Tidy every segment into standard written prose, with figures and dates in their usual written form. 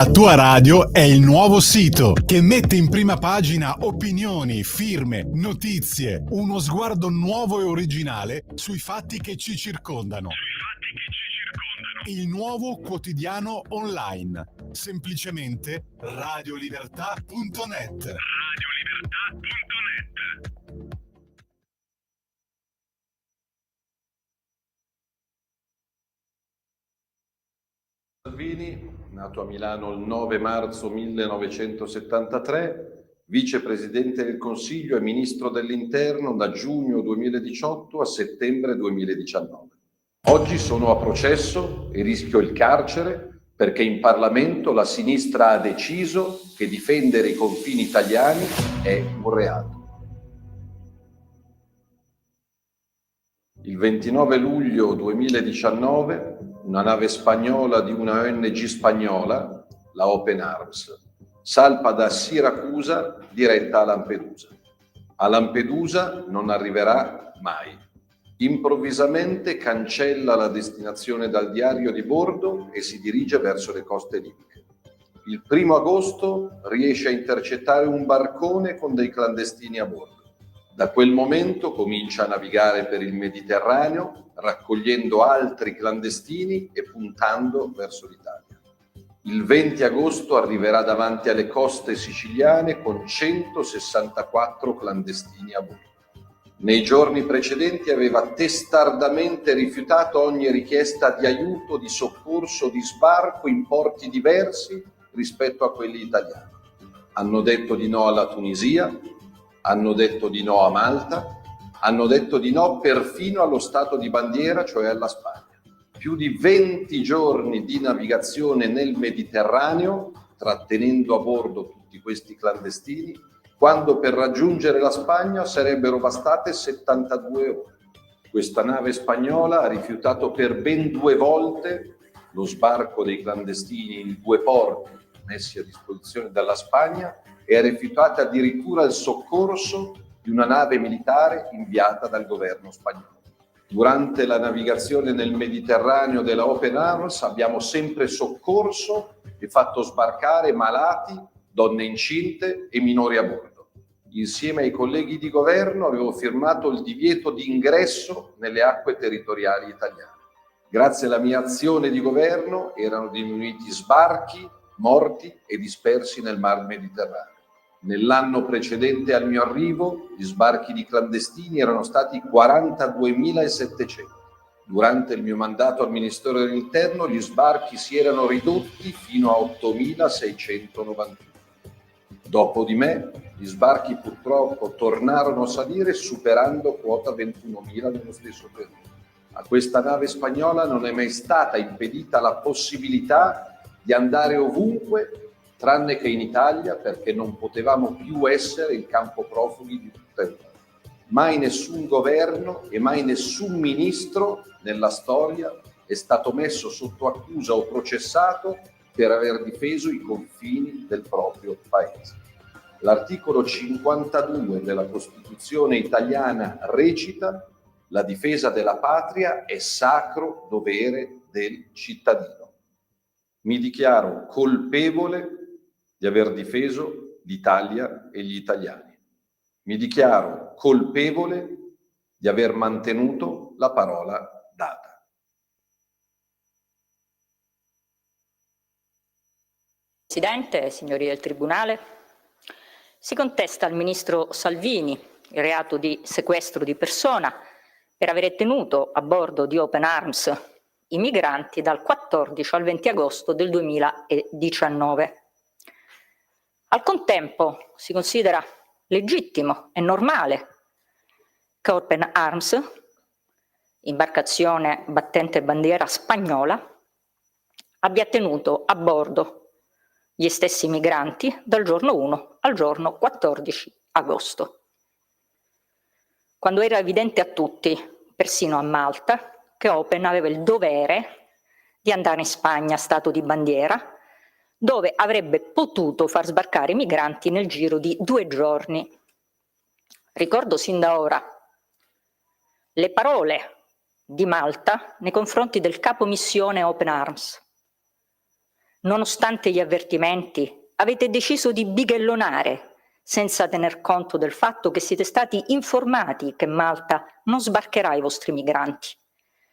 La tua radio è il nuovo sito che mette in prima pagina opinioni, firme, notizie, uno sguardo nuovo e originale sui fatti che ci circondano. Il nuovo quotidiano online. Semplicemente radiolibertà.net. Salvini, nato a Milano il 9 marzo 1973, vicepresidente del Consiglio e ministro dell'Interno da giugno 2018 a settembre 2019. Oggi sono a processo e rischio il carcere perché in Parlamento la sinistra ha deciso che difendere i confini italiani è un reato. Il 29 luglio 2019 una nave spagnola di una ONG spagnola, la Open Arms, salpa da Siracusa diretta a Lampedusa. A Lampedusa non arriverà mai. Improvvisamente cancella la destinazione dal diario di bordo e si dirige verso le coste libiche. Il 1 agosto riesce a intercettare un barcone con dei clandestini a bordo. Da quel momento comincia a navigare per il Mediterraneo, raccogliendo altri clandestini e puntando verso l'Italia. Il 20 agosto arriverà davanti alle coste siciliane con 164 clandestini a bordo. Nei giorni precedenti aveva testardamente rifiutato ogni richiesta di aiuto, di soccorso, di sbarco in porti diversi rispetto a quelli italiani. Hanno detto di no alla Tunisia, hanno detto di no a Malta, hanno detto di no perfino allo Stato di bandiera, cioè alla Spagna. Più di 20 giorni di navigazione nel Mediterraneo, trattenendo a bordo tutti questi clandestini, quando per raggiungere la Spagna sarebbero bastate 72 ore. Questa nave spagnola ha rifiutato per ben 2 volte lo sbarco dei clandestini in 2 porti messi a disposizione dalla Spagna e ha rifiutato addirittura il soccorso di una nave militare inviata dal governo spagnolo. Durante la navigazione nel Mediterraneo della Open Arms abbiamo sempre soccorso e fatto sbarcare malati, donne incinte e minori a bordo. Insieme ai colleghi di governo avevo firmato il divieto di ingresso nelle acque territoriali italiane. Grazie alla mia azione di governo erano diminuiti sbarchi, morti e dispersi nel Mar Mediterraneo. Nell'anno precedente al mio arrivo, gli sbarchi di clandestini erano stati 42.700. Durante il mio mandato al Ministero dell'Interno, gli sbarchi si erano ridotti fino a 8.691. Dopo di me, gli sbarchi purtroppo tornarono a salire, superando quota 21.000 nello stesso periodo. A questa nave spagnola non è mai stata impedita la possibilità di andare ovunque, tranne che in Italia, perché non potevamo più essere il campo profughi di tutta Europa. Mai nessun governo e mai nessun ministro nella storia è stato messo sotto accusa o processato per aver difeso i confini del proprio paese. L'articolo 52 della Costituzione italiana recita: la difesa della patria è sacro dovere del cittadino. Mi dichiaro colpevole di aver difeso l'Italia e gli italiani. Mi dichiaro colpevole di aver mantenuto la parola data. Presidente, signori del Tribunale, si contesta al ministro Salvini il reato di sequestro di persona per aver tenuto a bordo di Open Arms i migranti dal 14 al 20 agosto del 2019. Al contempo si considera legittimo e normale che Open Arms, imbarcazione battente bandiera spagnola, abbia tenuto a bordo gli stessi migranti dal giorno 1 al giorno 14 agosto, quando era evidente a tutti, persino a Malta, che Open aveva il dovere di andare in Spagna, stato di bandiera, dove avrebbe potuto far sbarcare i migranti nel giro di 2 giorni. Ricordo sin da ora le parole di Malta nei confronti del capo missione Open Arms, nonostante gli avvertimenti, avete deciso di bighellonare senza tener conto del fatto che siete stati informati che Malta non sbarcherà i vostri migranti.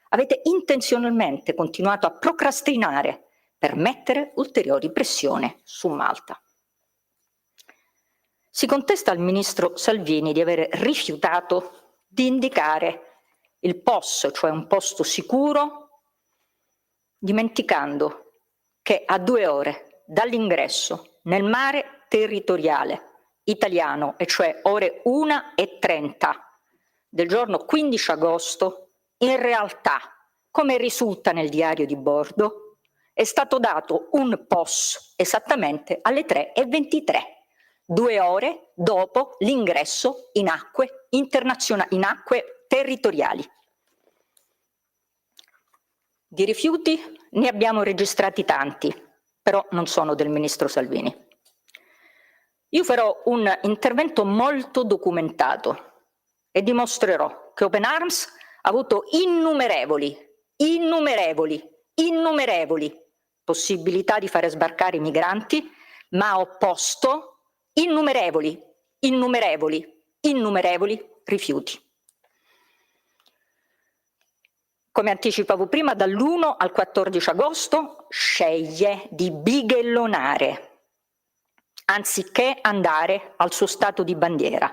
Avete intenzionalmente continuato a procrastinare per mettere ulteriori pressione su Malta. Si contesta al ministro Salvini di aver rifiutato di indicare il POS, cioè un posto sicuro, dimenticando che a 2 ore dall'ingresso nel mare territoriale italiano, e cioè ore 1:30 del giorno 15 agosto, in realtà, come risulta nel diario di bordo, è stato dato un POS esattamente alle 3:23. 2 ore dopo l'ingresso in acque internazionali, in acque territoriali. Di rifiuti ne abbiamo registrati tanti, però non sono del ministro Salvini. Io farò un intervento molto documentato e dimostrerò che Open Arms ha avuto innumerevoli possibilità di fare sbarcare i migranti, ma ha opposto innumerevoli rifiuti. Come anticipavo prima, dall'1 al 14 agosto sceglie di bighellonare, anziché andare al suo stato di bandiera.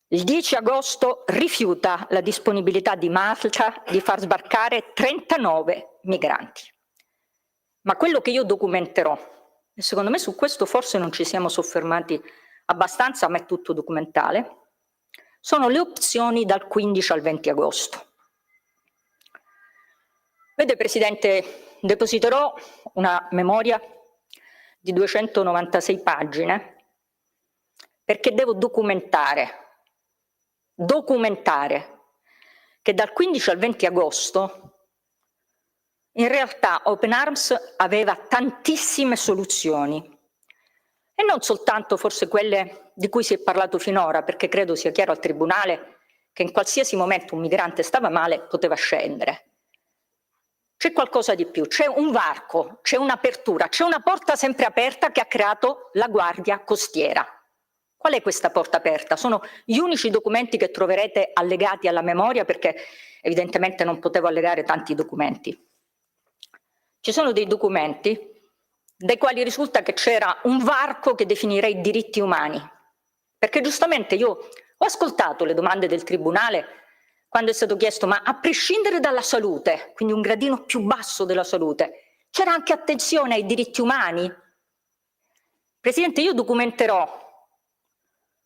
Il 10 agosto rifiuta la disponibilità di Malta di far sbarcare 39 migranti. Ma quello che io documenterò, e secondo me su questo forse non ci siamo soffermati abbastanza, ma è tutto documentale, sono le opzioni dal 15 al 20 agosto. Vede, Presidente, depositerò una memoria di 296 pagine perché devo documentare che dal 15 al 20 agosto in realtà Open Arms aveva tantissime soluzioni, e non soltanto forse quelle di cui si è parlato finora, perché credo sia chiaro al Tribunale che in qualsiasi momento un migrante stava male, poteva scendere. C'è qualcosa di più, c'è un varco, c'è un'apertura, c'è una porta sempre aperta che ha creato la Guardia Costiera. Qual è questa porta aperta? Sono gli unici documenti che troverete allegati alla memoria, perché evidentemente non potevo allegare tanti documenti. Ci sono dei documenti dai quali risulta che c'era un varco che definirei diritti umani, perché giustamente io ho ascoltato le domande del Tribunale quando è stato chiesto, ma a prescindere dalla salute, quindi un gradino più basso della salute, c'era anche attenzione ai diritti umani? Presidente, io documenterò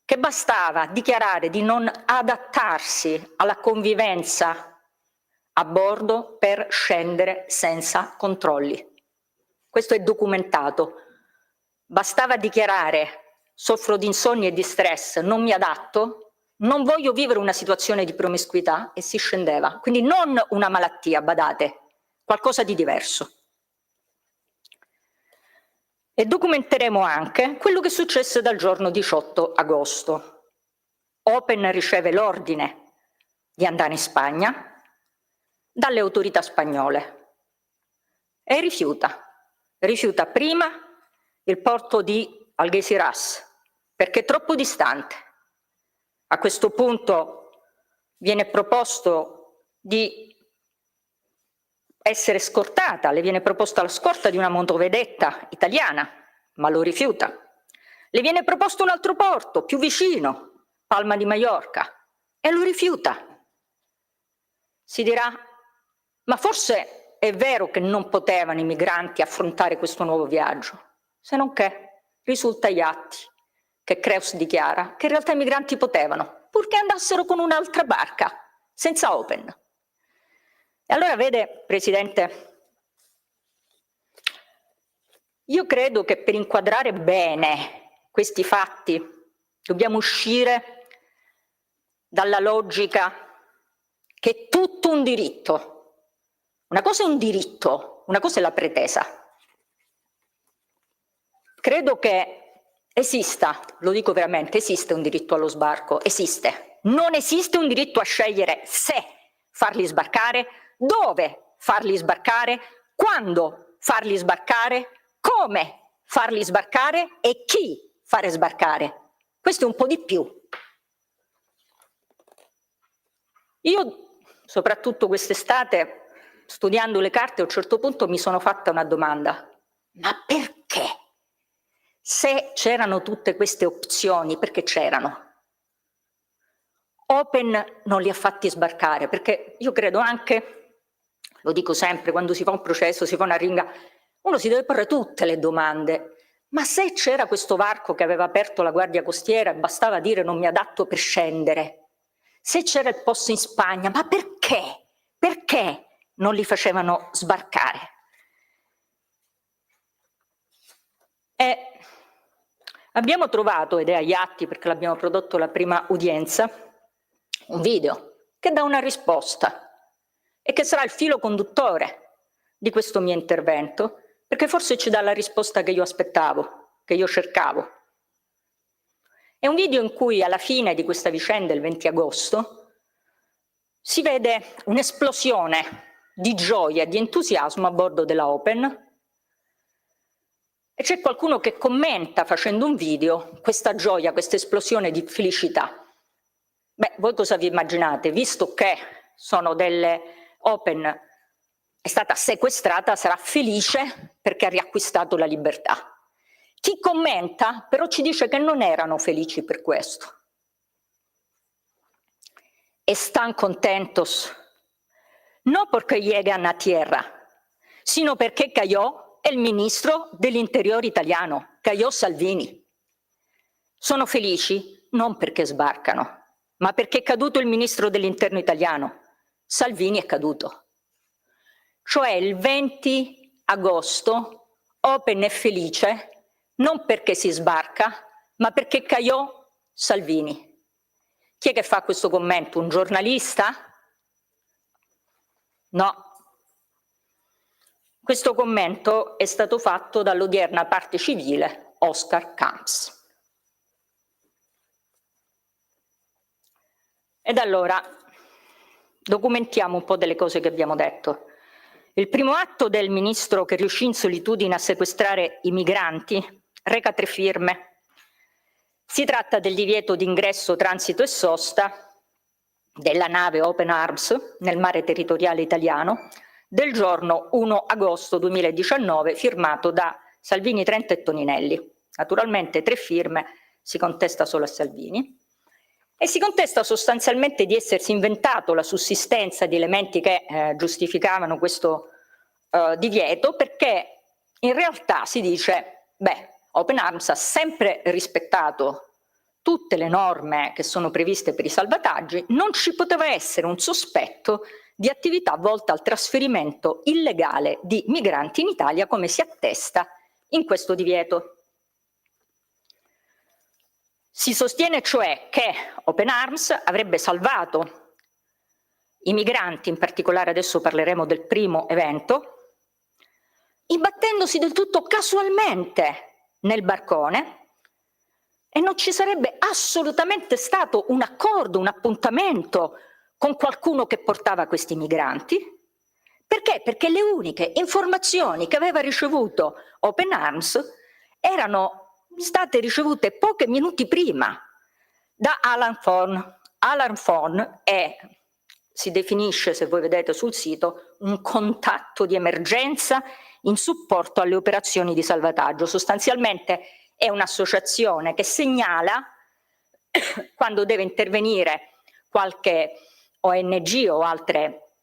che bastava dichiarare di non adattarsi alla convivenza a bordo per scendere senza controlli. Questo è documentato. Bastava dichiarare: soffro di insonnia e di stress, non mi adatto, non voglio vivere una situazione di promiscuità, e si scendeva. Quindi non una malattia, badate, qualcosa di diverso. E documenteremo anche quello che successe dal giorno 18 agosto. Open riceve l'ordine di andare in Spagna dalle autorità spagnole e rifiuta prima il porto di Algeciras perché è troppo distante. A questo punto viene proposto di essere scortata, le viene proposta la scorta di una motovedetta italiana, ma lo rifiuta. Le viene proposto un altro porto più vicino, Palma di Mallorca, e lo rifiuta. Si dirà: ma forse è vero che non potevano i migranti affrontare questo nuovo viaggio, se non che risulta agli atti che Creus dichiara che in realtà i migranti potevano, purché andassero con un'altra barca, senza Open. E allora, vede, Presidente, io credo che per inquadrare bene questi fatti dobbiamo uscire dalla logica che è tutto un diritto. Una cosa è un diritto, una cosa è la pretesa. Credo che esista, lo dico veramente, esiste un diritto allo sbarco, esiste. Non esiste un diritto a scegliere se farli sbarcare, dove farli sbarcare, quando farli sbarcare, come farli sbarcare e chi fare sbarcare. Questo è un po' di più. Io, soprattutto quest'estate, studiando le carte, a un certo punto mi sono fatta una domanda: ma perché? Se c'erano tutte queste opzioni, perché c'erano? Open non li ha fatti sbarcare, perché io credo anche, lo dico sempre, quando si fa un processo, si fa una ringa, uno si deve porre tutte le domande. Ma se c'era questo varco che aveva aperto la Guardia Costiera e bastava dire non mi adatto per scendere, se c'era il posto in Spagna, ma perché? Perché non li facevano sbarcare? E abbiamo trovato, ed è agli atti perché l'abbiamo prodotto la prima udienza, un video che dà una risposta e che sarà il filo conduttore di questo mio intervento, perché forse ci dà la risposta che io aspettavo, che io cercavo. È un video in cui alla fine di questa vicenda, il 20 agosto, si vede un'esplosione di gioia e di entusiasmo a bordo della Open e c'è qualcuno che commenta facendo un video questa gioia, questa esplosione di felicità. Beh, voi cosa vi immaginate? Visto che sono delle Open, è stata sequestrata, sarà felice perché ha riacquistato la libertà. Chi commenta però ci dice che non erano felici per questo. Están contentos, no porque llegan a tierra, sino perché cayó el ministro dell'interior italiano, cayó Salvini. Sono felici non perché sbarcano, ma perché è caduto il ministro dell'interno italiano. Salvini è caduto. Cioè il 20 agosto Open è felice non perché si sbarca, ma perché cayó Salvini. Chi è che fa questo commento? Un giornalista? No. Questo commento è stato fatto dall'odierna parte civile Oscar Camps. Ed allora documentiamo un po' delle cose che abbiamo detto. Il primo atto del ministro che riuscì in solitudine a sequestrare i migranti reca 3 firme. Si tratta del divieto di ingresso, transito e sosta della nave Open Arms nel mare territoriale italiano del giorno 1 agosto 2019, firmato da Salvini, Trenta e Toninelli. Naturalmente 3 firme, si contesta solo a Salvini. E si contesta sostanzialmente di essersi inventato la sussistenza di elementi che giustificavano questo divieto, perché in realtà si dice, beh, Open Arms ha sempre rispettato tutte le norme che sono previste per i salvataggi, non ci poteva essere un sospetto di attività volta al trasferimento illegale di migranti in Italia, come si attesta in questo divieto. Si sostiene cioè che Open Arms avrebbe salvato i migranti, in particolare adesso parleremo del primo evento, imbattendosi del tutto casualmente nel barcone e non ci sarebbe assolutamente stato un accordo, un appuntamento con qualcuno che portava questi migranti. Perché? Perché le uniche informazioni che aveva ricevuto Open Arms erano state ricevute pochi minuti prima da Alan Fon. Alan Fon è, si definisce, se voi vedete sul sito, un contatto di emergenza in supporto alle operazioni di salvataggio. Sostanzialmente è un'associazione che segnala quando deve intervenire qualche ONG o altre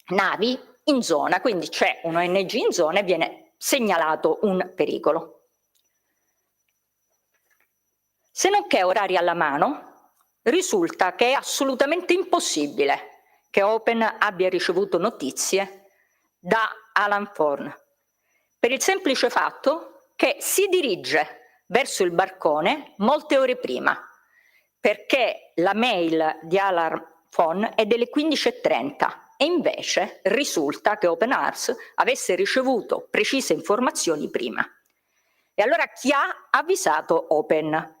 navi in zona, quindi c'è un ONG in zona e viene segnalato un pericolo. Se non che orari alla mano, risulta che è assolutamente impossibile che Open abbia ricevuto notizie da Alan Forn, per il semplice fatto che si dirige verso il barcone molte ore prima, perché la mail di Alan Forn è delle 15:30 e invece risulta che Open Arms avesse ricevuto precise informazioni prima. E allora chi ha avvisato Open?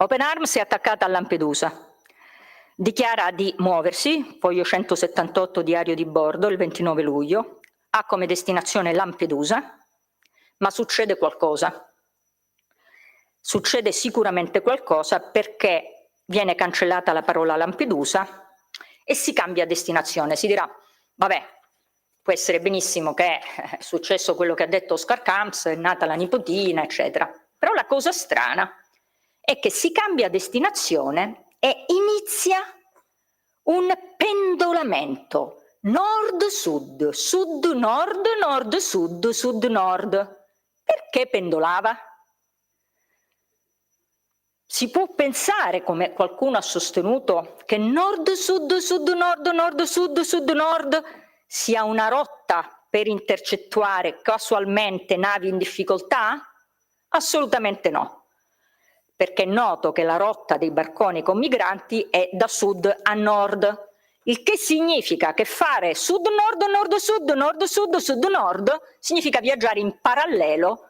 Open Arms è attaccata a Lampedusa Dichiara di muoversi, foglio 178 diario di bordo, il 29 luglio, ha come destinazione Lampedusa, ma succede qualcosa. Succede sicuramente qualcosa perché viene cancellata la parola Lampedusa e si cambia destinazione. Si dirà, vabbè, può essere benissimo che è successo quello che ha detto Oscar Camps, è nata la nipotina, eccetera. Però la cosa strana è che si cambia destinazione e inizia un pendolamento nord-sud, sud-nord, nord-sud, sud-nord. Perché pendolava? Si può pensare, come qualcuno ha sostenuto, che nord-sud, sud-nord, nord-sud, sud-nord sia una rotta per intercettare casualmente navi in difficoltà? Assolutamente no, perché è noto che la rotta dei barconi con migranti è da sud a nord, il che significa che fare sud-nord, nord-sud, nord-sud, sud-nord significa viaggiare in parallelo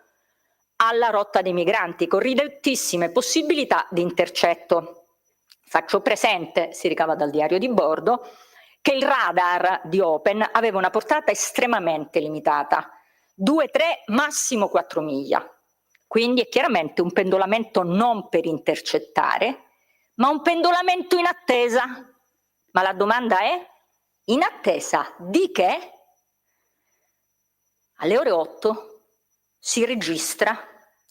alla rotta dei migranti, con ridottissime possibilità di intercetto. Faccio presente, si ricava dal diario di bordo, che il radar di Open aveva una portata estremamente limitata, 2, 3, massimo 4 miglia. Quindi è chiaramente un pendolamento non per intercettare, ma un pendolamento in attesa. Ma la domanda è: in attesa di che? Alle ore 8 si registra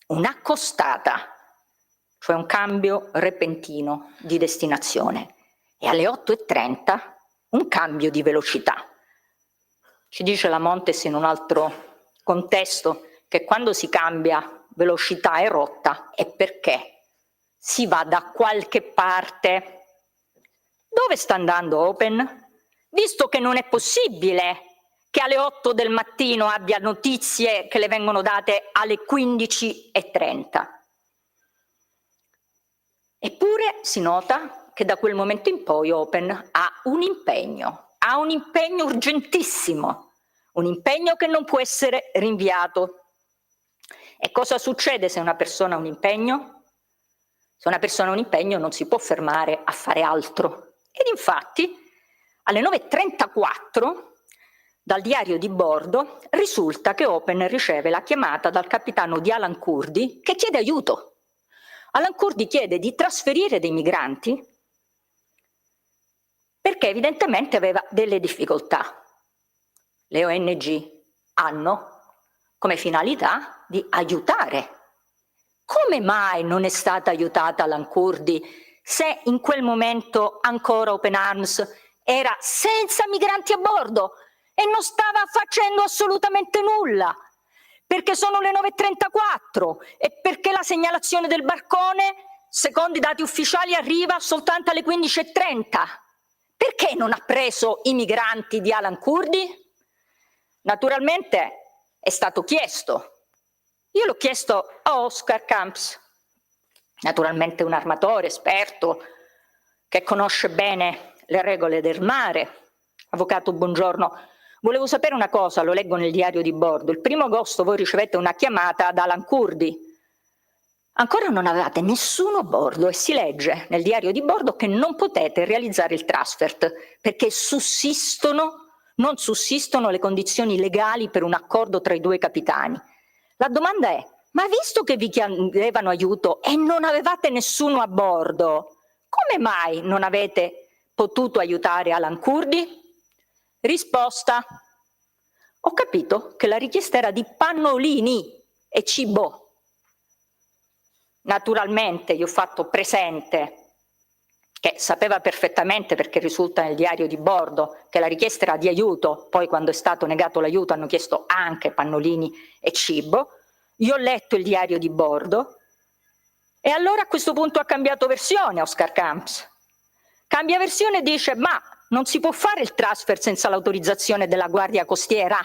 un'accostata, cioè un cambio repentino di destinazione, e alle 8:30 un cambio di velocità. Ci dice la Montes in un altro contesto che quando si cambia velocità e rotta è perché si va da qualche parte. Dove sta andando Open? Visto che non è possibile che alle 8 del mattino abbia notizie che le vengono date alle 15:30. Eppure si nota che da quel momento in poi Open ha un impegno urgentissimo, un impegno che non può essere rinviato. E cosa succede se una persona ha un impegno? Se una persona ha un impegno non si può fermare a fare altro. Ed infatti alle 9:34 dal diario di bordo risulta che Open riceve la chiamata dal capitano di Alan Kurdi che chiede aiuto. Alan Kurdi chiede di trasferire dei migranti perché evidentemente aveva delle difficoltà. Le ONG hanno come finalità di aiutare. Come mai non è stata aiutata Alan Kurdi se in quel momento ancora Open Arms era senza migranti a bordo e non stava facendo assolutamente nulla? Perché sono le 9:34 e perché la segnalazione del barcone, secondo i dati ufficiali, arriva soltanto alle 15:30. Perché non ha preso i migranti di Alan Kurdi? Naturalmente è stato chiesto. Io l'ho chiesto a Oscar Camps, naturalmente un armatore esperto che conosce bene le regole del mare. Avvocato, buongiorno. Volevo sapere una cosa, lo leggo nel diario di bordo. Il 1° agosto voi ricevete una chiamata da Alan Kurdi. Ancora non avevate nessuno a bordo e si legge nel diario di bordo che non potete realizzare il transfert perché non sussistono le condizioni legali per un accordo tra i due capitani. La domanda è: ma visto che vi chiedevano aiuto e non avevate nessuno a bordo, come mai non avete potuto aiutare Alan Kurdi? Risposta: ho capito che la richiesta era di pannolini e cibo. Naturalmente gli ho fatto presente che sapeva perfettamente, perché risulta nel diario di bordo, che la richiesta era di aiuto, poi quando è stato negato l'aiuto hanno chiesto anche pannolini e cibo. Io ho letto il diario di bordo e allora a questo punto ha cambiato versione Oscar Camps. Cambia versione e dice: ma non si può fare il transfer senza l'autorizzazione della Guardia Costiera.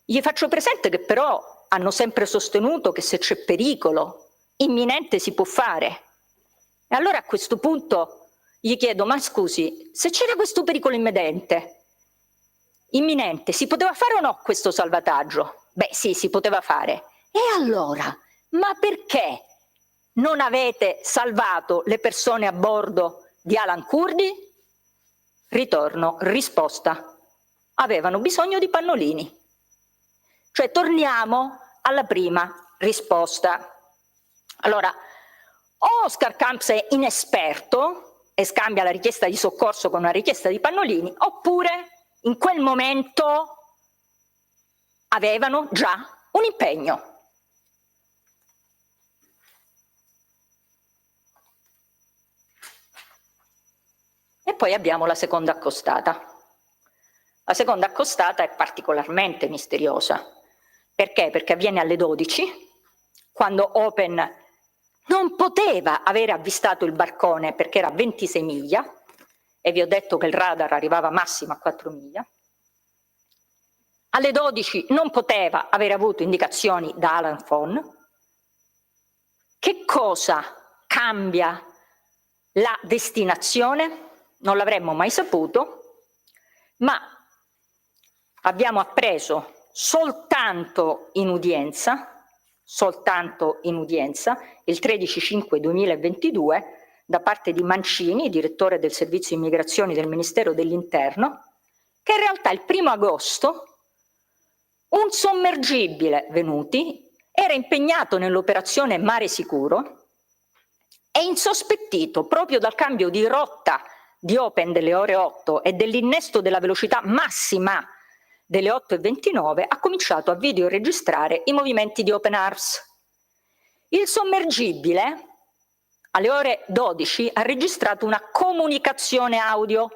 Gli faccio presente che però hanno sempre sostenuto che se c'è pericolo imminente si può fare. E allora a questo punto gli chiedo: ma scusi, se c'era questo pericolo imminente, si poteva fare o no questo salvataggio? Beh sì, si poteva fare. E allora, ma perché non avete salvato le persone a bordo di Alan Kurdi? Ritorno, risposta, avevano bisogno di pannolini. Cioè torniamo alla prima risposta. Allora, o Oscar Camps è inesperto e scambia la richiesta di soccorso con una richiesta di pannolini, oppure in quel momento avevano già un impegno. E poi abbiamo la seconda accostata. La seconda accostata è particolarmente misteriosa. Perché? Perché avviene alle 12, quando Open non poteva avere avvistato il barcone perché era a 26 miglia, e vi ho detto che il radar arrivava massimo a 4 miglia. Alle 12 non poteva aver avuto indicazioni da Alan Fon. Che cosa cambia la destinazione? Non l'avremmo mai saputo, ma abbiamo appreso soltanto in udienza, il 13/5/2022, da parte di Mancini, direttore del servizio immigrazioni del Ministero dell'Interno, che in realtà il 1° agosto un sommergibile Venuti era impegnato nell'operazione Mare Sicuro e insospettito proprio dal cambio di rotta di Open delle ore 8 e dell'innesto della velocità massima delle 8:29 ha cominciato a videoregistrare i movimenti di Open Arms. Il sommergibile alle ore 12 ha registrato una comunicazione audio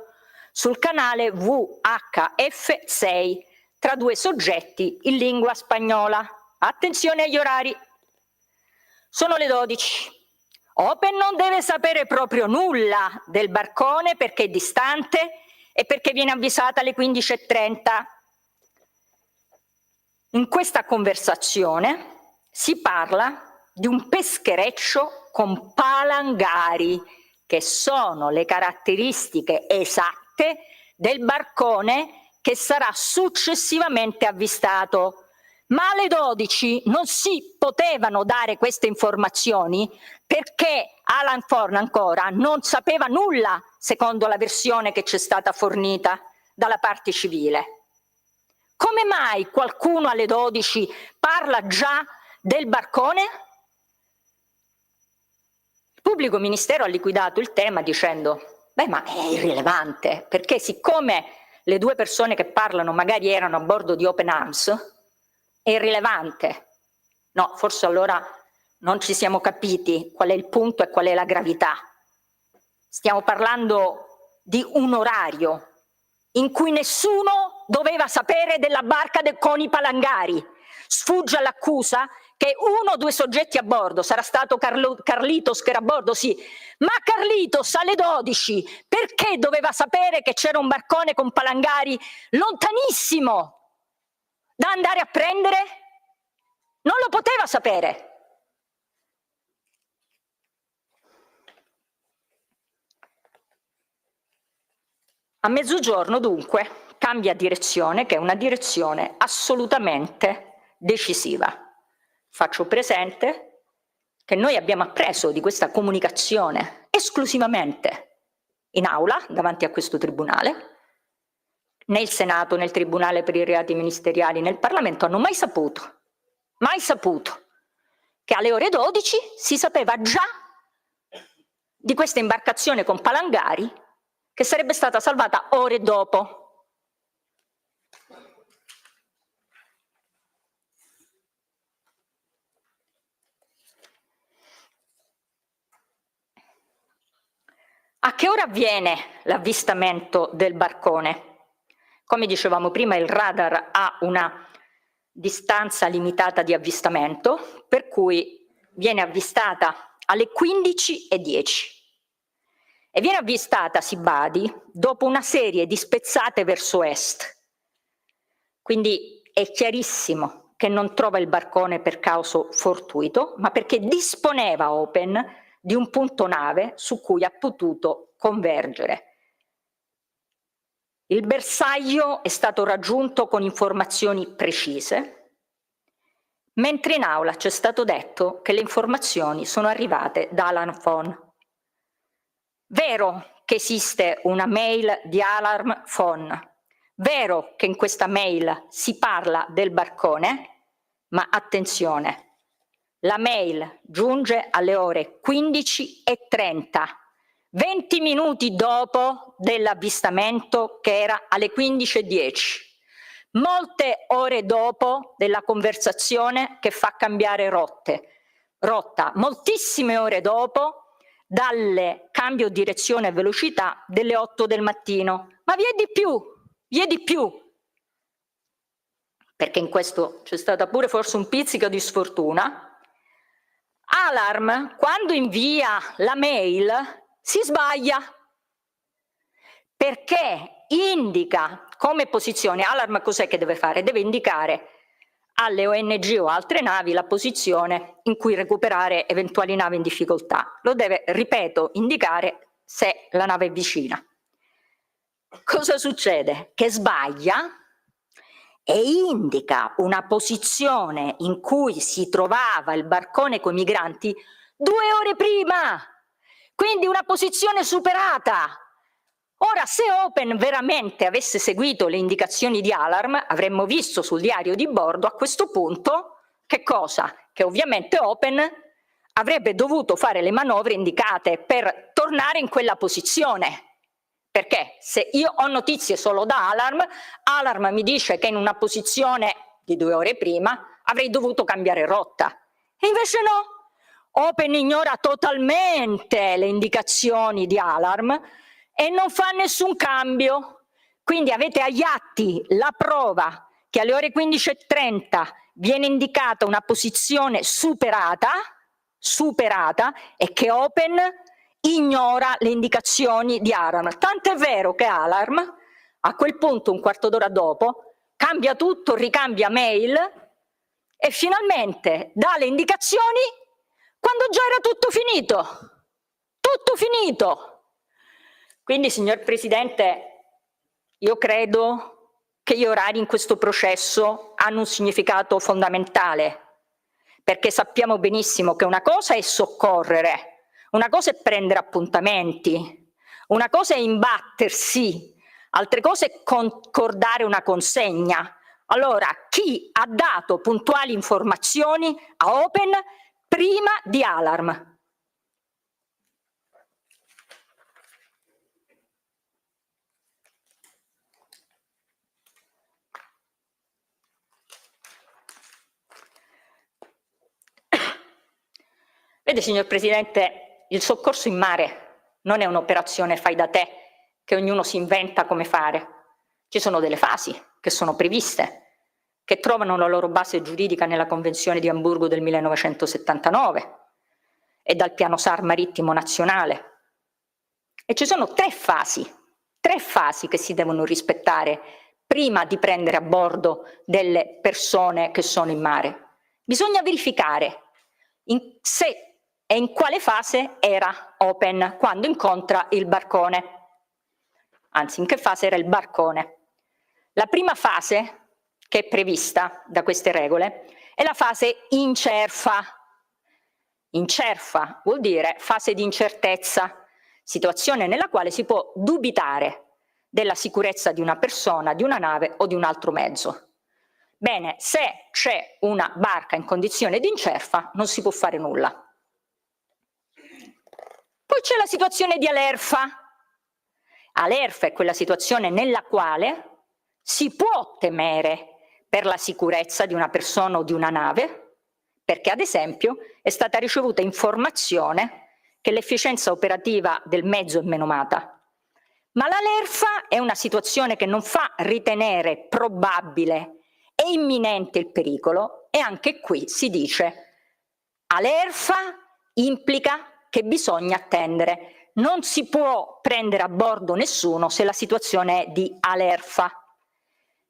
sul canale VHF6 tra due soggetti in lingua spagnola. Attenzione agli orari. Sono le 12. Open non deve sapere proprio nulla del barcone perché è distante e perché viene avvisata alle 15:30. In questa conversazione si parla di un peschereccio con palangari, che sono le caratteristiche esatte del barcone che sarà successivamente avvistato. Ma alle 12 non si potevano dare queste informazioni perché Alan Fon ancora non sapeva nulla, secondo la versione che ci è stata fornita dalla parte civile. Come mai qualcuno alle 12 parla già del barcone? Il pubblico ministero ha liquidato il tema dicendo: beh, ma è irrilevante, perché siccome le due persone che parlano magari erano a bordo di Open Arms, è irrilevante. No, forse allora non ci siamo capiti qual è il punto e qual è la gravità. Stiamo parlando di un orario in cui nessuno doveva sapere della barca con i palangari. Sfugge all'accusa che uno o due soggetti a bordo, sarà stato Carlitos che era a bordo, sì, ma Carlitos alle 12 perché doveva sapere che c'era un barcone con palangari lontanissimo da andare a prendere? Non lo poteva sapere. A mezzogiorno, dunque, cambia direzione, che è una direzione assolutamente decisiva. Faccio presente che noi abbiamo appreso di questa comunicazione esclusivamente in aula, davanti a questo tribunale. Né il Senato, né il Tribunale per i reati ministeriali, né il Parlamento hanno mai saputo che alle ore 12 si sapeva già di questa imbarcazione con palangari che sarebbe stata salvata ore dopo. A che ora avviene l'avvistamento del barcone? Come dicevamo prima, il radar ha una distanza limitata di avvistamento, per cui viene avvistata alle 15:10 e viene avvistata, si badi, dopo una serie di spezzate verso est. Quindi è chiarissimo che non trova il barcone per caso fortuito, ma perché disponeva Open di un punto nave su cui ha potuto convergere. Il bersaglio è stato raggiunto con informazioni precise, mentre in aula ci è stato detto che le informazioni sono arrivate da Alarm Phone. Vero che esiste una mail di Alarm Phone, vero che in questa mail si parla del barcone, ma attenzione, la mail giunge alle ore 15:30, 20 minuti dopo dell'avvistamento che era alle 15:10. Molte ore dopo della conversazione che fa cambiare rotta, moltissime ore dopo dal cambio direzione e velocità delle 8 del mattino. Ma vi è di più, perché in questo c'è stata pure forse un pizzico di sfortuna. Alarm, quando invia la mail, si sbaglia, perché indica come posizione. Alarm cos'è che deve fare? Deve indicare alle ONG o altre navi la posizione in cui recuperare eventuali navi in difficoltà. Lo deve, ripeto, indicare se la nave è vicina. Cosa succede? Che sbaglia e indica una posizione in cui si trovava il barcone con i migranti 2 ore prima, quindi una posizione superata. Ora, se Open veramente avesse seguito le indicazioni di Alarm, avremmo visto sul diario di bordo a questo punto che cosa? Che ovviamente Open avrebbe dovuto fare le manovre indicate per tornare in quella posizione. Perché se io ho notizie solo da Alarm mi dice che in una posizione di 2 ore prima avrei dovuto cambiare rotta. E invece no, Open ignora totalmente le indicazioni di Alarm e non fa nessun cambio. Quindi avete agli atti la prova che alle ore 15:30 viene indicata una posizione superata e che Open ignora le indicazioni di Alarm. Tanto è vero che Alarm, a quel punto, un quarto d'ora dopo, cambia tutto, ricambia mail e finalmente dà le indicazioni quando già era tutto finito. Tutto finito! Quindi, signor Presidente, io credo che gli orari in questo processo hanno un significato fondamentale, perché sappiamo benissimo che una cosa è soccorrere, una cosa è prendere appuntamenti, una cosa è imbattersi, altre cose è concordare una consegna. Allora, chi ha dato puntuali informazioni a Open prima di Alarm? Vede, signor Presidente, il soccorso in mare non è un'operazione fai da te che ognuno si inventa come fare. Ci sono delle fasi che sono previste, che trovano la loro base giuridica nella Convenzione di Amburgo del 1979 e dal Piano SAR marittimo nazionale. E ci sono tre fasi che si devono rispettare prima di prendere a bordo delle persone che sono in mare. Bisogna verificare se e in quale fase era Open quando incontra il barcone, anzi in che fase era il barcone. La prima fase che è prevista da queste regole è la fase incerfa. Incerfa vuol dire fase di incertezza, situazione nella quale si può dubitare della sicurezza di una persona, di una nave o di un altro mezzo. Bene, se c'è una barca in condizione di incerfa non si può fare nulla. Poi c'è la situazione di alerfa. Alerfa è quella situazione nella quale si può temere per la sicurezza di una persona o di una nave, perché ad esempio è stata ricevuta informazione che l'efficienza operativa del mezzo è menomata. Ma l'alerfa è una situazione che non fa ritenere probabile e imminente il pericolo, e anche qui si dice alerfa implica che bisogna attendere. Non si può prendere a bordo nessuno se la situazione è di alerfa.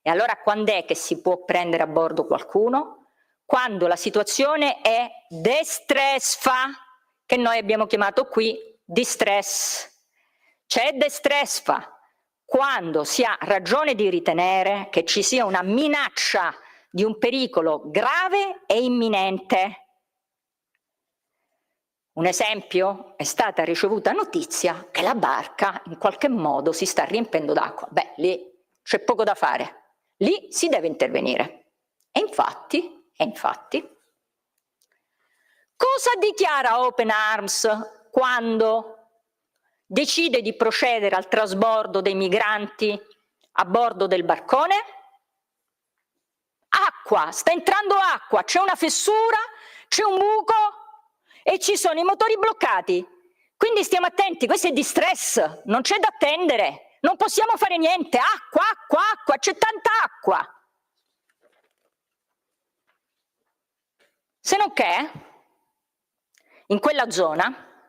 E allora quando è che si può prendere a bordo qualcuno? Quando la situazione è destressfa, che noi abbiamo chiamato qui distress. C'è destressfa quando si ha ragione di ritenere che ci sia una minaccia di un pericolo grave e imminente. Un esempio: è stata ricevuta notizia che la barca in qualche modo si sta riempendo d'acqua. Beh, lì c'è poco da fare, lì si deve intervenire. E infatti, cosa dichiara Open Arms quando decide di procedere al trasbordo dei migranti a bordo del barcone? Acqua, sta entrando acqua, c'è una fessura, c'è un buco e ci sono i motori bloccati. Quindi stiamo attenti, questo è distress, non c'è da attendere, non possiamo fare niente. Acqua, acqua, acqua, c'è tanta acqua. Se non che, in quella zona,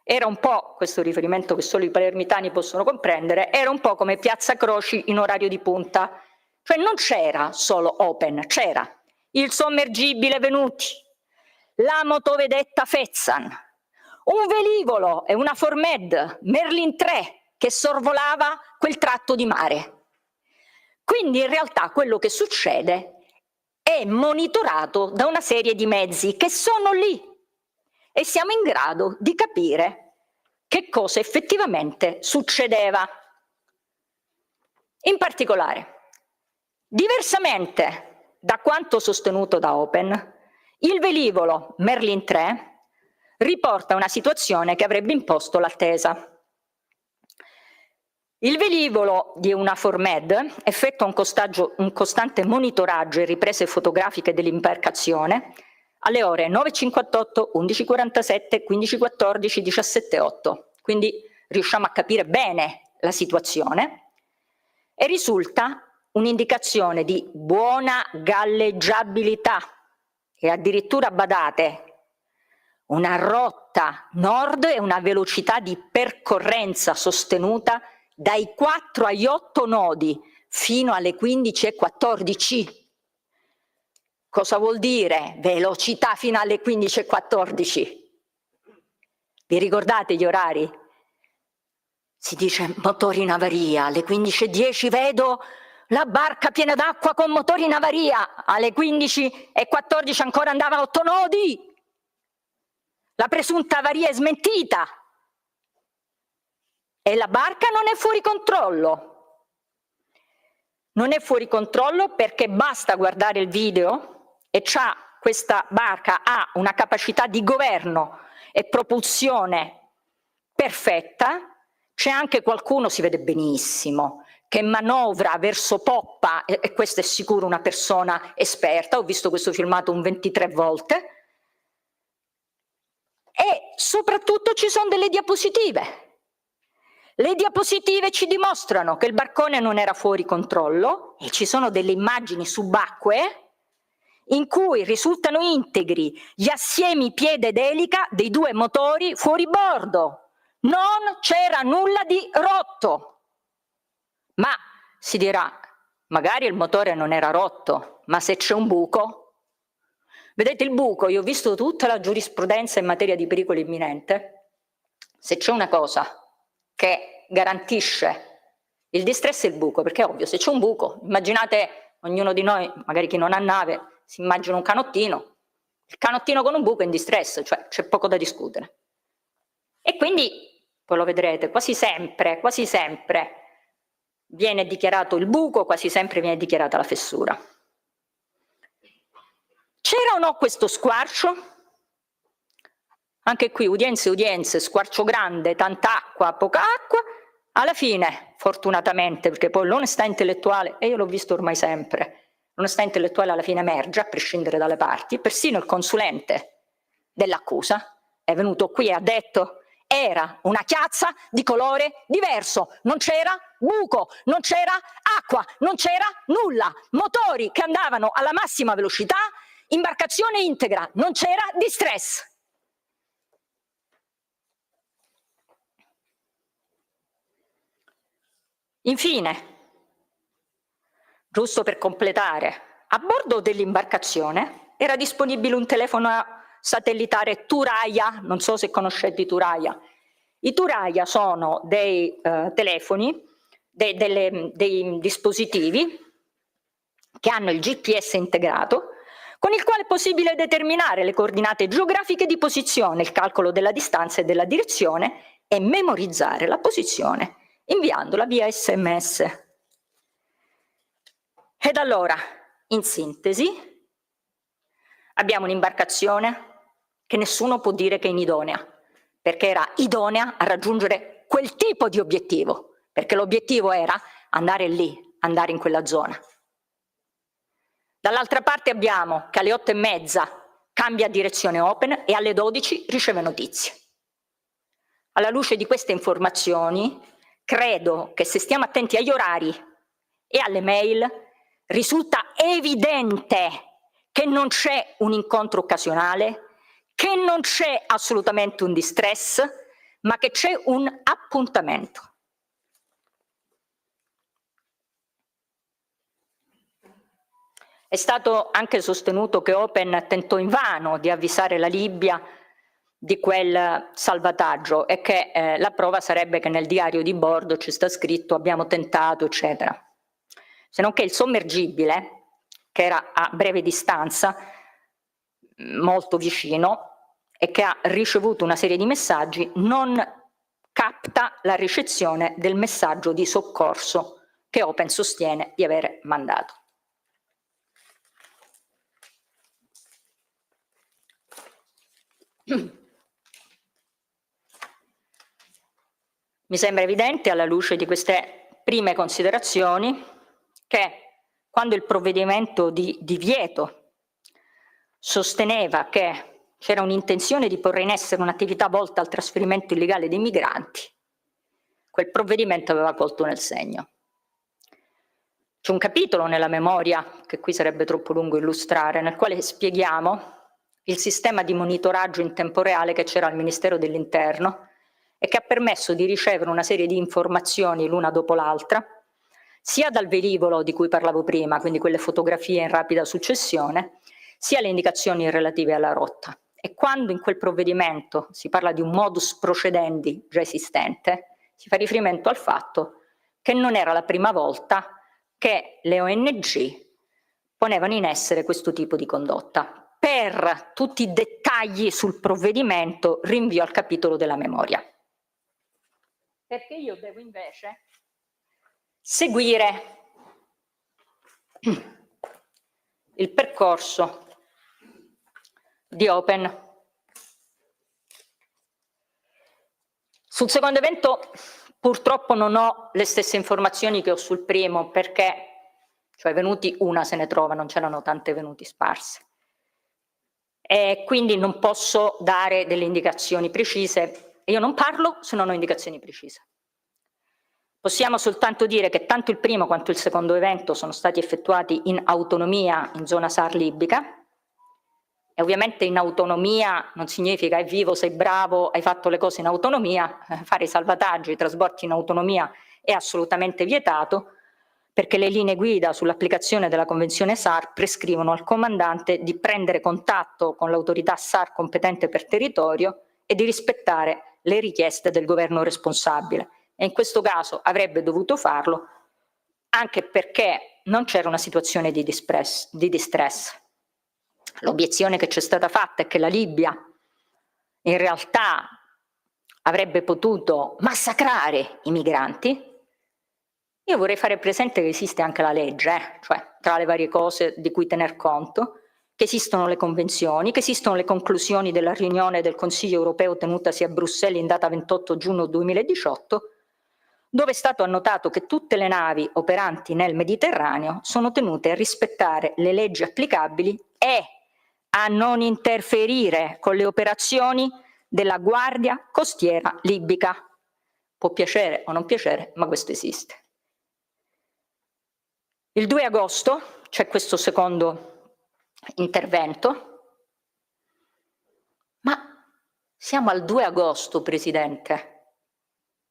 era un po', questo riferimento che solo i palermitani possono comprendere, era un po' come Piazza Croci in orario di punta. Cioè non c'era solo Open, c'era il sommergibile Venuti, la motovedetta Fezzan, un velivolo e una Formed Merlin 3 che sorvolava quel tratto di mare. Quindi in realtà quello che succede è monitorato da una serie di mezzi che sono lì e siamo in grado di capire che cosa effettivamente succedeva. In particolare, diversamente da quanto sostenuto da Open, il velivolo Merlin 3 riporta una situazione che avrebbe imposto l'attesa. Il velivolo di una Formed effettua un costante monitoraggio e riprese fotografiche dell'imbarcazione alle ore 9.58, 11.47, 15.14, 17.08. Quindi riusciamo a capire bene la situazione e risulta un'indicazione di buona galleggiabilità e addirittura, badate, una rotta nord e una velocità di percorrenza sostenuta dai 4 agli 8 nodi fino alle 15.14. Cosa vuol dire velocità fino alle 15.14? Vi ricordate gli orari? Si dice motori in avaria, alle 15.10 vedo la barca piena d'acqua con motori in avaria, alle 15.14 ancora andava a 8 nodi. La presunta avaria è smentita e la barca non è fuori controllo. Non è fuori controllo perché basta guardare il video e questa barca ha una capacità di governo e propulsione perfetta. C'è anche qualcuno, si vede benissimo, che manovra verso poppa, e questa è sicuro una persona esperta, ho visto questo filmato 23 volte, e soprattutto ci sono delle diapositive. Le diapositive ci dimostrano che il barcone non era fuori controllo e ci sono delle immagini subacquee in cui risultano integri gli assiemi piede ed elica dei 2 motori fuori bordo. Non c'era nulla di rotto. Ma si dirà, magari il motore non era rotto, ma se c'è un buco? Vedete il buco, io ho visto tutta la giurisprudenza in materia di pericolo imminente. Se c'è una cosa che garantisce il distress è il buco, perché è ovvio, se c'è un buco, immaginate ognuno di noi, magari chi non ha nave, si immagina un canottino, il canottino con un buco è in distress, cioè c'è poco da discutere. E quindi, poi lo vedrete, quasi sempre viene dichiarato il buco, quasi sempre viene dichiarata la fessura. C'era o no questo squarcio? Anche qui udienze, squarcio grande, tanta acqua, poca acqua. Alla fine, fortunatamente, perché poi l'onestà intellettuale, e io l'ho visto ormai sempre, l'onestà intellettuale alla fine emerge, a prescindere dalle parti, persino il consulente dell'accusa è venuto qui e ha detto era una chiazza di colore diverso, non c'era buco, non c'era acqua, non c'era nulla, motori che andavano alla massima velocità, imbarcazione integra, non c'era distress. Infine, giusto per completare, a bordo dell'imbarcazione era disponibile un telefono satellitare Thuraya, non so se conoscete i Thuraya. I Thuraya sono dei telefoni, dei dispositivi che hanno il GPS integrato, con il quale è possibile determinare le coordinate geografiche di posizione, il calcolo della distanza e della direzione e memorizzare la posizione inviandola via SMS. Ed allora, in sintesi, abbiamo un'imbarcazione che nessuno può dire che è inidonea, perché era idonea a raggiungere quel tipo di obiettivo, perché l'obiettivo era andare lì, andare in quella zona. Dall'altra parte abbiamo che alle 8:30 cambia direzione Open e alle 12 riceve notizie. Alla luce di queste informazioni, credo che se stiamo attenti agli orari e alle mail, risulta evidente che non c'è un incontro occasionale, che non c'è assolutamente un distress, ma che c'è un appuntamento. È stato anche sostenuto che Open tentò invano di avvisare la Libia di quel salvataggio e che la prova sarebbe che nel diario di bordo ci sta scritto abbiamo tentato, eccetera. Se non che il sommergibile, che era a breve distanza, molto vicino, e che ha ricevuto una serie di messaggi, non capta la ricezione del messaggio di soccorso che Open sostiene di avere mandato. Mi sembra evidente, alla luce di queste prime considerazioni, che quando il provvedimento di divieto sosteneva che c'era un'intenzione di porre in essere un'attività volta al trasferimento illegale dei migranti, quel provvedimento aveva colto nel segno. C'è un capitolo nella memoria, che qui sarebbe troppo lungo illustrare, nel quale spieghiamo il sistema di monitoraggio in tempo reale che c'era al Ministero dell'Interno e che ha permesso di ricevere una serie di informazioni l'una dopo l'altra, sia dal velivolo di cui parlavo prima, quindi quelle fotografie in rapida successione, sia le indicazioni relative alla rotta. E quando in quel provvedimento si parla di un modus procedendi già esistente, si fa riferimento al fatto che non era la prima volta che le ONG ponevano in essere questo tipo di condotta. Per tutti i dettagli sul provvedimento rinvio al capitolo della memoria. Perché io devo invece seguire il percorso di Open. Sul secondo evento purtroppo non ho le stesse informazioni che ho sul primo, perché cioè venuti una se ne trova, non c'erano tante venuti sparse. E quindi non posso dare delle indicazioni precise. Io non parlo se non ho indicazioni precise. Possiamo soltanto dire che tanto il primo quanto il secondo evento sono stati effettuati in autonomia in zona SAR libica, e ovviamente in autonomia non significa è vivo, sei bravo, hai fatto le cose in autonomia, fare i salvataggi, i trasporti in autonomia è assolutamente vietato, perché le linee guida sull'applicazione della Convenzione SAR prescrivono al comandante di prendere contatto con l'autorità SAR competente per territorio e di rispettare le richieste del governo responsabile. E in questo caso avrebbe dovuto farlo, anche perché non c'era una situazione di distress. L'obiezione che c'è stata fatta è che la Libia in realtà avrebbe potuto massacrare i migranti. Io vorrei fare presente che esiste anche la legge, cioè tra le varie cose di cui tener conto, che esistono le convenzioni, che esistono le conclusioni della riunione del Consiglio europeo tenutasi a Bruxelles in data 28 giugno 2018, dove è stato annotato che tutte le navi operanti nel Mediterraneo sono tenute a rispettare le leggi applicabili e a non interferire con le operazioni della Guardia Costiera libica. Può piacere o non piacere, ma questo esiste. Il 2 agosto c'è questo secondo intervento, ma siamo al 2 agosto, Presidente.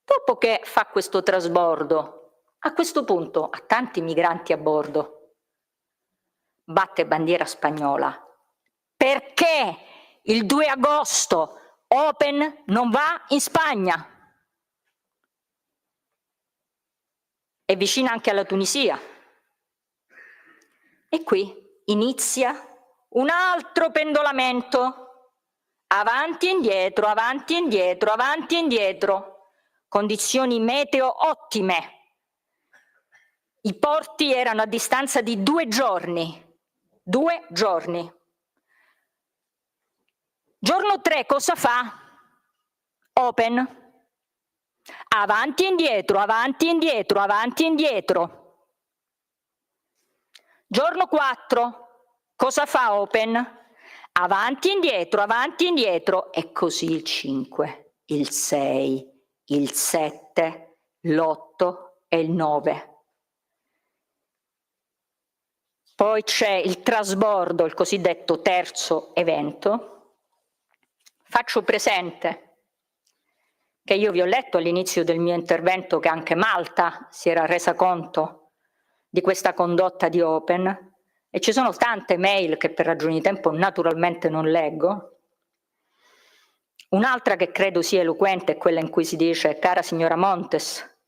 Dopo che fa questo trasbordo, a questo punto ha tanti migranti a bordo, batte bandiera spagnola. Perché il 2 agosto Open non va in Spagna? È vicina anche alla Tunisia. E qui inizia un altro pendolamento, avanti e indietro, avanti e indietro, avanti e indietro, condizioni meteo ottime. I porti erano a distanza di 2 giorni. 2 giorni. Giorno 3 cosa fa? Open. Avanti e indietro, avanti e indietro, avanti e indietro. Giorno 4 cosa fa Open? Avanti e indietro, e così il 5, il 6, il 7, l'8 e il 9. Poi c'è il trasbordo, il cosiddetto terzo evento. Faccio presente che io vi ho letto all'inizio del mio intervento che anche Malta si era resa conto di questa condotta di Open, e ci sono tante mail che per ragioni di tempo naturalmente non leggo. Un'altra che credo sia eloquente è quella in cui si dice: cara signora Montes,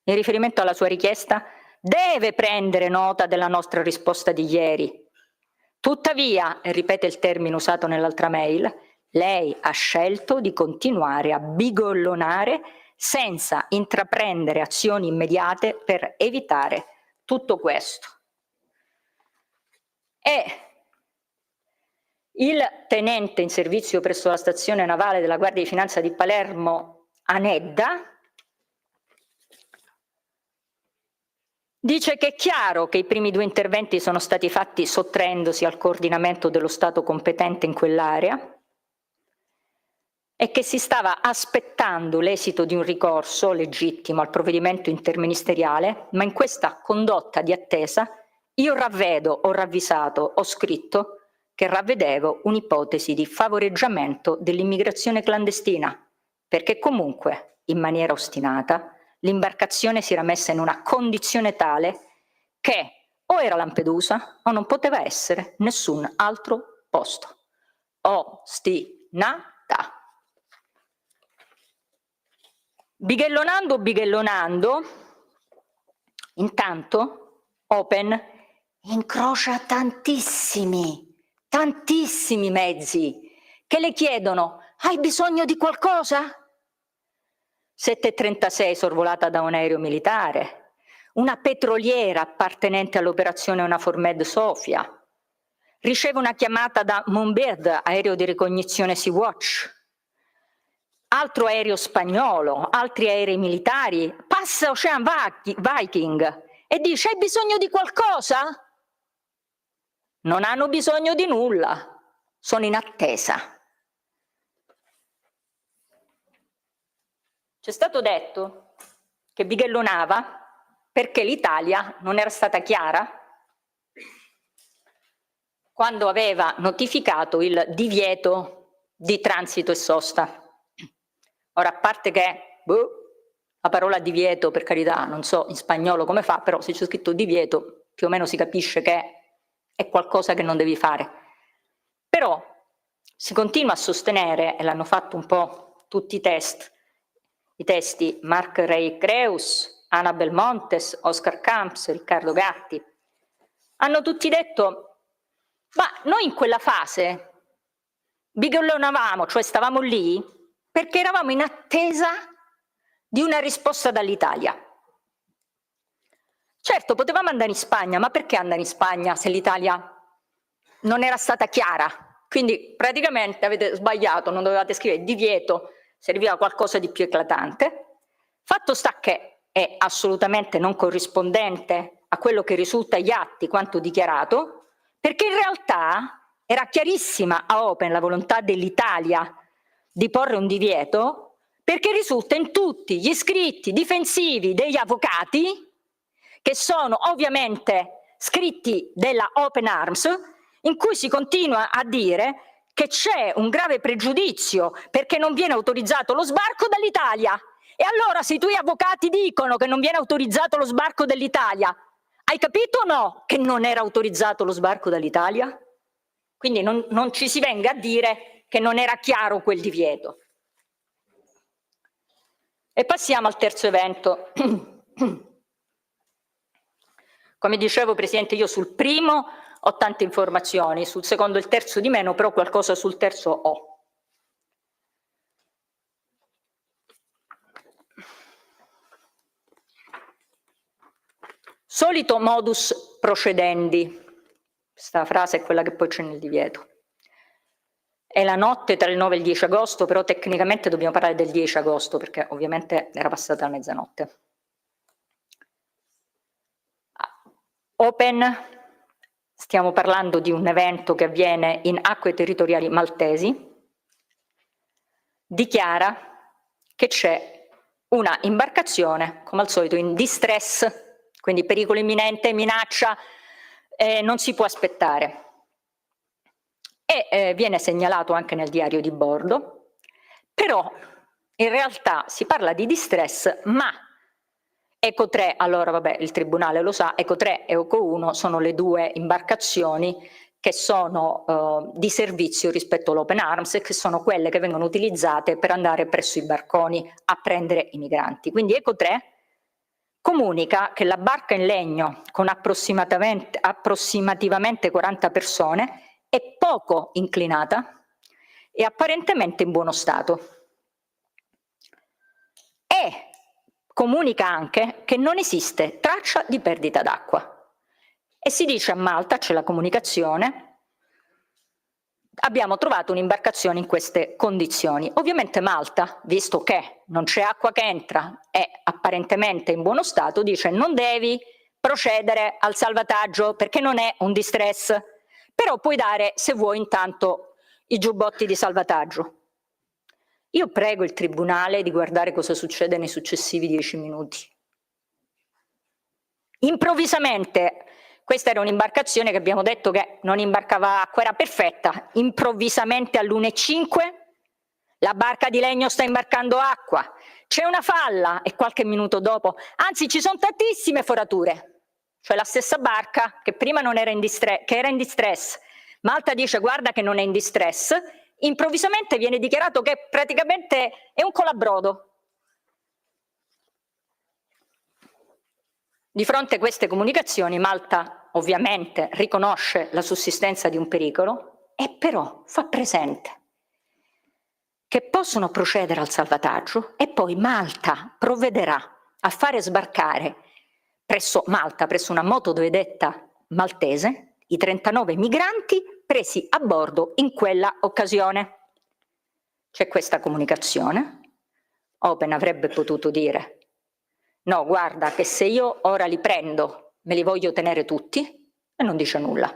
in riferimento alla sua richiesta, deve prendere nota della nostra risposta di ieri. Tuttavia, e ripete il termine usato nell'altra mail, lei ha scelto di continuare a bigollonare senza intraprendere azioni immediate per evitare tutto questo. E il tenente in servizio presso la stazione navale della Guardia di Finanza di Palermo, Anedda, dice che è chiaro che i primi 2 interventi sono stati fatti sottraendosi al coordinamento dello Stato competente in quell'area e che si stava aspettando l'esito di un ricorso legittimo al provvedimento interministeriale, ma in questa condotta di attesa io ravvedo, ho ravvisato, ho scritto che ravvedevo un'ipotesi di favoreggiamento dell'immigrazione clandestina, perché comunque, in maniera ostinata, l'imbarcazione si era messa in una condizione tale che o era Lampedusa o non poteva essere nessun altro posto. Ostinata. Bighellonando, intanto Open incrocia tantissimi mezzi che le chiedono: hai bisogno di qualcosa? 736 sorvolata da un aereo militare, una petroliera appartenente all'operazione Eunavfor Med Sofia, riceve una chiamata da Moonbird, aereo di ricognizione Sea-Watch, altro aereo spagnolo, altri aerei militari, passa Ocean Viking e dice: hai bisogno di qualcosa? Non hanno bisogno di nulla, sono in attesa. C'è stato detto che bighellonava perché l'Italia non era stata chiara quando aveva notificato il divieto di transito e sosta. Ora, a parte che la parola divieto, per carità, non so in spagnolo come fa, però se c'è scritto divieto più o meno si capisce che è qualcosa che non devi fare. Però si continua a sostenere, e l'hanno fatto un po' tutti i testi Marc Rey Creus, Annabel Montes, Oscar Camps, Riccardo Gatti, hanno tutti detto: ma noi in quella fase bighellonavamo, cioè stavamo lì perché eravamo in attesa di una risposta dall'Italia. Certo, potevamo andare in Spagna, ma perché andare in Spagna se l'Italia non era stata chiara? Quindi praticamente avete sbagliato, non dovevate scrivere divieto, serviva qualcosa di più eclatante. Fatto sta che è assolutamente non corrispondente a quello che risulta agli atti quanto dichiarato, perché in realtà era chiarissima a Open la volontà dell'Italia di porre un divieto, perché risulta in tutti gli scritti difensivi degli avvocati, che sono ovviamente scritti della Open Arms, in cui si continua a dire che c'è un grave pregiudizio perché non viene autorizzato lo sbarco dall'Italia. E allora se i tuoi avvocati dicono che non viene autorizzato lo sbarco dall'Italia, hai capito o no che non era autorizzato lo sbarco dall'Italia? Quindi non ci si venga a dire che non era chiaro quel divieto. E passiamo al terzo evento. Come dicevo, Presidente, io sul primo ho tante informazioni, sul secondo e il terzo di meno, però qualcosa sul terzo ho. Solito modus procedendi, questa frase è quella che poi c'è nel divieto. È la notte tra il 9 e il 10 agosto, però tecnicamente dobbiamo parlare del 10 agosto perché ovviamente era passata la mezzanotte. Open, stiamo parlando di un evento che avviene in acque territoriali maltesi, dichiara che c'è una imbarcazione, come al solito, in distress, quindi pericolo imminente, minaccia, non si può aspettare. E viene segnalato anche nel diario di bordo, però in realtà si parla di distress, ma Eco 3, allora vabbè, il tribunale lo sa, Eco 3 e Eco 1 sono le due imbarcazioni che sono di servizio rispetto all'Open Arms e che sono quelle che vengono utilizzate per andare presso i barconi a prendere i migranti. Quindi Eco 3 comunica che la barca in legno con approssimativamente 40 persone è poco inclinata e apparentemente in buono stato. E comunica anche che non esiste traccia di perdita d'acqua. E si dice a Malta, c'è la comunicazione, abbiamo trovato un'imbarcazione in queste condizioni. Ovviamente Malta, visto che non c'è acqua che entra, è apparentemente in buono stato, dice non devi procedere al salvataggio perché non è un distress, però puoi dare, se vuoi, intanto i giubbotti di salvataggio. Io prego il tribunale di guardare cosa succede nei successivi 10 minuti. Improvvisamente, questa era un'imbarcazione che abbiamo detto che non imbarcava acqua, era perfetta, improvvisamente all'1:05 la barca di legno sta imbarcando acqua, c'è una falla e qualche minuto dopo, anzi ci sono tantissime forature, cioè la stessa barca che prima non era in distress, che era in distress, Malta dice guarda che non è in distress, improvvisamente viene dichiarato che praticamente è un colabrodo. Di fronte a queste comunicazioni Malta ovviamente riconosce la sussistenza di un pericolo e però fa presente che possono procedere al salvataggio e poi Malta provvederà a fare sbarcare presso Malta, presso una motovedetta maltese, i 39 migranti presi a bordo in quella occasione. C'è questa comunicazione. Open avrebbe potuto dire no, guarda che se io ora li prendo me li voglio tenere tutti e non dice nulla.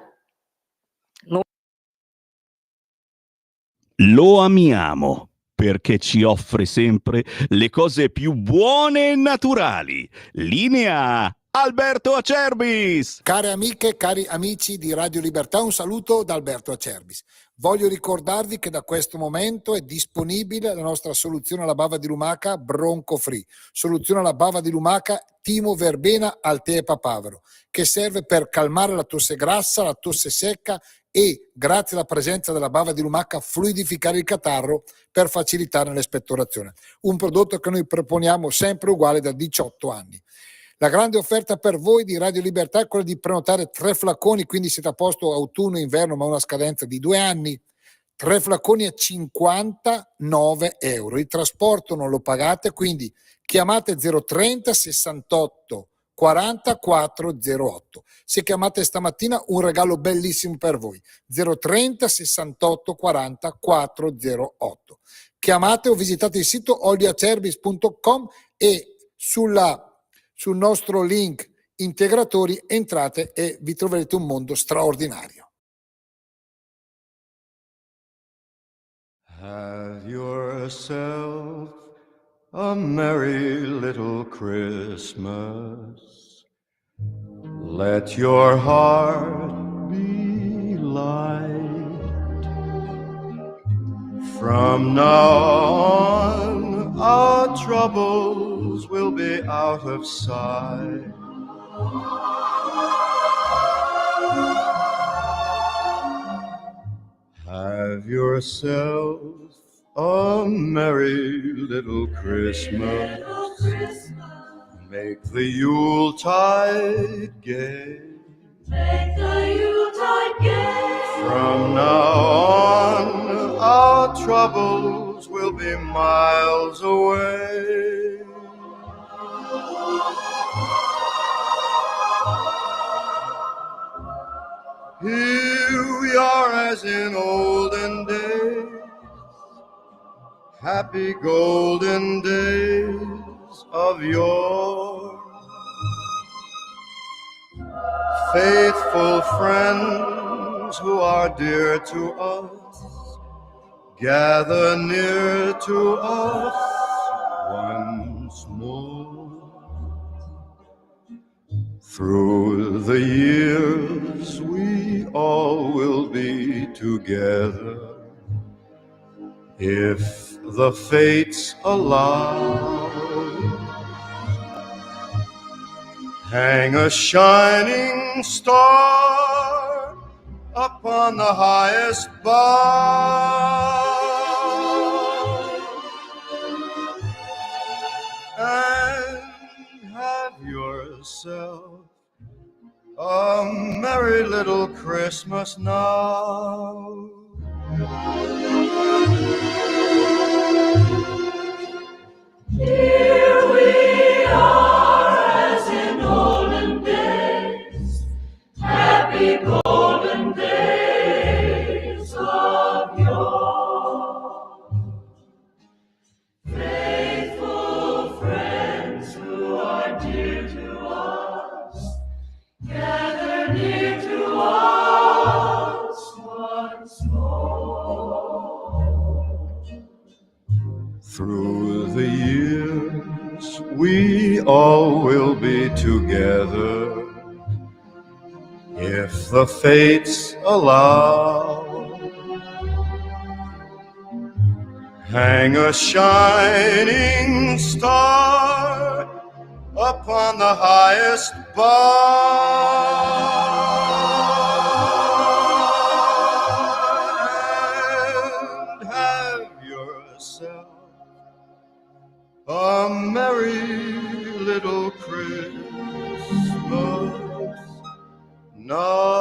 Lo amiamo perché ci offre sempre le cose più buone e naturali. Linea Alberto Acerbis! Care amiche, cari amici di Radio Libertà, un saluto da Alberto Acerbis. Voglio ricordarvi che da questo momento è disponibile la nostra soluzione alla bava di lumaca Bronco Free, soluzione alla bava di lumaca Timo Verbena Altea e Papavero, che serve per calmare la tosse grassa, la tosse secca e, grazie alla presenza della bava di lumaca, fluidificare il catarro per facilitare l'espettorazione. Un prodotto che noi proponiamo sempre uguale da 18 anni. La grande offerta per voi di Radio Libertà è quella di prenotare 3 flaconi, quindi siete a posto autunno e inverno, ma una scadenza di 2 anni. 3 flaconi a 59 euro. Il trasporto non lo pagate, quindi chiamate 030 68 40 408. Se chiamate stamattina un regalo bellissimo per voi. 030 68 40 408. Chiamate o visitate il sito olioacerbis.com e sul nostro link integratori entrate e vi troverete un mondo straordinario. Have yourself a merry little Christmas. Let your heart be light. From now on, our troubles will be out of sight. Have yourself a merry little Christmas. Make the Yuletide gay. Make the Yuletide From now on, our troubles will be miles away. Here we are as in olden days, happy golden days of yore. Faithful friends who are dear to us, gather near to us once more. Through the years we all will be together, if the fates allow. Hang a shining star upon the highest bough, and have yourself a merry little Christmas now. Here we are as in olden days, happy golden days of yore. Faithful friends who are dear to us, gather near to us once more. Through the years we all will be together, if the fates allow. Hang a shining star upon the highest bough, and have yourself a merry little Christmas now.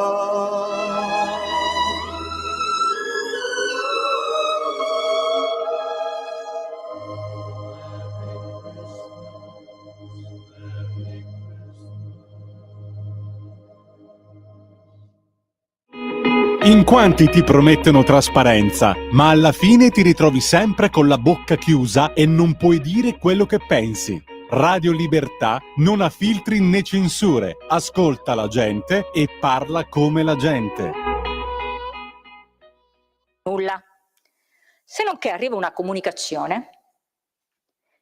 In quanti ti promettono trasparenza, ma alla fine ti ritrovi sempre con la bocca chiusa e non puoi dire quello che pensi. Radio Libertà non ha filtri né censure, ascolta la gente e parla come la gente. Nulla. Se non che arriva una comunicazione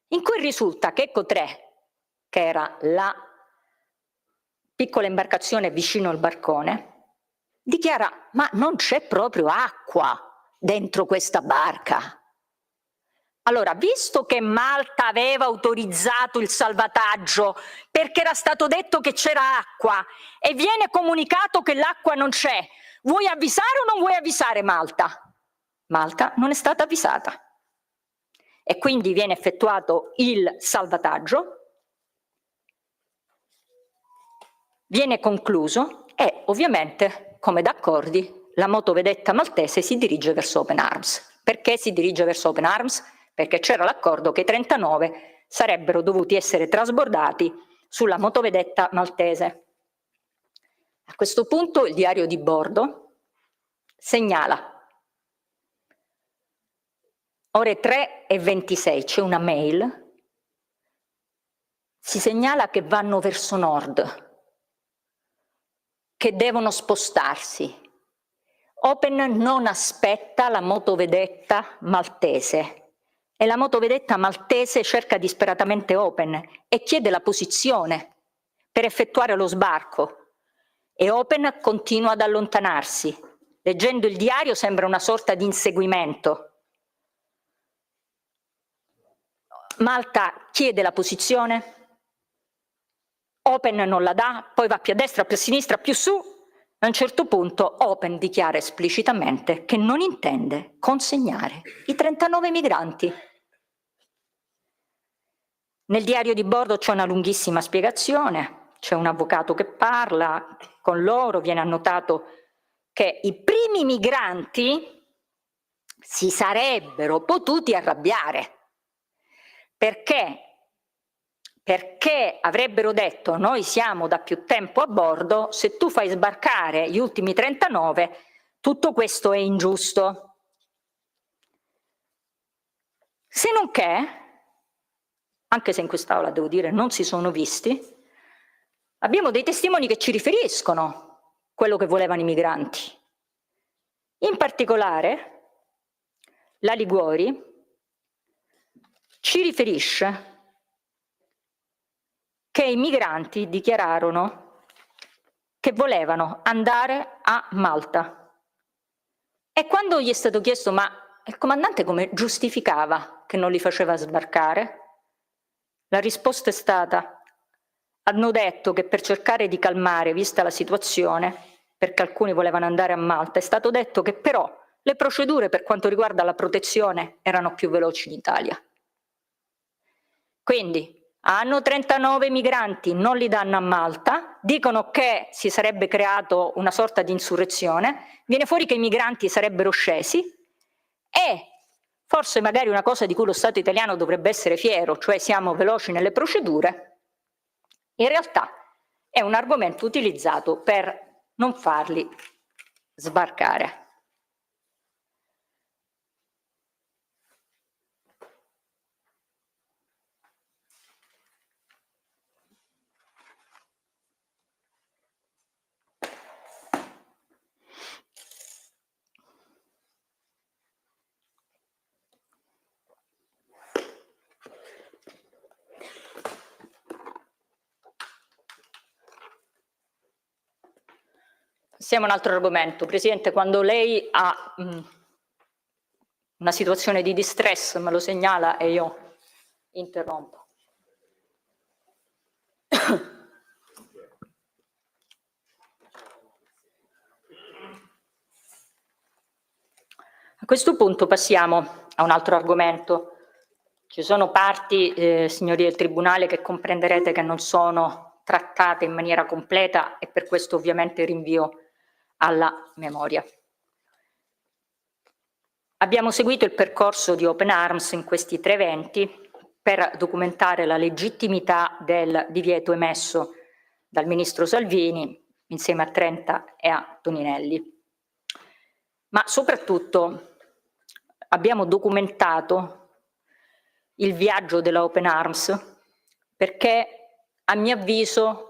in cui risulta che Eco 3, che era la piccola imbarcazione vicino al barcone, dichiara: ma non c'è proprio acqua dentro questa barca. Allora, visto che Malta aveva autorizzato il salvataggio perché era stato detto che c'era acqua e viene comunicato che l'acqua non c'è, vuoi avvisare o non vuoi avvisare Malta? Malta non è stata avvisata. E quindi viene effettuato il salvataggio, viene concluso e ovviamente, come d'accordi, la motovedetta maltese si dirige verso Open Arms. Perché si dirige verso Open Arms? Perché c'era l'accordo che i 39 sarebbero dovuti essere trasbordati sulla motovedetta maltese. A questo punto il diario di bordo segnala ore 3:26, c'è una mail, si segnala che vanno verso nord, che devono spostarsi. Open non aspetta la motovedetta maltese e la motovedetta maltese cerca disperatamente Open e chiede la posizione per effettuare lo sbarco e Open continua ad allontanarsi. Leggendo il diario sembra una sorta di inseguimento. Malta chiede la posizione, Open non la dà, poi va più a destra, più a sinistra, più su. A un certo punto Open dichiara esplicitamente che non intende consegnare i 39 migranti. Nel diario di bordo c'è una lunghissima spiegazione, c'è un avvocato che parla con loro, viene annotato che i primi migranti si sarebbero potuti arrabbiare. Perché? Perché avrebbero detto: noi siamo da più tempo a bordo, se tu fai sbarcare gli ultimi 39, tutto questo è ingiusto. Se non che, anche se in quest'Aula devo dire non si sono visti, abbiamo dei testimoni che ci riferiscono quello che volevano i migranti. In particolare, la Liguori ci riferisce che i migranti dichiararono che volevano andare a Malta. E quando gli è stato chiesto ma il comandante come giustificava che non li faceva sbarcare, la risposta è stata: hanno detto che per cercare di calmare, vista la situazione, perché alcuni volevano andare a Malta, è stato detto che però le procedure per quanto riguarda la protezione erano più veloci in Italia. Quindi hanno 39 migranti, non li danno a Malta, dicono che si sarebbe creato una sorta di insurrezione, viene fuori che i migranti sarebbero scesi e forse magari una cosa di cui lo Stato italiano dovrebbe essere fiero, cioè siamo veloci nelle procedure, in realtà è un argomento utilizzato per non farli sbarcare. Passiamo a un altro argomento. Presidente, quando lei ha una situazione di distress me lo segnala e io interrompo. A questo punto passiamo a un altro argomento. Ci sono parti, signori del Tribunale, che comprenderete che non sono trattate in maniera completa e per questo ovviamente rinvio alla memoria. Abbiamo seguito il percorso di Open Arms in questi 3 eventi per documentare la legittimità del divieto emesso dal ministro Salvini insieme a Trenta e a Toninelli. Ma soprattutto abbiamo documentato il viaggio della Open Arms perché, a mio avviso,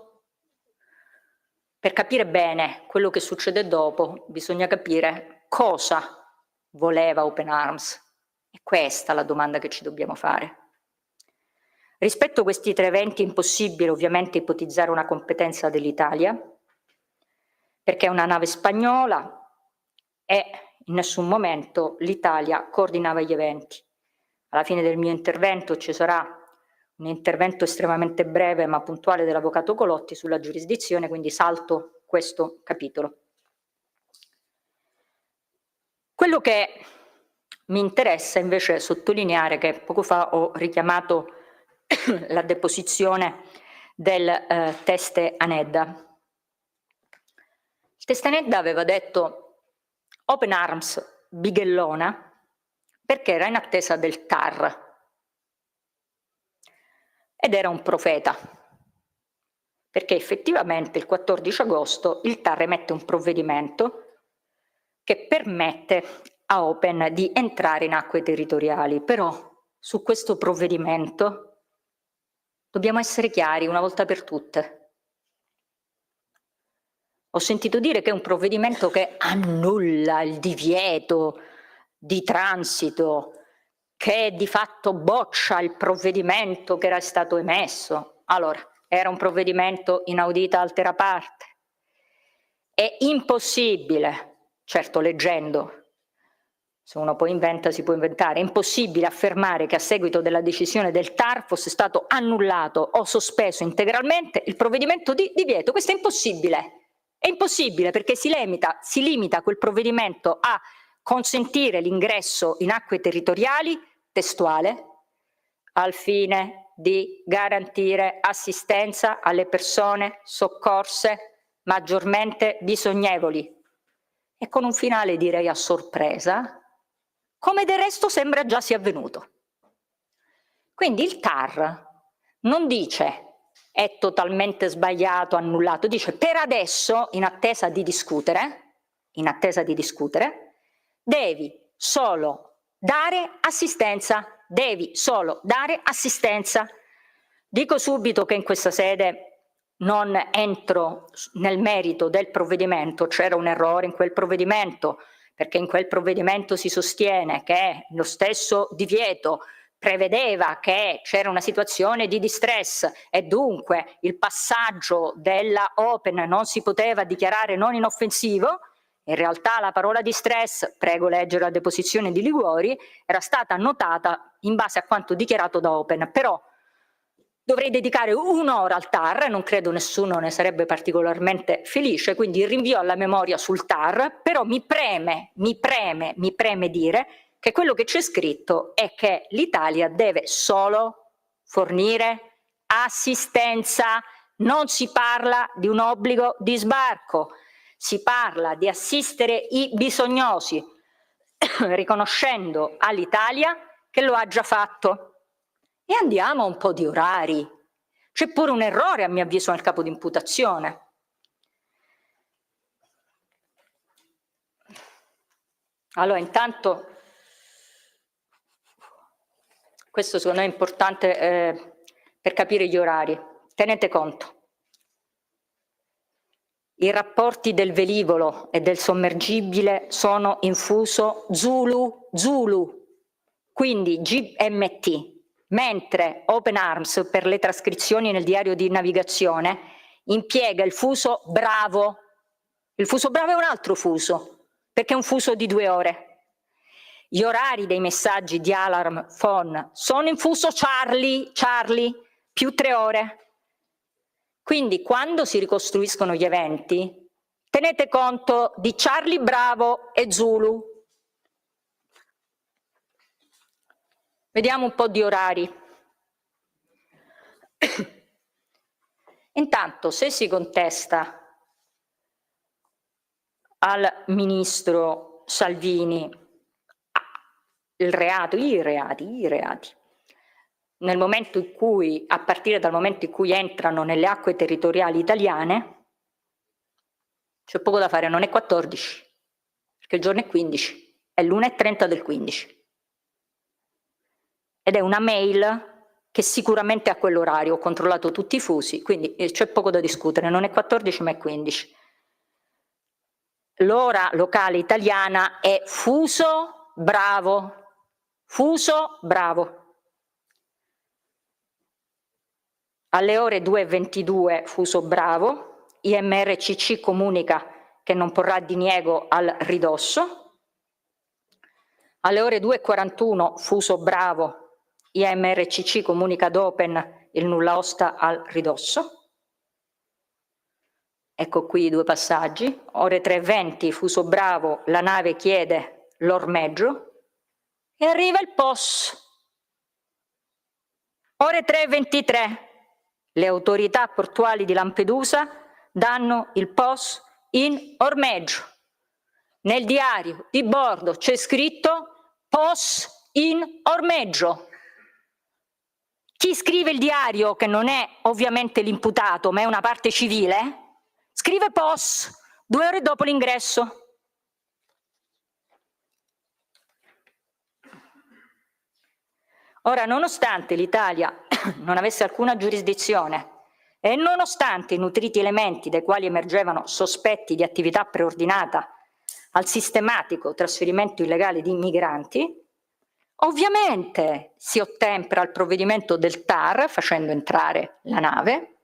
per capire bene quello che succede dopo, bisogna capire cosa voleva Open Arms. È questa la domanda che ci dobbiamo fare. Rispetto a questi 3 eventi è impossibile ovviamente ipotizzare una competenza dell'Italia, perché è una nave spagnola e in nessun momento l'Italia coordinava gli eventi. Alla fine del mio intervento ci sarà un intervento estremamente breve ma puntuale dell'avvocato Colotti sulla giurisdizione, quindi salto questo capitolo. Quello che mi interessa invece è sottolineare che poco fa ho richiamato la deposizione del teste Anedda. Il teste Anedda aveva detto Open Arms Bighellona perché era in attesa del TAR ed era un profeta, perché effettivamente il 14 agosto il TAR emette un provvedimento che permette a Open di entrare in acque territoriali, però su questo provvedimento dobbiamo essere chiari una volta per tutte. Ho sentito dire che è un provvedimento che annulla il divieto di transito, che di fatto boccia il provvedimento che era stato emesso. Allora, era un provvedimento inaudita altera parte. È impossibile, certo leggendo, se uno poi inventa si può inventare, è impossibile affermare che a seguito della decisione del TAR fosse stato annullato o sospeso integralmente il provvedimento di divieto. Questo è impossibile. È impossibile perché si limita quel provvedimento a consentire l'ingresso in acque territoriali, testuale, al fine di garantire assistenza alle persone soccorse maggiormente bisognevoli. e con un finale direi a sorpresa, come del resto sembra già sia avvenuto. Quindi il TAR non dice è totalmente sbagliato, annullato, dice per adesso, in attesa di discutere, devi solo dare assistenza, Dico subito che in questa sede non entro nel merito del provvedimento, c'era un errore in quel provvedimento, perché in quel provvedimento si sostiene che lo stesso divieto prevedeva che c'era una situazione di distress e dunque il passaggio della Open non si poteva dichiarare non inoffensivo. In realtà la parola distress, prego leggere la deposizione di Liguori, era stata annotata in base a quanto dichiarato da Open, però dovrei dedicare un'ora al TAR, non credo nessuno ne sarebbe particolarmente felice, quindi rinvio alla memoria sul TAR, però mi preme dire che quello che c'è scritto è che l'Italia deve solo fornire assistenza, non si parla di un obbligo di sbarco, si parla di assistere i bisognosi, riconoscendo all'Italia che lo ha già fatto. E andiamo a un po' di orari. C'è pure un errore, a mio avviso, nel capo di imputazione. Allora, intanto, questo secondo me è importante per capire gli orari. Tenete conto. I rapporti del velivolo e del sommergibile sono in fuso Zulu, quindi GMT. Mentre Open Arms, per le trascrizioni nel diario di navigazione, impiega il fuso Bravo. Il fuso Bravo è un altro fuso, perché è un fuso di 2 ore. Gli orari dei messaggi di alarm phone sono in fuso Charlie, più 3 ore. Quindi quando si ricostruiscono gli eventi, tenete conto di Charlie, Bravo e Zulu. Vediamo un po' di orari. Intanto, se si contesta al ministro Salvini i reati, nel momento in cui, a partire dal momento in cui entrano nelle acque territoriali italiane, c'è poco da fare, non è 14, perché il giorno è 15, è l'1:30 del 15. Ed è una mail che sicuramente ha quell'orario, ho controllato tutti i fusi, quindi c'è poco da discutere, non è 14 ma è 15. L'ora locale italiana è fuso Bravo. Alle ore 2:22 fuso Bravo, IMRCC comunica che non porrà diniego al ridosso. Alle ore 2:41 fuso Bravo, IMRCC comunica ad Open il nulla osta al ridosso. Ecco qui i 2 passaggi. Ore 3:20 fuso Bravo, la nave chiede l'ormeggio e arriva il POS. Ore 3:23 le autorità portuali di Lampedusa danno il POS in ormeggio. Nel diario di bordo c'è scritto POS in ormeggio. Chi scrive il diario, che non è ovviamente l'imputato, ma è una parte civile, scrive POS 2 ore dopo l'ingresso. Ora, nonostante l'Italia non avesse alcuna giurisdizione e nonostante i nutriti elementi dai quali emergevano sospetti di attività preordinata al sistematico trasferimento illegale di migranti, ovviamente si ottempera al provvedimento del TAR facendo entrare la nave,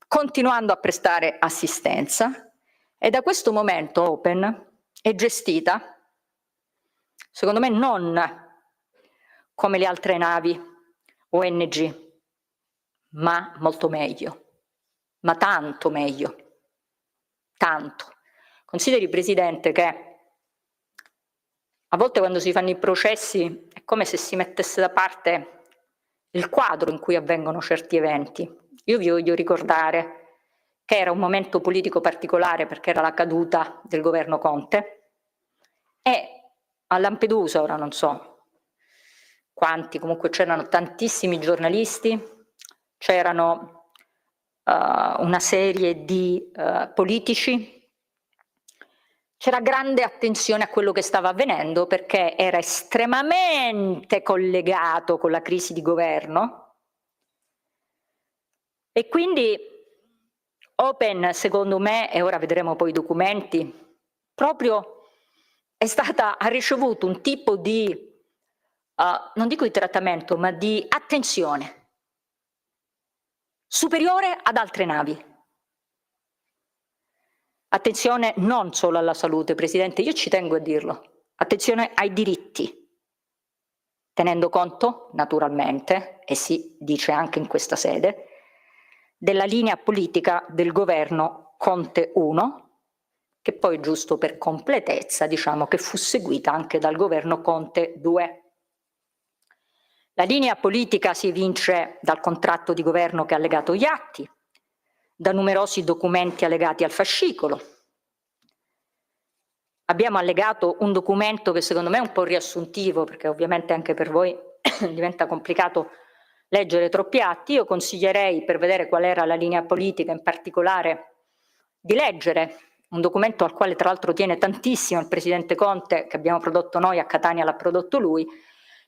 continuando a prestare assistenza, e da questo momento Open è gestita, secondo me, non come le altre navi ONG, ma molto meglio, ma tanto meglio, tanto. Consideri, Presidente, che a volte quando si fanno i processi è come se si mettesse da parte il quadro in cui avvengono certi eventi. Io vi voglio ricordare che era un momento politico particolare perché era la caduta del governo Conte, e a Lampedusa, ora non so quanti, comunque c'erano tantissimi giornalisti, c'erano una serie di politici, c'era grande attenzione a quello che stava avvenendo perché era estremamente collegato con la crisi di governo, e quindi Open, secondo me, e ora vedremo poi i documenti, proprio ha ricevuto un tipo di, non dico di trattamento, ma di attenzione superiore ad altre navi. Attenzione non solo alla salute, Presidente, io ci tengo a dirlo, attenzione ai diritti, tenendo conto, naturalmente, e si dice anche in questa sede, della linea politica del governo Conte 1, che poi, giusto per completezza, diciamo che fu seguita anche dal governo Conte 2. La linea politica si evince dal contratto di governo che ha allegato gli atti, da numerosi documenti allegati al fascicolo. Abbiamo allegato un documento che secondo me è un po' riassuntivo, perché ovviamente anche per voi diventa complicato leggere troppi atti. Io consiglierei, per vedere qual era la linea politica in particolare, di leggere un documento al quale tra l'altro tiene tantissimo il Presidente Conte, che abbiamo prodotto noi, a Catania l'ha prodotto lui,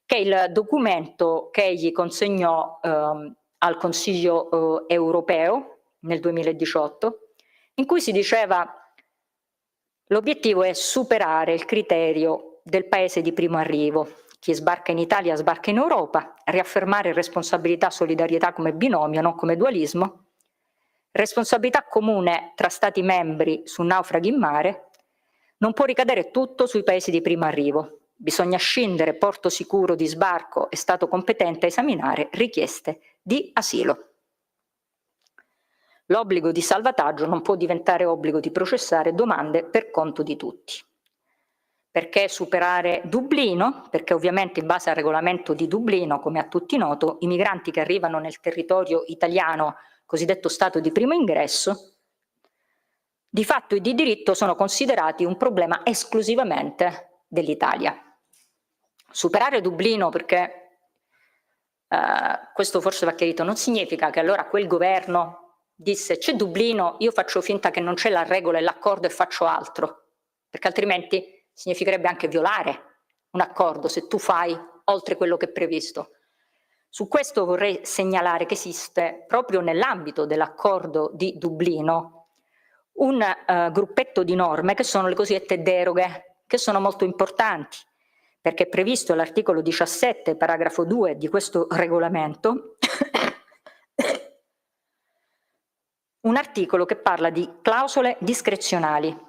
che è il documento che egli consegnò al Consiglio europeo nel 2018, in cui si diceva: l'obiettivo è superare il criterio del paese di primo arrivo. Chi sbarca in Italia sbarca in Europa, riaffermare responsabilità e solidarietà come binomio, non come dualismo, responsabilità comune tra Stati membri su naufraghi in mare, non può ricadere tutto sui paesi di primo arrivo. Bisogna scindere porto sicuro di sbarco e Stato competente a esaminare richieste di asilo. L'obbligo di salvataggio non può diventare obbligo di processare domande per conto di tutti. Perché superare Dublino? Perché ovviamente in base al regolamento di Dublino, come a tutti noto, i migranti che arrivano nel territorio italiano, cosiddetto stato di primo ingresso, di fatto e di diritto sono considerati un problema esclusivamente dell'Italia. Superare Dublino, perché questo forse va chiarito, non significa che allora quel governo disse: c'è Dublino, io faccio finta che non c'è la regola e l'accordo e faccio altro, perché altrimenti significherebbe anche violare un accordo se tu fai oltre quello che è previsto. Su questo vorrei segnalare che esiste proprio nell'ambito dell'accordo di Dublino un gruppetto di norme che sono le cosiddette deroghe, che sono molto importanti, perché è previsto all'articolo 17, paragrafo 2 di questo regolamento, un articolo che parla di clausole discrezionali,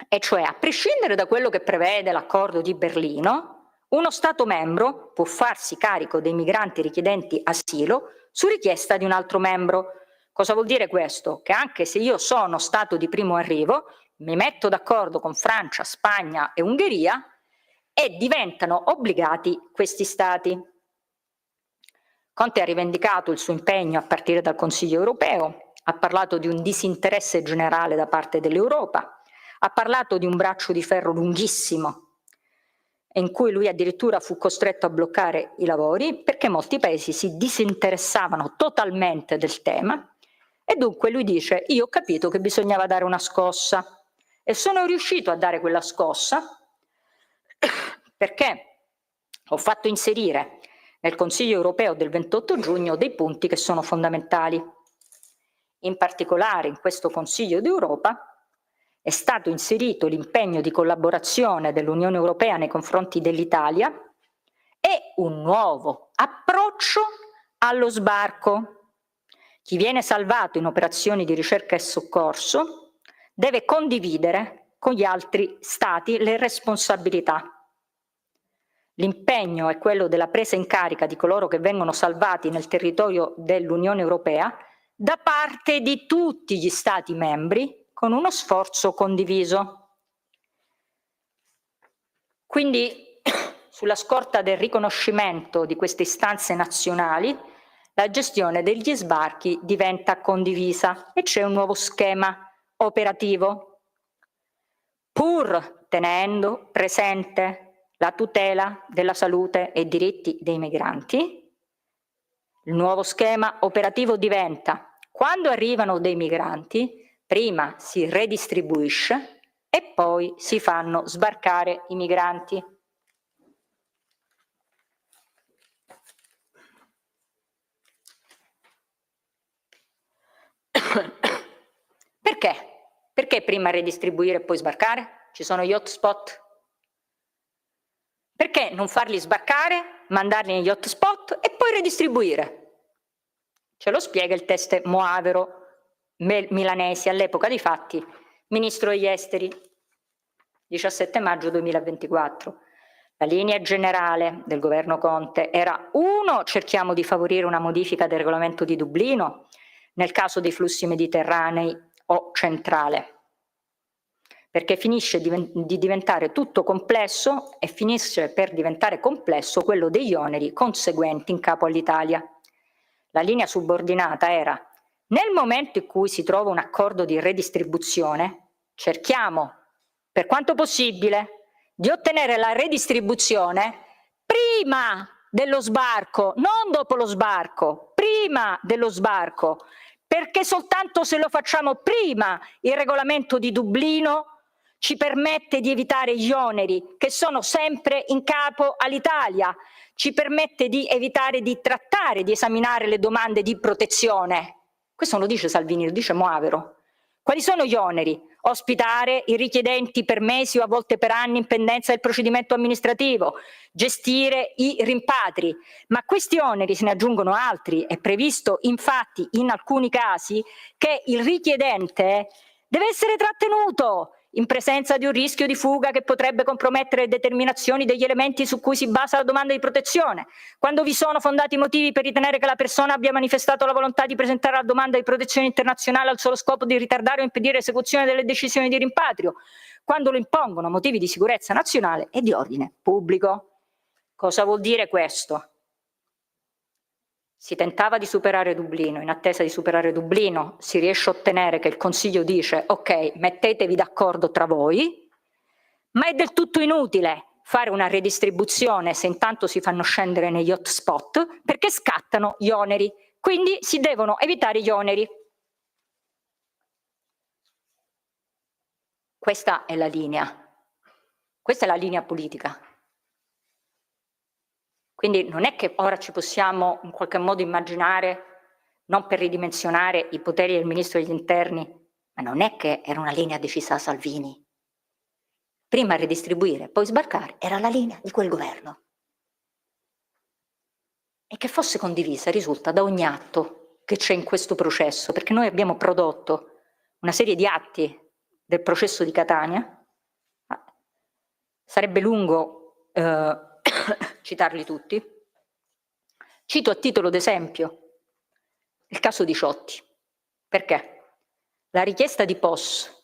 e cioè, a prescindere da quello che prevede l'accordo di Berlino, uno Stato membro può farsi carico dei migranti richiedenti asilo su richiesta di un altro membro. Cosa vuol dire questo? Che anche se io sono Stato di primo arrivo, mi metto d'accordo con Francia, Spagna e Ungheria e diventano obbligati questi Stati. Conte ha rivendicato il suo impegno a partire dal Consiglio europeo, ha parlato di un disinteresse generale da parte dell'Europa, ha parlato di un braccio di ferro lunghissimo in cui lui addirittura fu costretto a bloccare i lavori perché molti paesi si disinteressavano totalmente del tema, e dunque lui dice: io ho capito che bisognava dare una scossa e sono riuscito a dare quella scossa perché ho fatto inserire nel Consiglio europeo del 28 giugno dei punti che sono fondamentali. In particolare in questo Consiglio d'Europa è stato inserito l'impegno di collaborazione dell'Unione Europea nei confronti dell'Italia e un nuovo approccio allo sbarco. Chi viene salvato in operazioni di ricerca e soccorso deve condividere con gli altri Stati le responsabilità. L'impegno è quello della presa in carica di coloro che vengono salvati nel territorio dell'Unione Europea da parte di tutti gli Stati membri, con uno sforzo condiviso. Quindi, sulla scorta del riconoscimento di queste istanze nazionali, la gestione degli sbarchi diventa condivisa e c'è un nuovo schema operativo, pur tenendo presente la tutela della salute e diritti dei migranti. Il nuovo schema operativo diventa: quando arrivano dei migranti, prima si redistribuisce e poi si fanno sbarcare i migranti. Perché? Perché prima redistribuire e poi sbarcare? Ci sono gli hotspot. Perché non farli sbarcare, mandarli negli hotspot e poi redistribuire? Ce lo spiega il test Moavero Milanesi, all'epoca dei fatti ministro degli esteri, 17 maggio 2024. La linea generale del governo Conte era: 1, cerchiamo di favorire una modifica del regolamento di Dublino nel caso dei flussi mediterranei o centrale, perché finisce di diventare tutto complesso e finisce per diventare complesso quello degli oneri conseguenti in capo all'Italia. La linea subordinata era: nel momento in cui si trova un accordo di redistribuzione, cerchiamo, per quanto possibile, di ottenere la redistribuzione prima dello sbarco, non dopo lo sbarco, prima dello sbarco, perché soltanto se lo facciamo prima il regolamento di Dublino ci permette di evitare gli oneri che sono sempre in capo all'Italia, ci permette di evitare di trattare, di esaminare le domande di protezione. Questo non lo dice Salvini, lo dice Moavero. Quali sono gli oneri? Ospitare i richiedenti per mesi o a volte per anni in pendenza del procedimento amministrativo, gestire i rimpatri, ma questi oneri se ne aggiungono altri. È previsto infatti in alcuni casi che il richiedente deve essere trattenuto in presenza di un rischio di fuga che potrebbe compromettere le determinazioni degli elementi su cui si basa la domanda di protezione, quando vi sono fondati motivi per ritenere che la persona abbia manifestato la volontà di presentare la domanda di protezione internazionale al solo scopo di ritardare o impedire l'esecuzione delle decisioni di rimpatrio, quando lo impongono motivi di sicurezza nazionale e di ordine pubblico. Cosa vuol dire questo? Si tentava di superare Dublino, in attesa di superare Dublino si riesce a ottenere che il Consiglio dice: ok, mettetevi d'accordo tra voi, ma è del tutto inutile fare una redistribuzione se intanto si fanno scendere negli hotspot, perché scattano gli oneri, quindi si devono evitare gli oneri. Questa è la linea politica. Quindi non è che ora ci possiamo in qualche modo immaginare, non per ridimensionare i poteri del Ministro degli Interni, ma non è che era una linea decisa da Salvini. Prima redistribuire, poi sbarcare, era la linea di quel governo. E che fosse condivisa risulta da ogni atto che c'è in questo processo, perché noi abbiamo prodotto una serie di atti del processo di Catania. Sarebbe lungo citarli tutti. Cito a titolo d'esempio il caso di Ciotti. Perché? La richiesta di POS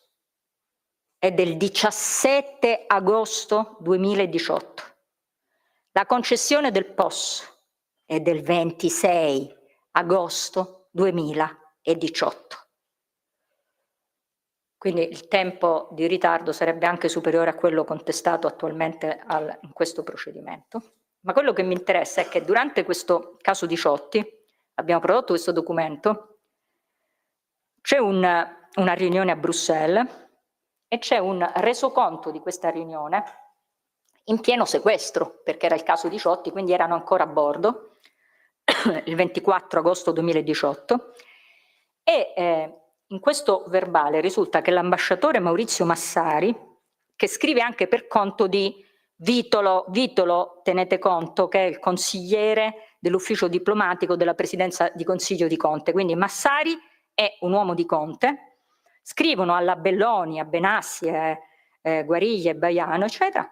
è del 17 agosto 2018. La concessione del POS è del 26 agosto 2018. Quindi il tempo di ritardo sarebbe anche superiore a quello contestato attualmente in questo procedimento. Ma quello che mi interessa è che durante questo caso di Ciotti, abbiamo prodotto questo documento, c'è una riunione a Bruxelles e c'è un resoconto di questa riunione in pieno sequestro, perché era il caso di Ciotti, quindi erano ancora a bordo, il 24 agosto 2018, e in questo verbale risulta che l'ambasciatore Maurizio Massari, che scrive anche per conto di Vitolo, tenete conto che è il consigliere dell'ufficio diplomatico della presidenza di Consiglio di Conte, quindi Massari è un uomo di Conte, scrivono alla Belloni, a Benassi, Guariglia e Baiano, eccetera.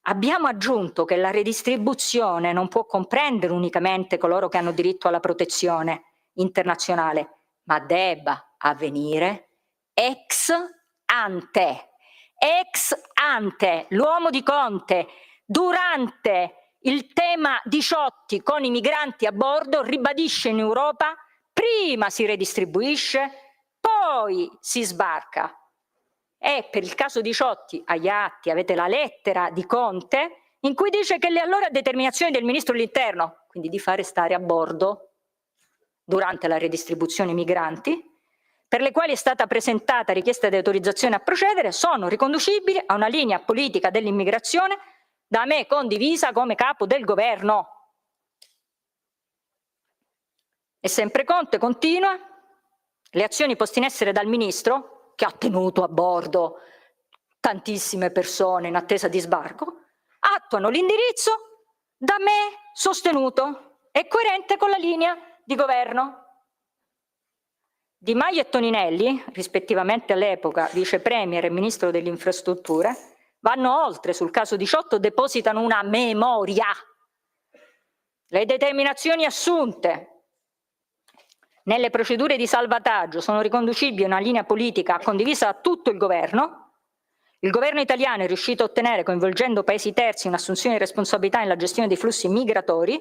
Abbiamo aggiunto che la redistribuzione non può comprendere unicamente coloro che hanno diritto alla protezione internazionale, ma debba avvenire ex ante. L'uomo di Conte, durante il tema Diciotti con i migranti a bordo, ribadisce in Europa, prima si redistribuisce, poi si sbarca. E per il caso Diciotti, agli atti avete la lettera di Conte, in cui dice che le allora determinazioni del Ministro dell'Interno, quindi di fare stare a bordo durante la redistribuzione migranti, per le quali è stata presentata richiesta di autorizzazione a procedere, sono riconducibili a una linea politica dell'immigrazione da me condivisa come capo del governo. E sempre Conte continua, le azioni poste in essere dal Ministro, che ha tenuto a bordo tantissime persone in attesa di sbarco, attuano l'indirizzo da me sostenuto e coerente con la linea di governo. Di Maio e Toninelli, rispettivamente all'epoca vice premier e ministro delle infrastrutture, vanno oltre sul caso Diciotti, depositano una memoria. Le determinazioni assunte nelle procedure di salvataggio sono riconducibili a una linea politica condivisa da tutto il governo. Il governo italiano è riuscito a ottenere, coinvolgendo paesi terzi, un'assunzione di responsabilità nella gestione dei flussi migratori.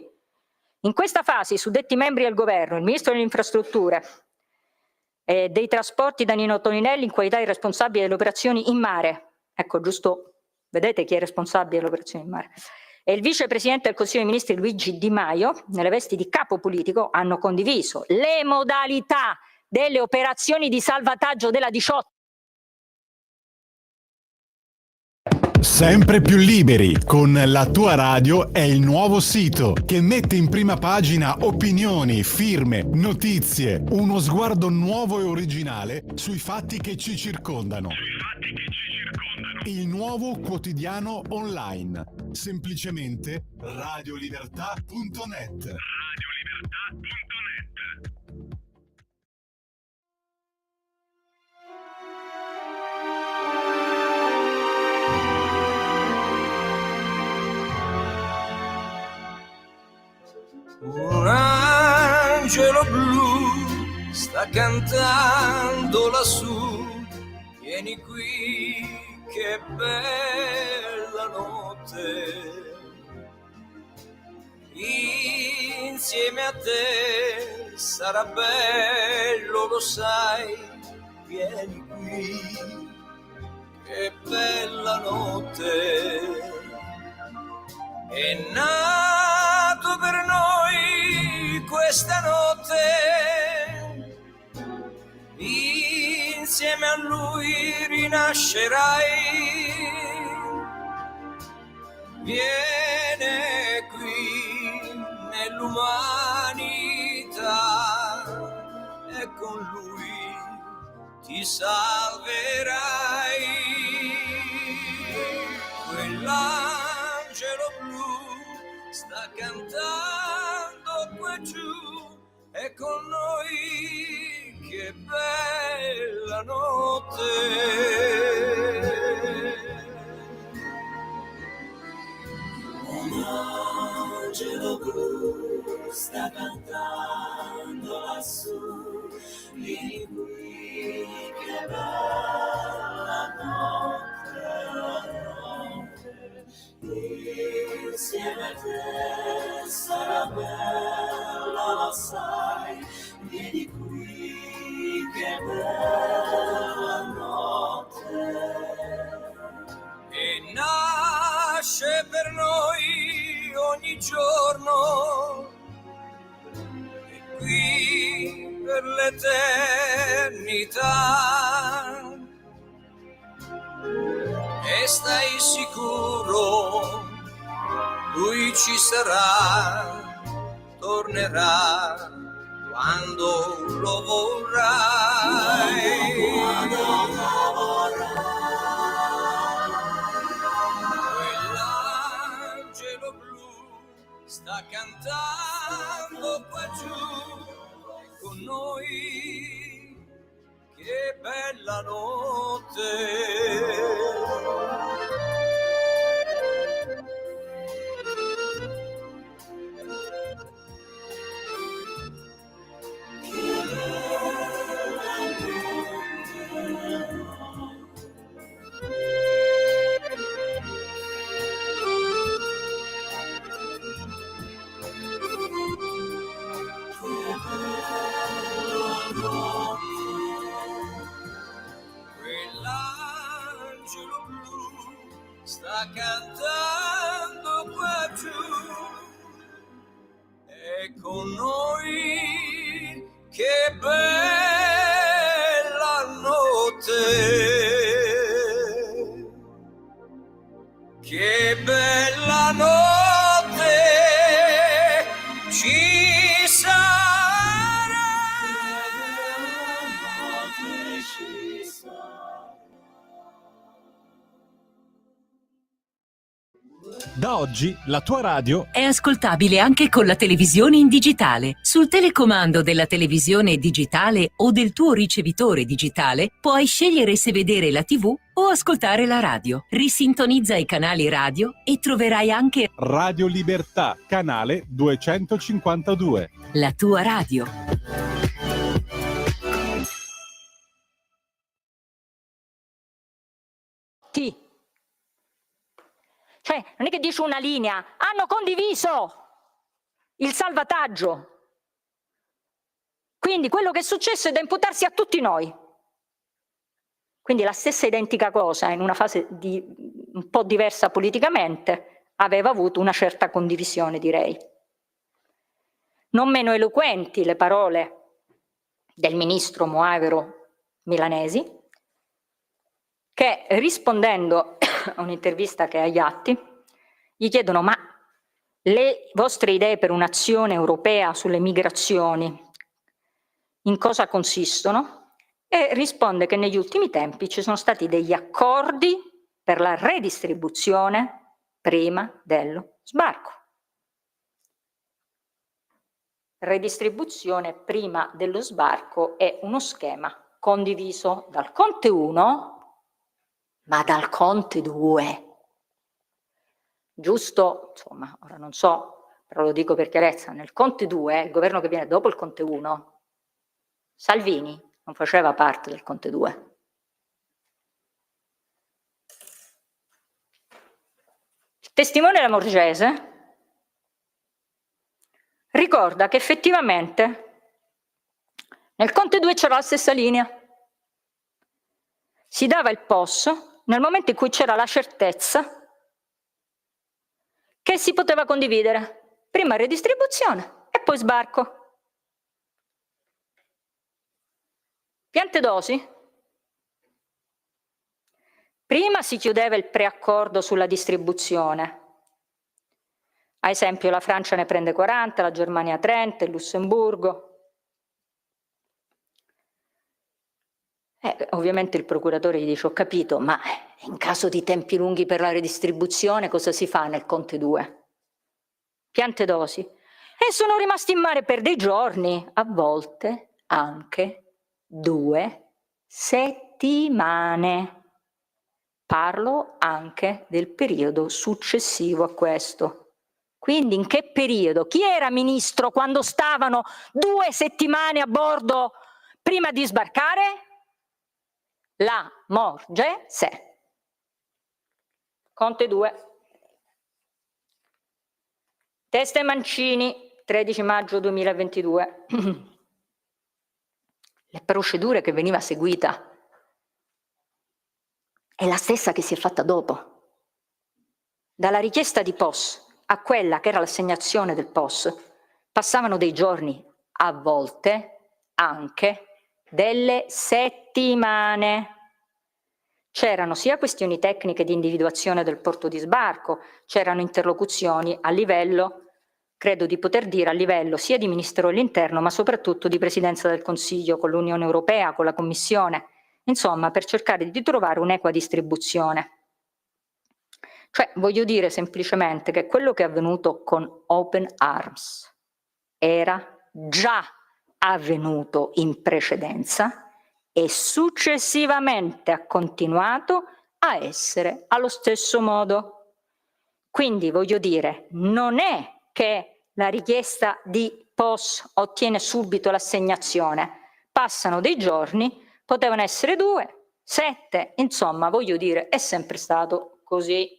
In questa fase i suddetti membri del governo, il ministro delle infrastrutture e dei trasporti Danilo Toninelli in qualità di responsabile delle operazioni in mare, ecco giusto, vedete chi è responsabile delle operazioni in mare, e il vicepresidente del Consiglio dei Ministri Luigi Di Maio, nelle vesti di capo politico, hanno condiviso le modalità delle operazioni di salvataggio della Diciotti. Sempre più liberi con La Tua Radio è il nuovo sito che mette in prima pagina opinioni, firme, notizie, uno sguardo nuovo e originale sui fatti che ci circondano. Il nuovo quotidiano online. Semplicemente radiolibertà.net. Un angelo blu sta cantando lassù, vieni qui che bella notte, insieme a te sarà bello, lo sai, vieni qui che bella notte. È nato per noi questa notte, insieme a lui rinascerai. Viene qui nell'umanità e con lui ti salverai. Quell'angelo blu sta cantando qua giù e con noi che bella notte. Un angelo blu sta cantando lassù, vieni qui che bella notte, insieme a te sarà bella, lo sai, vieni qui che bella notte. E nasce per noi ogni giorno, e qui per l'eternità. E stai sicuro, lui ci sarà, tornerà quando lo vorrai. Quell'angelo blu sta cantando qua giù con noi, che bella notte. sta cantando qua giù e con noi che bella notte. Che bella notte ci sarà. Da oggi la tua radio è ascoltabile anche con la televisione in digitale. Sul telecomando della televisione digitale o del tuo ricevitore digitale puoi scegliere se vedere la TV o ascoltare la radio. Risintonizza i canali radio e troverai anche Radio Libertà, canale 252. la tua radio. Cioè, non è che dice una linea, hanno condiviso il salvataggio. Quindi quello che è successo è da imputarsi a tutti noi. Quindi la stessa identica cosa, in una fase un po' diversa politicamente, aveva avuto una certa condivisione, direi. Non meno eloquenti le parole del ministro Moavero Milanesi, che rispondendo a un'intervista che ha agli atti, gli chiedono: ma le vostre idee per un'azione europea sulle migrazioni in cosa consistono? E risponde che negli ultimi tempi ci sono stati degli accordi per la redistribuzione prima dello sbarco. Redistribuzione prima dello sbarco è uno schema condiviso dal Conte 1, ma dal Conte 2. Giusto, insomma, ora non so, però lo dico per chiarezza, nel Conte 2, il governo che viene dopo il Conte 1, Salvini non faceva parte del Conte 2. Il testimone Lamorgese ricorda che effettivamente nel Conte 2 c'era la stessa linea. Si dava il POS nel momento in cui c'era la certezza che si poteva condividere prima redistribuzione e poi sbarco. Piante dosi? Prima si chiudeva il preaccordo sulla distribuzione. Ad esempio la Francia ne prende 40, la Germania 30, il Lussemburgo. Ovviamente il procuratore gli dice: ho capito, ma in caso di tempi lunghi per la redistribuzione cosa si fa nel Conte 2? Piante dosi. E sono rimasti in mare per dei giorni, a volte anche 2 settimane. Parlo anche del periodo successivo a questo. Quindi in che periodo? Chi era ministro quando stavano 2 settimane a bordo prima di sbarcare? Lamorgese. Conte 2. Testa e Mancini, 13 maggio 2022. Le procedure che veniva seguita è la stessa che si è fatta dopo. Dalla richiesta di POS a quella che era l'assegnazione del POS passavano dei giorni, a volte anche delle settimane. C'erano sia questioni tecniche di individuazione del porto di sbarco, c'erano interlocuzioni a livello, credo di poter dire, a livello sia di Ministero dell'Interno, ma soprattutto di Presidenza del Consiglio con l'Unione Europea, con la Commissione, insomma, per cercare di trovare un'equa distribuzione. Cioè, voglio dire semplicemente che quello che è avvenuto con Open Arms era già avvenuto in precedenza e successivamente ha continuato a essere allo stesso modo. Quindi voglio dire, non è che la richiesta di POS ottiene subito l'assegnazione, passano dei giorni, potevano essere 2, 7, insomma voglio dire, è sempre stato così.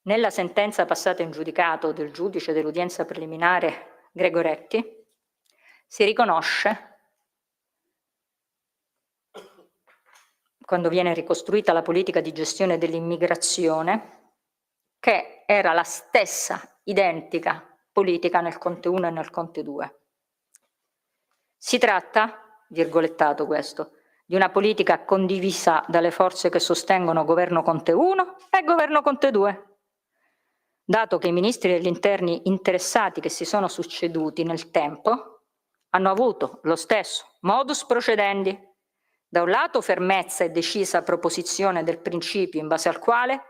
Nella sentenza passata in giudicato del giudice dell'udienza preliminare Gregoretti si riconosce, quando viene ricostruita la politica di gestione dell'immigrazione, che era la stessa identica politica nel Conte 1 e nel Conte 2. Si tratta, virgolettato questo, di una politica condivisa dalle forze che sostengono governo Conte 1 e governo Conte 2, dato che i ministri degli interni interessati che si sono succeduti nel tempo hanno avuto lo stesso modus procedendi. Da un lato fermezza e decisa proposizione del principio in base al quale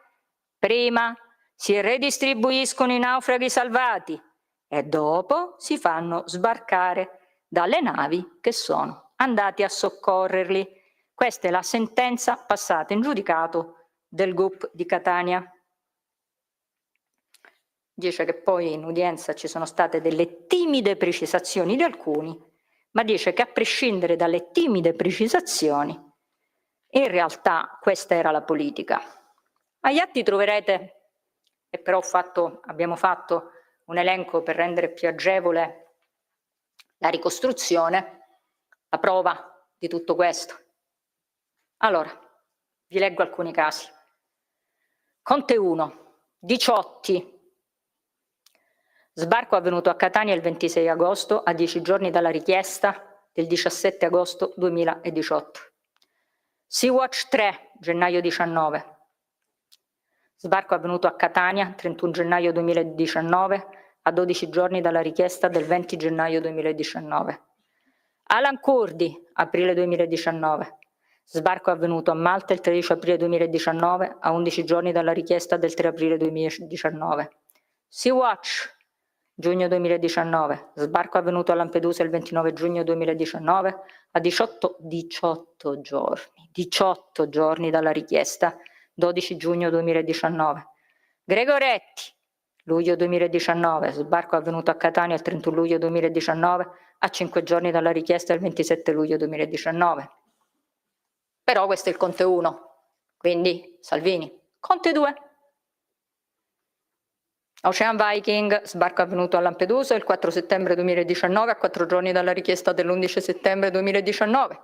prima si redistribuiscono i naufraghi salvati e dopo si fanno sbarcare dalle navi che sono andati a soccorrerli. Questa è la sentenza passata in giudicato del GUP di Catania. Dice che poi in udienza ci sono state delle timide precisazioni di alcuni, ma dice che a prescindere dalle timide precisazioni, in realtà questa era la politica. Agli atti troverete, e però abbiamo fatto un elenco per rendere più agevole la ricostruzione, la prova di tutto questo. Allora, vi leggo alcuni casi. Conte 1, Diciotti. Sbarco avvenuto a Catania il 26 agosto, a 10 giorni dalla richiesta del 17 agosto 2018. Sea-Watch 3, gennaio 19. Sbarco avvenuto a Catania, 31 gennaio 2019, a 12 giorni dalla richiesta del 20 gennaio 2019. Alan Kurdi, aprile 2019. Sbarco avvenuto a Malta il 13 aprile 2019, a 11 giorni dalla richiesta del 3 aprile 2019. Sea-Watch, giugno 2019. Sbarco avvenuto a Lampedusa il 29 giugno 2019, a 18 giorni dalla richiesta, 12 giugno 2019. Gregoretti, luglio 2019, sbarco avvenuto a Catania il 31 luglio 2019, a 5 giorni dalla richiesta il 27 luglio 2019. Però questo è il Conte 1, quindi Salvini. Conte 2. Ocean Viking, sbarco avvenuto a Lampedusa il 4 settembre 2019, a 4 giorni dalla richiesta dell'11 settembre 2019.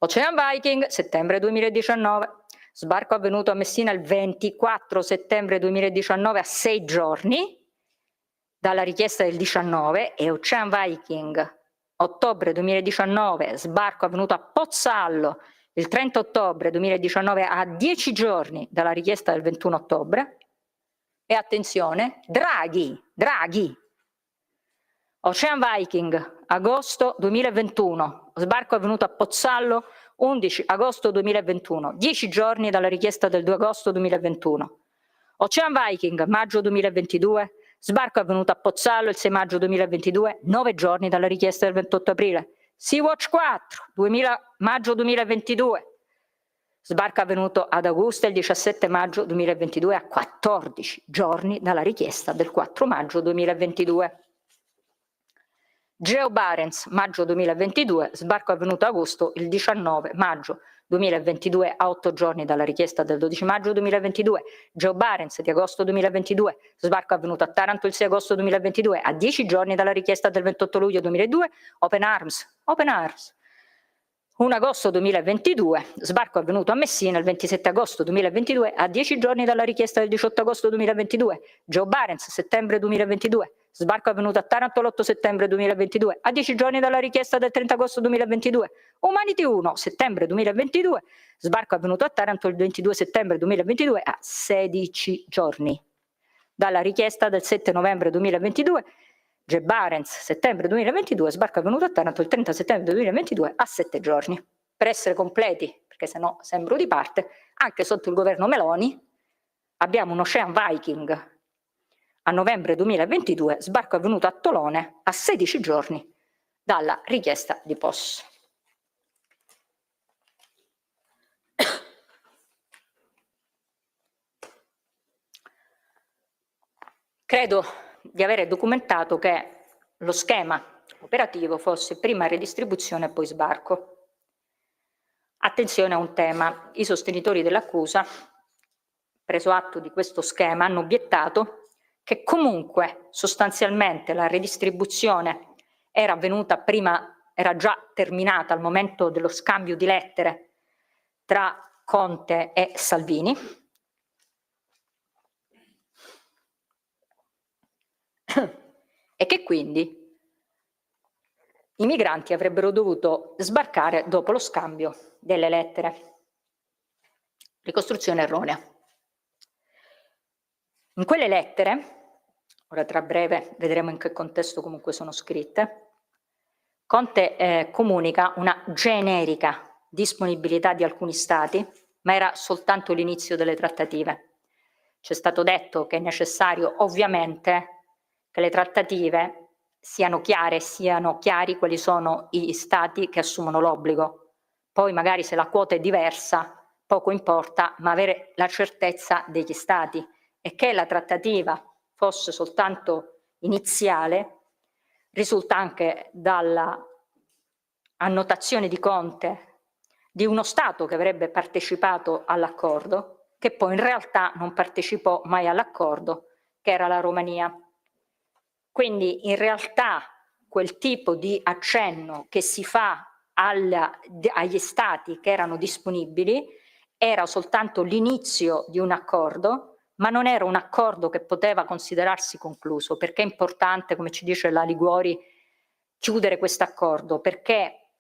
Ocean Viking, settembre 2019. Sbarco avvenuto a Messina il 24 settembre 2019, a 6 giorni dalla richiesta del 19. E Ocean Viking, ottobre 2019, sbarco avvenuto a Pozzallo il 30 ottobre 2019, a 10 giorni dalla richiesta del 21 ottobre. E attenzione, Draghi. Ocean Viking, agosto 2021, sbarco avvenuto a Pozzallo 11 agosto 2021, 10 giorni dalla richiesta del 2 agosto 2021. Ocean Viking, maggio 2022, sbarco avvenuto a Pozzallo il 6 maggio 2022, 9 giorni dalla richiesta del 28 aprile. Sea-Watch 4, maggio 2022, sbarco avvenuto ad Augusta il 17 maggio 2022, a 14 giorni dalla richiesta del 4 maggio 2022. Geo Barents, maggio 2022, sbarco avvenuto a agosto il 19 maggio 2022, a 8 giorni dalla richiesta del 12 maggio 2022. Geo Barents di agosto 2022, sbarco avvenuto a Taranto il 6 agosto 2022, a 10 giorni dalla richiesta del 28 luglio 2002. Open Arms, 1 agosto 2022, sbarco avvenuto a Messina il 27 agosto 2022, a 10 giorni dalla richiesta del 18 agosto 2022. Geo Barents, settembre 2022, sbarco avvenuto a Taranto l'8 settembre 2022, a 10 giorni dalla richiesta del 30 agosto 2022. Humanity 1, settembre 2022, sbarco avvenuto a Taranto il 22 settembre 2022, a 16 giorni dalla richiesta del 7 novembre 2022. Geo Barents, settembre 2022, sbarco avvenuto a Taranto il 30 settembre 2022, a 7 giorni. Per essere completi, perché sennò sembro di parte, anche sotto il governo Meloni abbiamo un Ocean Viking a novembre 2022, sbarco avvenuto a Tolone a 16 giorni dalla richiesta di POS. Credo di avere documentato che lo schema operativo fosse prima redistribuzione e poi sbarco. Attenzione a un tema: i sostenitori dell'accusa, preso atto di questo schema, hanno obiettato che comunque sostanzialmente la redistribuzione era avvenuta prima, era già terminata al momento dello scambio di lettere tra Conte e Salvini. E che quindi i migranti avrebbero dovuto sbarcare dopo lo scambio delle lettere. Ricostruzione erronea. In quelle lettere, ora tra breve vedremo in che contesto comunque sono scritte, Conte comunica una generica disponibilità di alcuni stati, ma era soltanto l'inizio delle trattative. C'è stato detto che è necessario ovviamente che le trattative siano chiari quali sono gli stati che assumono l'obbligo. Poi magari se la quota è diversa, poco importa, ma avere la certezza degli stati e che la trattativa fosse soltanto iniziale risulta anche dalla annotazione di Conte di uno Stato che avrebbe partecipato all'accordo, che poi in realtà non partecipò mai all'accordo, che era la Romania. Quindi in realtà quel tipo di accenno che si fa agli Stati che erano disponibili era soltanto l'inizio di un accordo, ma non era un accordo che poteva considerarsi concluso, perché è importante, come ci dice la Liguori, chiudere questo accordo, perché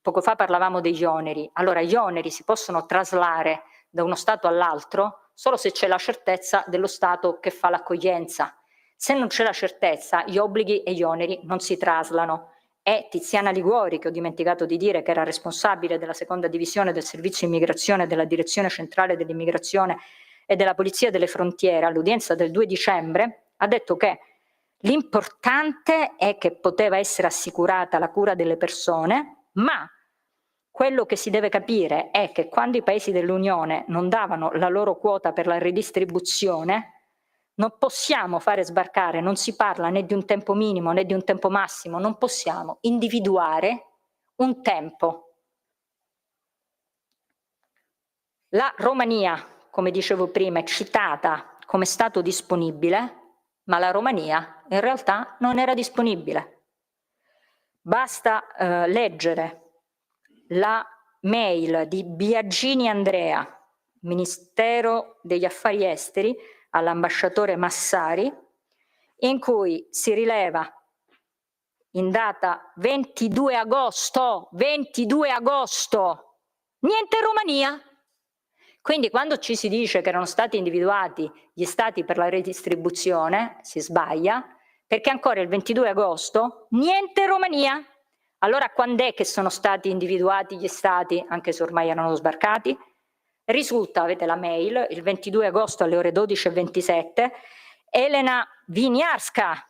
poco fa parlavamo degli oneri. Allora gli oneri si possono traslare da uno Stato all'altro solo se c'è la certezza dello Stato che fa l'accoglienza. Se non c'è la certezza, gli obblighi e gli oneri non si traslano. È Tiziana Liguori, che ho dimenticato di dire, che era responsabile della seconda divisione del servizio immigrazione della direzione centrale dell'immigrazione e della polizia delle frontiere, all'udienza del 2 dicembre, ha detto che l'importante è che poteva essere assicurata la cura delle persone, ma quello che si deve capire è che quando i paesi dell'Unione non davano la loro quota per la ridistribuzione, non possiamo fare sbarcare, non si parla né di un tempo minimo né di un tempo massimo, non possiamo individuare un tempo. La Romania, come dicevo prima, è citata come Stato disponibile, ma la Romania in realtà non era disponibile. Basta leggere la mail di Biagini Andrea, Ministero degli Affari Esteri, all'ambasciatore Massari, in cui si rileva in data 22 agosto, niente Romania. Quindi quando ci si dice che erano stati individuati gli stati per la redistribuzione, si sbaglia, perché ancora il 22 agosto niente Romania. Allora quando è che sono stati individuati gli stati, anche se ormai erano sbarcati? Risulta, avete la mail, il 22 agosto alle ore 12:27, Elena Winiarska,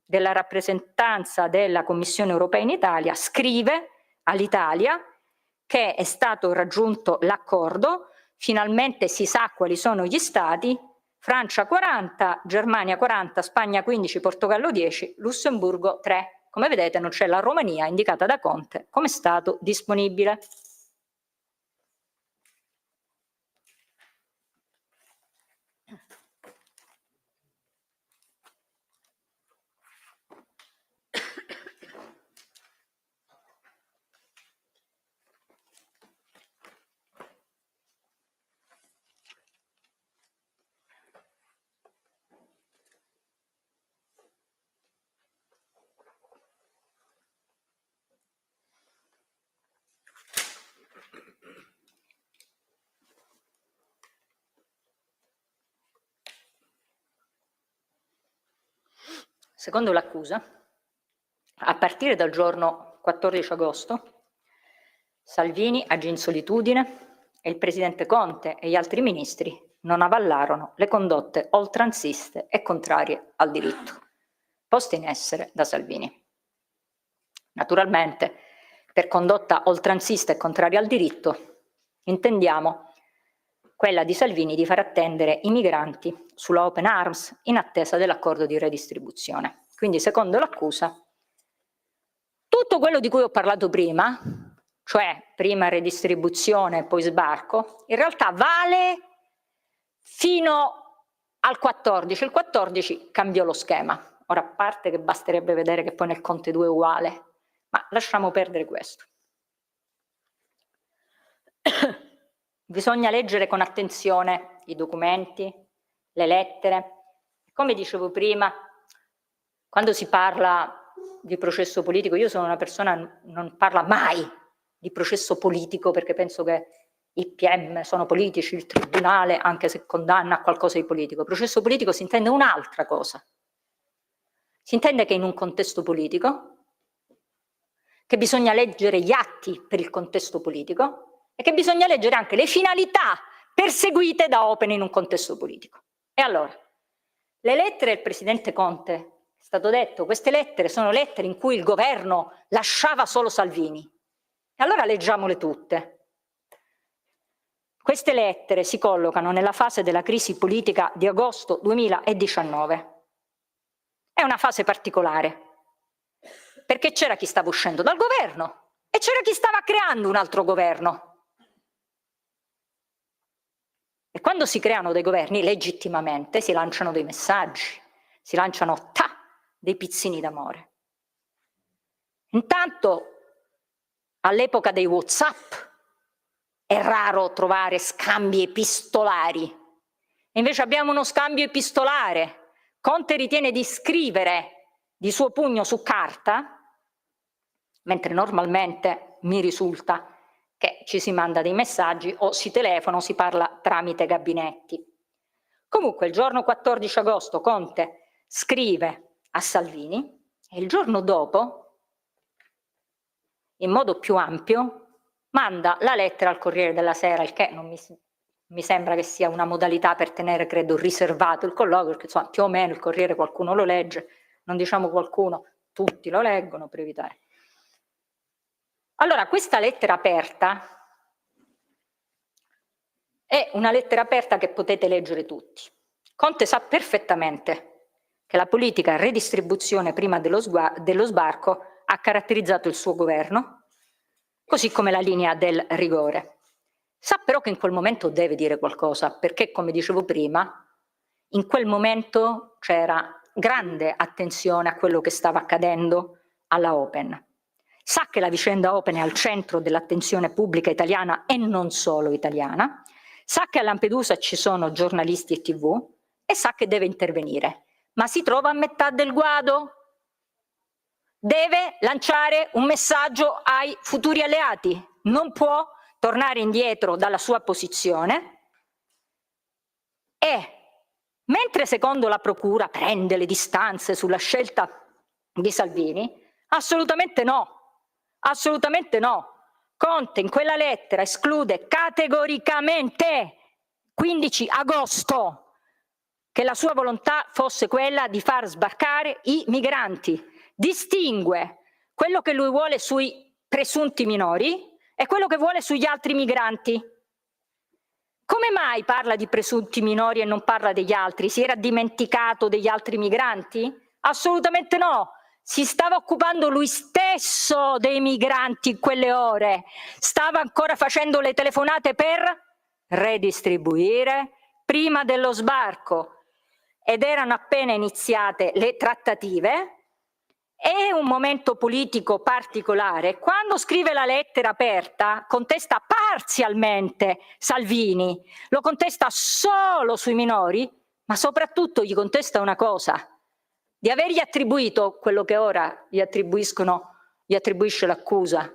della rappresentanza della Commissione europea in Italia, scrive all'Italia che è stato raggiunto l'accordo, finalmente si sa quali sono gli stati: Francia 40, Germania 40, Spagna 15, Portogallo 10, Lussemburgo 3. Come vedete non c'è la Romania indicata da Conte come Stato disponibile. Secondo l'accusa, a partire dal giorno 14 agosto, Salvini agì in solitudine e il presidente Conte e gli altri ministri non avallarono le condotte oltranziste e contrarie al diritto poste in essere da Salvini. Naturalmente, per condotta oltranzista e contraria al diritto intendiamo quella di Salvini di far attendere i migranti sulla Open Arms in attesa dell'accordo di redistribuzione. Quindi, secondo l'accusa, tutto quello di cui ho parlato prima, cioè prima redistribuzione e poi sbarco, in realtà vale fino al 14. Il 14 cambiò lo schema. Ora, a parte che basterebbe vedere che poi nel Conte 2 è uguale, ma lasciamo perdere questo. Bisogna leggere con attenzione i documenti, le lettere. Come dicevo prima, quando si parla di processo politico, io sono una persona che non parla mai di processo politico perché penso che i PM sono politici, il tribunale, anche se condanna qualcosa di politico. Processo politico si intende un'altra cosa. Si intende che in un contesto politico, che bisogna leggere gli atti per il contesto politico e che bisogna leggere anche le finalità perseguite da Open in un contesto politico. E allora, le lettere del Presidente Conte, è stato detto, queste lettere sono lettere in cui il governo lasciava solo Salvini. E allora leggiamole tutte. Queste lettere si collocano nella fase della crisi politica di agosto 2019. È una fase particolare, perché c'era chi stava uscendo dal governo e c'era chi stava creando un altro governo. E quando si creano dei governi, legittimamente si lanciano dei messaggi, si lanciano dei pizzini d'amore. Intanto, all'epoca dei WhatsApp, è raro trovare scambi epistolari. E invece abbiamo uno scambio epistolare. Conte ritiene di scrivere di suo pugno su carta, mentre normalmente mi risulta che ci si manda dei messaggi o si telefona o si parla tramite gabinetti. Comunque il giorno 14 agosto Conte scrive a Salvini e il giorno dopo, in modo più ampio, manda la lettera al Corriere della Sera, il che non mi sembra che sia una modalità per tenere, credo, riservato il colloquio, perché insomma più o meno il Corriere qualcuno lo legge, non diciamo qualcuno, tutti lo leggono per evitare. Allora, questa lettera aperta è una lettera aperta che potete leggere tutti. Conte sa perfettamente che la politica redistribuzione prima dello sbarco ha caratterizzato il suo governo, così come la linea del rigore. Sa però che in quel momento deve dire qualcosa, perché, come dicevo prima, in quel momento c'era grande attenzione a quello che stava accadendo alla Open. Sa che la vicenda Open è al centro dell'attenzione pubblica italiana e non solo italiana, sa che a Lampedusa ci sono giornalisti e TV e sa che deve intervenire, ma si trova a metà del guado. Deve lanciare un messaggio ai futuri alleati, non può tornare indietro dalla sua posizione e, mentre secondo la Procura prende le distanze sulla scelta di Salvini, assolutamente no, assolutamente no. Conte in quella lettera esclude categoricamente, 15 agosto, che la sua volontà fosse quella di far sbarcare i migranti. Distingue quello che lui vuole sui presunti minori e quello che vuole sugli altri migranti. Come mai parla di presunti minori e non parla degli altri? Si era dimenticato degli altri migranti? Assolutamente no. Si stava occupando lui stesso dei migranti in quelle ore. Stava ancora facendo le telefonate per redistribuire prima dello sbarco. Ed erano appena iniziate le trattative. È un momento politico particolare. Quando scrive la lettera aperta, contesta parzialmente Salvini, lo contesta solo sui minori, ma soprattutto gli contesta una cosa, di avergli attribuito quello che ora gli attribuisce l'accusa.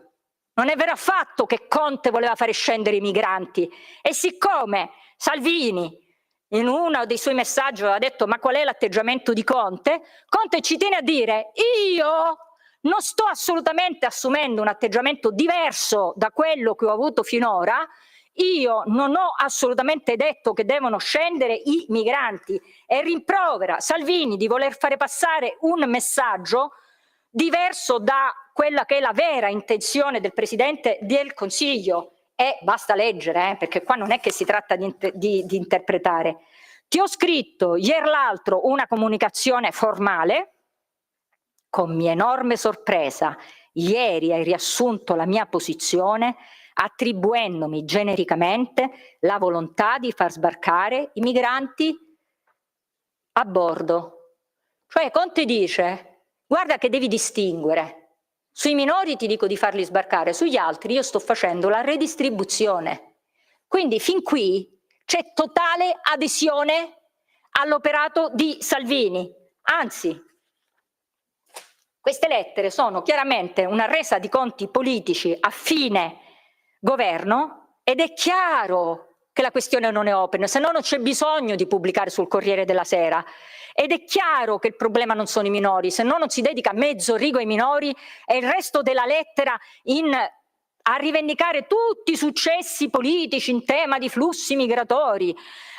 Non è vero affatto che Conte voleva fare scendere i migranti e siccome Salvini in uno dei suoi messaggi aveva detto ma qual è l'atteggiamento di Conte? Conte ci tiene a dire io non sto assolutamente assumendo un atteggiamento diverso da quello che ho avuto finora, io non ho assolutamente detto che devono scendere i migranti e rimprovera Salvini di voler fare passare un messaggio diverso da quella che è la vera intenzione del Presidente del Consiglio. E basta leggere, perché qua non è che si tratta di interpretare. Ti ho scritto ieri l'altro una comunicazione formale, con mia enorme sorpresa, ieri hai riassunto la mia posizione attribuendomi genericamente la volontà di far sbarcare i migranti a bordo. Cioè Conte dice, guarda che devi distinguere. Sui minori ti dico di farli sbarcare, sugli altri io sto facendo la redistribuzione. Quindi fin qui c'è totale adesione all'operato di Salvini. Anzi, queste lettere sono chiaramente una resa di conti politici a fine governo ed è chiaro che la questione non è open, se no non c'è bisogno di pubblicare sul Corriere della Sera. Ed è chiaro che il problema non sono i minori, se no non si dedica mezzo rigo ai minori e il resto della lettera a rivendicare tutti i successi politici in tema di flussi migratori,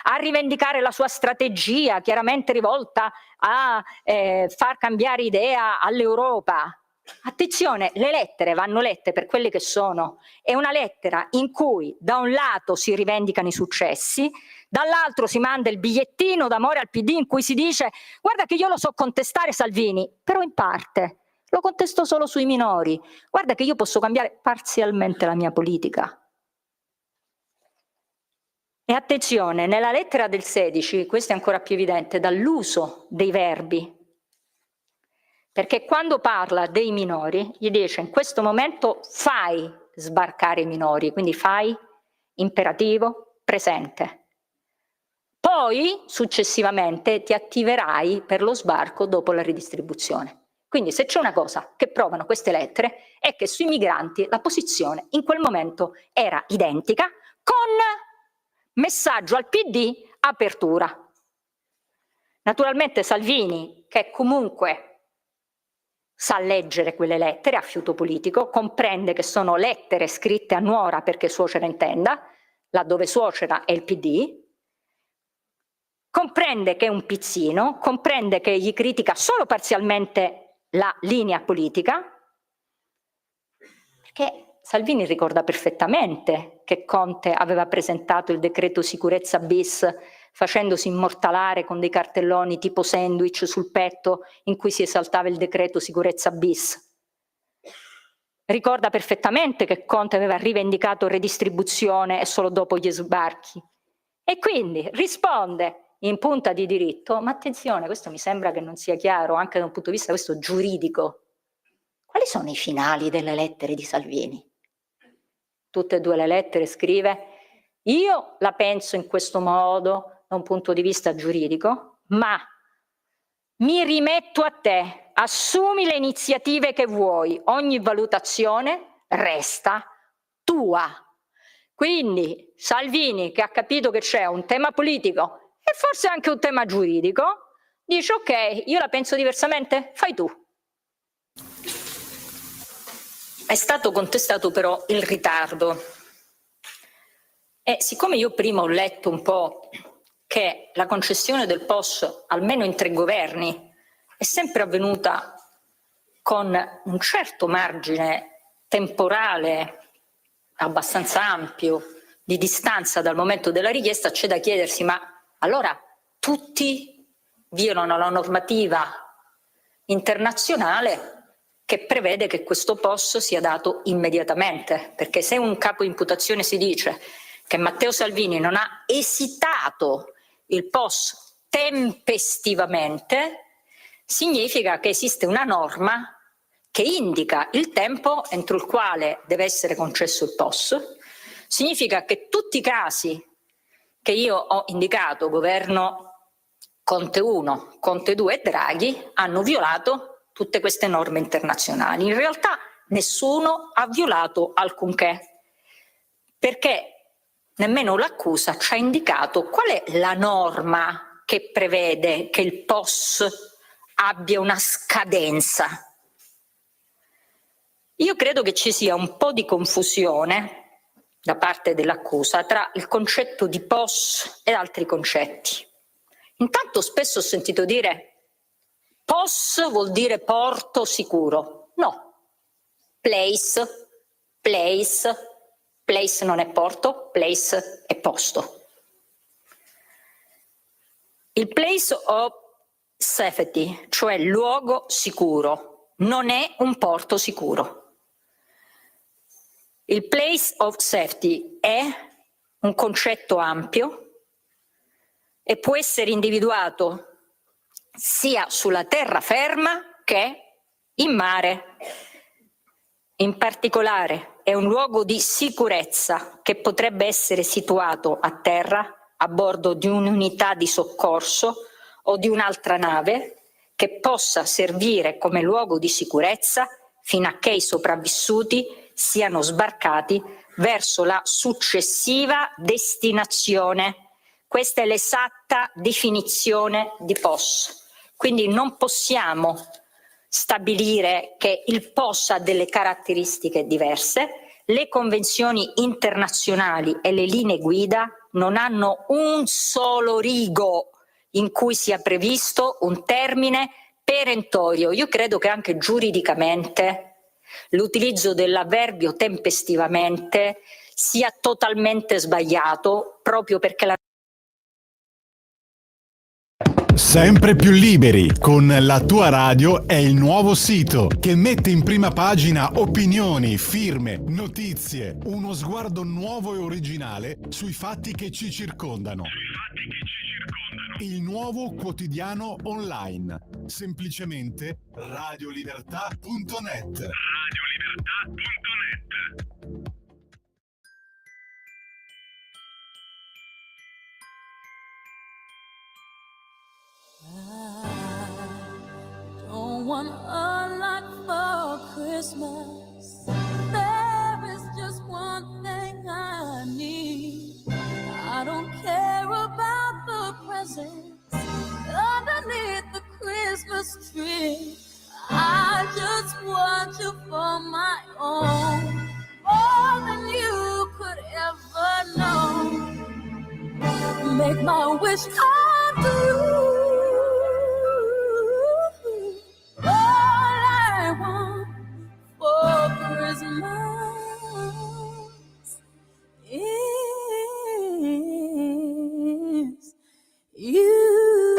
a rivendicare la sua strategia chiaramente rivolta a far cambiare idea all'Europa. Attenzione, le lettere vanno lette per quelle che sono. È una lettera in cui da un lato si rivendicano i successi, dall'altro si manda il bigliettino d'amore al PD in cui si dice guarda che io lo so contestare Salvini, però in parte lo contesto solo sui minori, guarda che io posso cambiare parzialmente la mia politica. E attenzione, nella lettera del 16, questo è ancora più evidente, dall'uso dei verbi, perché quando parla dei minori gli dice in questo momento fai sbarcare i minori, quindi fai imperativo presente. Poi successivamente ti attiverai per lo sbarco dopo la ridistribuzione. Quindi se c'è una cosa che provano queste lettere è che sui migranti la posizione in quel momento era identica con messaggio al PD apertura. Naturalmente Salvini, che comunque sa leggere quelle lettere a fiuto politico, comprende che sono lettere scritte a nuora perché suocera intenda, laddove suocera è il PD, comprende che è un pizzino, comprende che gli critica solo parzialmente la linea politica, perché Salvini ricorda perfettamente che Conte aveva presentato il decreto sicurezza bis facendosi immortalare con dei cartelloni tipo sandwich sul petto in cui si esaltava il decreto sicurezza bis. Ricorda perfettamente che Conte aveva rivendicato redistribuzione e solo dopo gli sbarchi. E quindi risponde in punta di diritto, ma attenzione, questo mi sembra che non sia chiaro anche da un punto di vista questo giuridico. Quali sono i finali delle lettere di Salvini? Tutte e due le lettere scrive, io la penso in questo modo da un punto di vista giuridico, ma mi rimetto a te, assumi le iniziative che vuoi, ogni valutazione resta tua. Quindi Salvini, che ha capito che c'è un tema politico e forse anche un tema giuridico, dice ok, io la penso diversamente, fai tu. È stato contestato però il ritardo e siccome io prima ho letto un po' che la concessione del POS, almeno in 3 governi, è sempre avvenuta con un certo margine temporale abbastanza ampio di distanza dal momento della richiesta, c'è da chiedersi ma allora tutti violano la normativa internazionale che prevede che questo POS sia dato immediatamente, perché se un capo imputazione si dice che Matteo Salvini non ha esitato il POS tempestivamente, significa che esiste una norma che indica il tempo entro il quale deve essere concesso il POS, significa che tutti i casi che io ho indicato, governo Conte 1, Conte 2 e Draghi, hanno violato tutte queste norme internazionali. In realtà nessuno ha violato alcunché, perché nemmeno l'accusa ci ha indicato qual è la norma che prevede che il POS abbia una scadenza. Io credo che ci sia un po' di confusione da parte dell'accusa tra il concetto di POS e altri concetti. Intanto spesso ho sentito dire POS vuol dire porto sicuro. No. Place non è porto, place è posto. Il place of safety, cioè luogo sicuro, non è un porto sicuro. Il place of safety è un concetto ampio e può essere individuato sia sulla terraferma che in mare. In particolare è un luogo di sicurezza che potrebbe essere situato a terra, a bordo di un'unità di soccorso o di un'altra nave che possa servire come luogo di sicurezza fino a che i sopravvissuti siano sbarcati verso la successiva destinazione. Questa è l'esatta definizione di POS. Quindi non possiamo stabilire che il POS ha delle caratteristiche diverse. Le convenzioni internazionali e le linee guida non hanno un solo rigo in cui sia previsto un termine perentorio. Io credo che anche giuridicamente l'utilizzo dell'avverbio tempestivamente sia totalmente sbagliato, proprio perché la Sempre più liberi con La tua radio è il nuovo sito che mette in prima pagina opinioni, firme, notizie, uno sguardo nuovo e originale sui fatti che ci circondano. Il nuovo quotidiano online, semplicemente radiolibertà.net. Don't want a lot for Christmas. There is just one thing I need. I don't care about the presents underneath the Christmas tree. I just want you for my own, more than you could ever know. Make my wish come true. All I want for Christmas is you.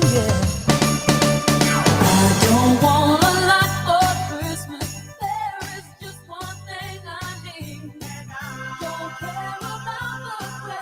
Yeah. I don't want a lot for Christmas. There is just one thing I need. Don't care about the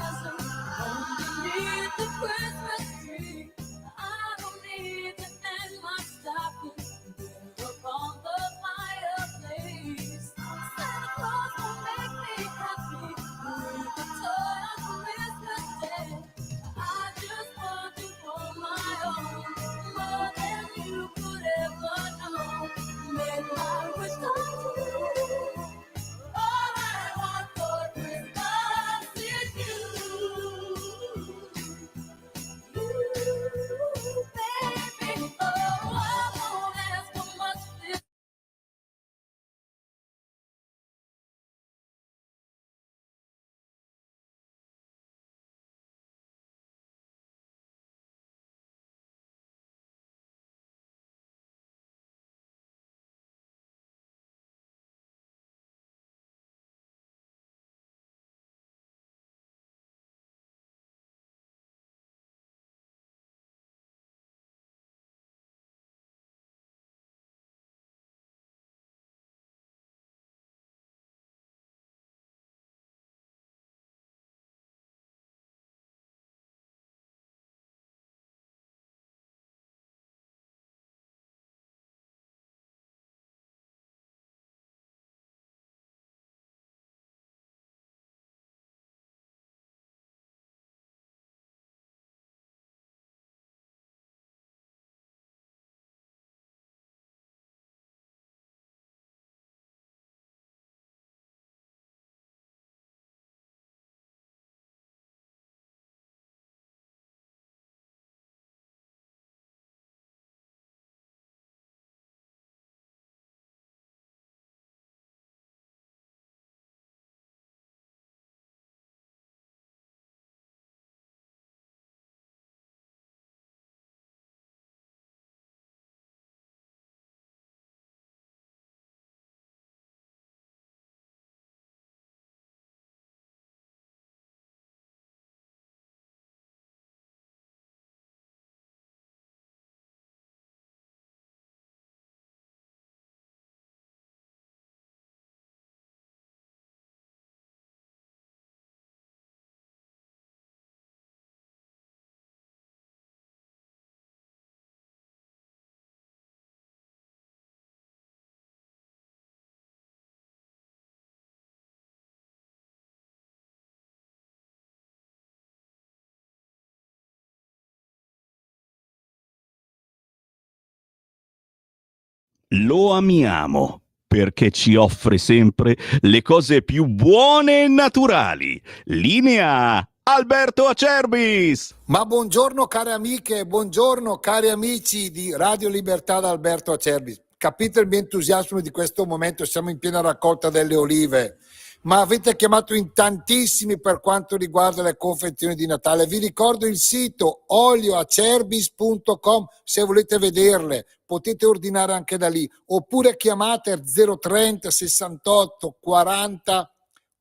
Lo amiamo perché ci offre sempre le cose più buone e naturali. Linea Alberto Acerbis! Ma buongiorno care amiche, buongiorno cari amici di Radio Libertà da Alberto Acerbis. Capite il mio entusiasmo di questo momento, siamo in piena raccolta delle olive, ma avete chiamato in tantissimi per quanto riguarda le confezioni di Natale. Vi ricordo il sito olioacerbis.com, se volete vederle potete ordinare anche da lì, oppure chiamate 030 68 40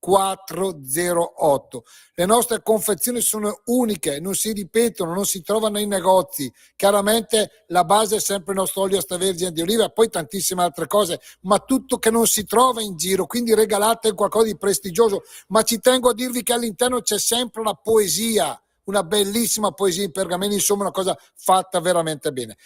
408. Le nostre confezioni sono uniche, non si ripetono, non si trovano nei negozi. Chiaramente la base è sempre il nostro olio extravergine di oliva, poi tantissime altre cose, ma tutto che non si trova in giro, quindi regalate qualcosa di prestigioso. Ma ci tengo a dirvi che all'interno c'è sempre la poesia, una bellissima poesia in pergameno, insomma una cosa fatta veramente bene.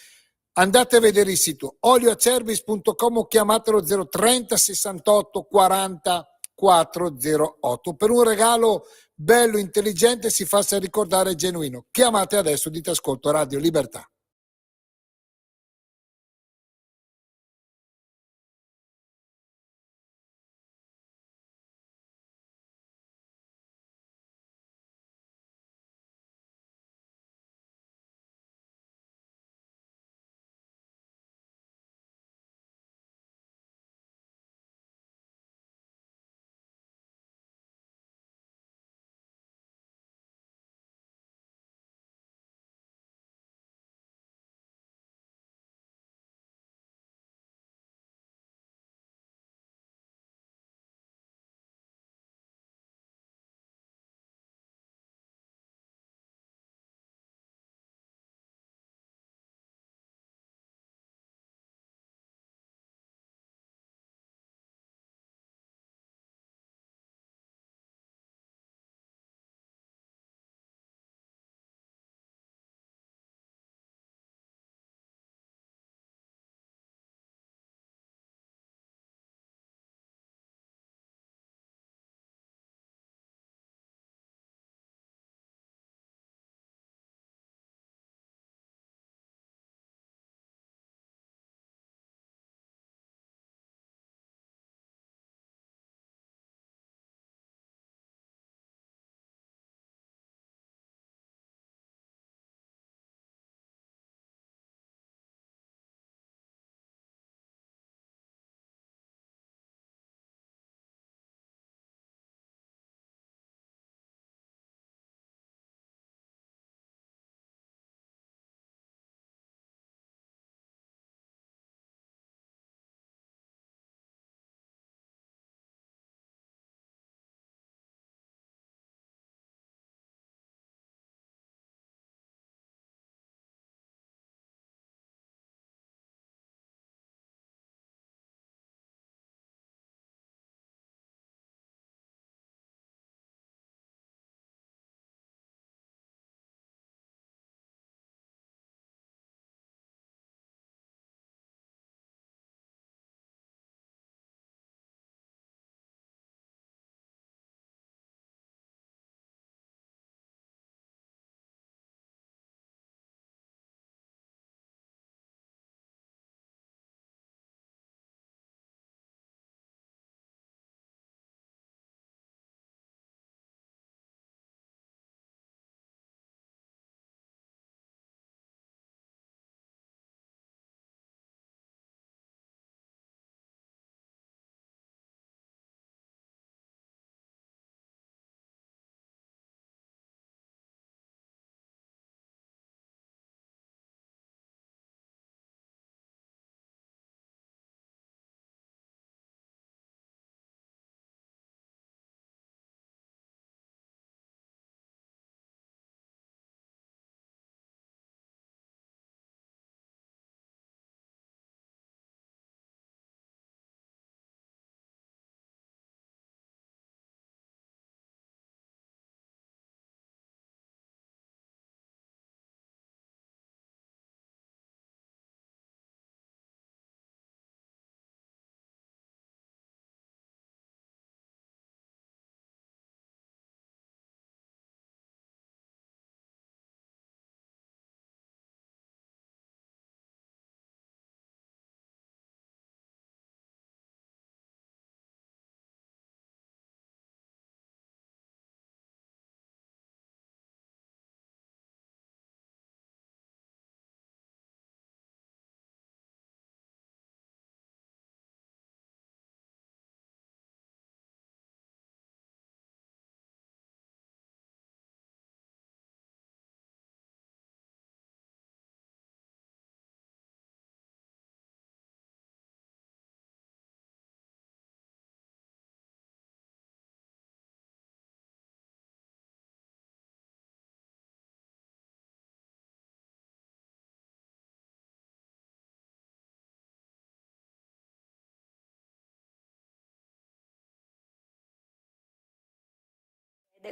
Andate a vedere il sito olioacerbis.com o chiamatelo 030 68 40 408 per un regalo bello, intelligente, si faccia ricordare genuino. Chiamate adesso, dite ascolto Radio Libertà.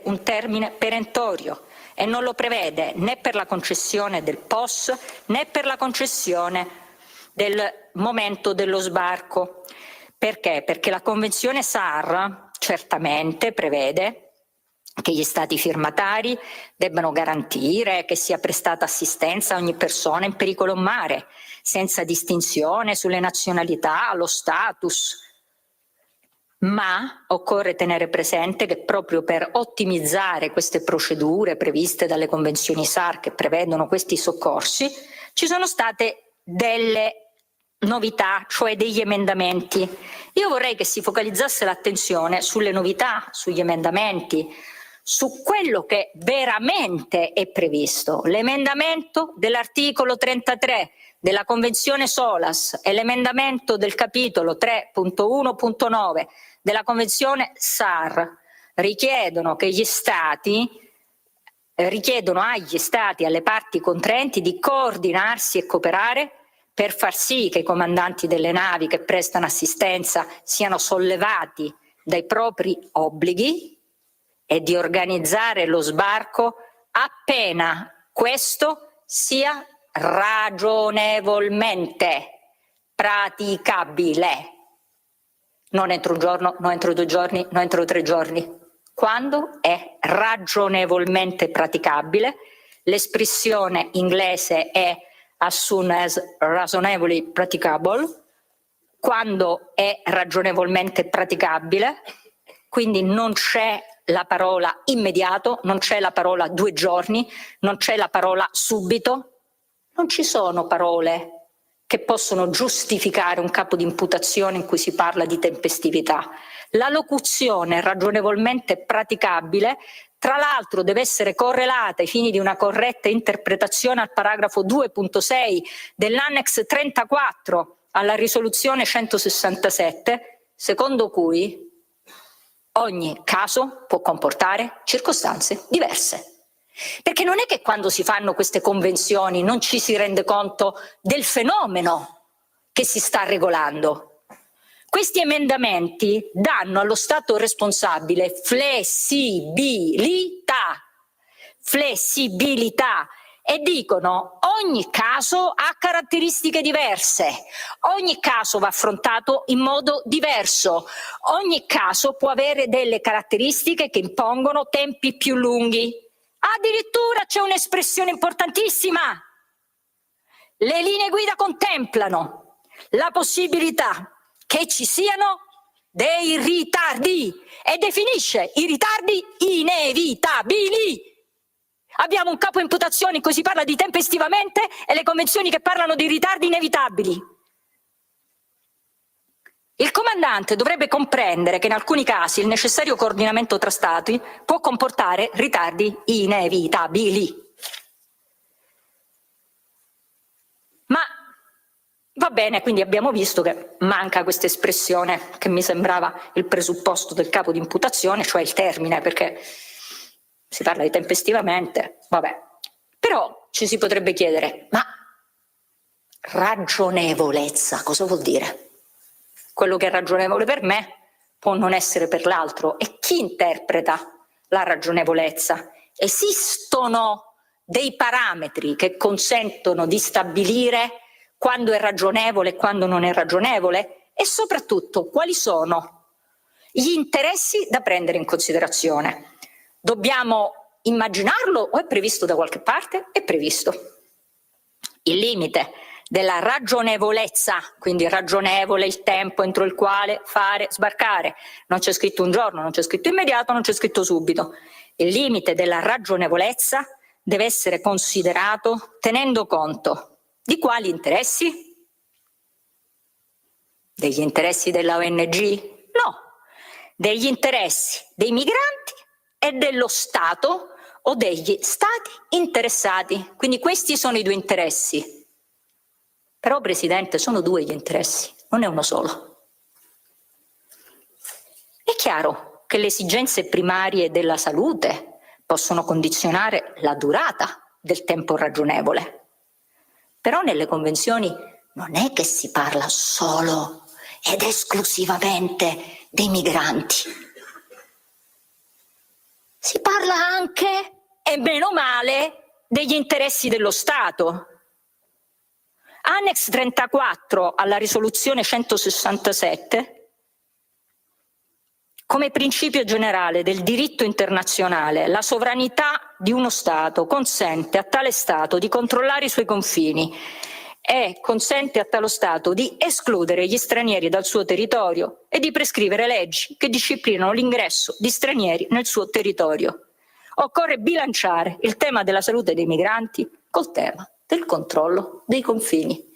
un termine perentorio e non lo prevede né per la concessione del POS né per la concessione del momento dello sbarco. Perché? Perché la Convenzione SAR certamente prevede che gli Stati firmatari debbano garantire che sia prestata assistenza a ogni persona in pericolo in mare, senza distinzione sulle nazionalità, lo status. Ma occorre tenere presente che proprio per ottimizzare queste procedure previste dalle convenzioni SAR che prevedono questi soccorsi, ci sono state delle novità, cioè degli emendamenti. Io vorrei che si focalizzasse l'attenzione sulle novità, sugli emendamenti, su quello che veramente è previsto. L'emendamento dell'articolo 33 della Convenzione SOLAS e l'emendamento del capitolo 3.1.9 della Convenzione SAR richiedono agli Stati e alle parti contraenti di coordinarsi e cooperare per far sì che i comandanti delle navi che prestano assistenza siano sollevati dai propri obblighi e di organizzare lo sbarco appena questo sia ragionevolmente praticabile. Non entro un giorno, non entro 2 giorni, non entro 3 giorni. Quando è ragionevolmente praticabile, l'espressione inglese è as soon as reasonably practicable, quando è ragionevolmente praticabile, quindi non c'è la parola immediato, non c'è la parola 2 giorni, non c'è la parola subito, non ci sono parole che possono giustificare un capo di imputazione in cui si parla di tempestività. La locuzione ragionevolmente praticabile, tra l'altro, deve essere correlata ai fini di una corretta interpretazione al paragrafo 2.6 dell'annex 34 alla risoluzione 167, secondo cui ogni caso può comportare circostanze diverse. Perché non è che quando si fanno queste convenzioni non ci si rende conto del fenomeno che si sta regolando. Questi emendamenti danno allo Stato responsabile flessibilità e dicono ogni caso ha caratteristiche diverse, ogni caso va affrontato in modo diverso, ogni caso può avere delle caratteristiche che impongono tempi più lunghi. Addirittura c'è un'espressione importantissima. Le linee guida contemplano la possibilità che ci siano dei ritardi e definisce i ritardi inevitabili. Abbiamo un capo imputazione in cui si parla di tempestivamente e le convenzioni che parlano di ritardi inevitabili. Il comandante dovrebbe comprendere che in alcuni casi il necessario coordinamento tra Stati può comportare ritardi inevitabili. Ma va bene, quindi abbiamo visto che manca questa espressione che mi sembrava il presupposto del capo di imputazione, cioè il termine, perché si parla di tempestivamente, vabbè. Però ci si potrebbe chiedere, ma ragionevolezza cosa vuol dire? Quello che è ragionevole per me può non essere per l'altro. E chi interpreta la ragionevolezza? Esistono dei parametri che consentono di stabilire quando è ragionevole e quando non è ragionevole? E soprattutto, quali sono gli interessi da prendere in considerazione? Dobbiamo immaginarlo o è previsto da qualche parte? È previsto. Il limite della ragionevolezza, quindi ragionevole il tempo entro il quale sbarcare. Non c'è scritto un giorno, non c'è scritto immediato, non c'è scritto subito. Il limite della ragionevolezza deve essere considerato tenendo conto di quali interessi? Degli interessi della ONG? No, degli interessi dei migranti e dello Stato o degli Stati interessati. Quindi questi sono i 2 interessi. Però, Presidente, sono 2 gli interessi, non è uno solo. È chiaro che le esigenze primarie della salute possono condizionare la durata del tempo ragionevole. Però nelle convenzioni non è che si parla solo ed esclusivamente dei migranti. Si parla anche, e meno male, degli interessi dello Stato. Annex 34 alla risoluzione 167, come principio generale del diritto internazionale, la sovranità di uno Stato consente a tale Stato di controllare i suoi confini e consente a tale Stato di escludere gli stranieri dal suo territorio e di prescrivere leggi che disciplinano l'ingresso di stranieri nel suo territorio. Occorre bilanciare il tema della salute dei migranti col tema del controllo dei confini.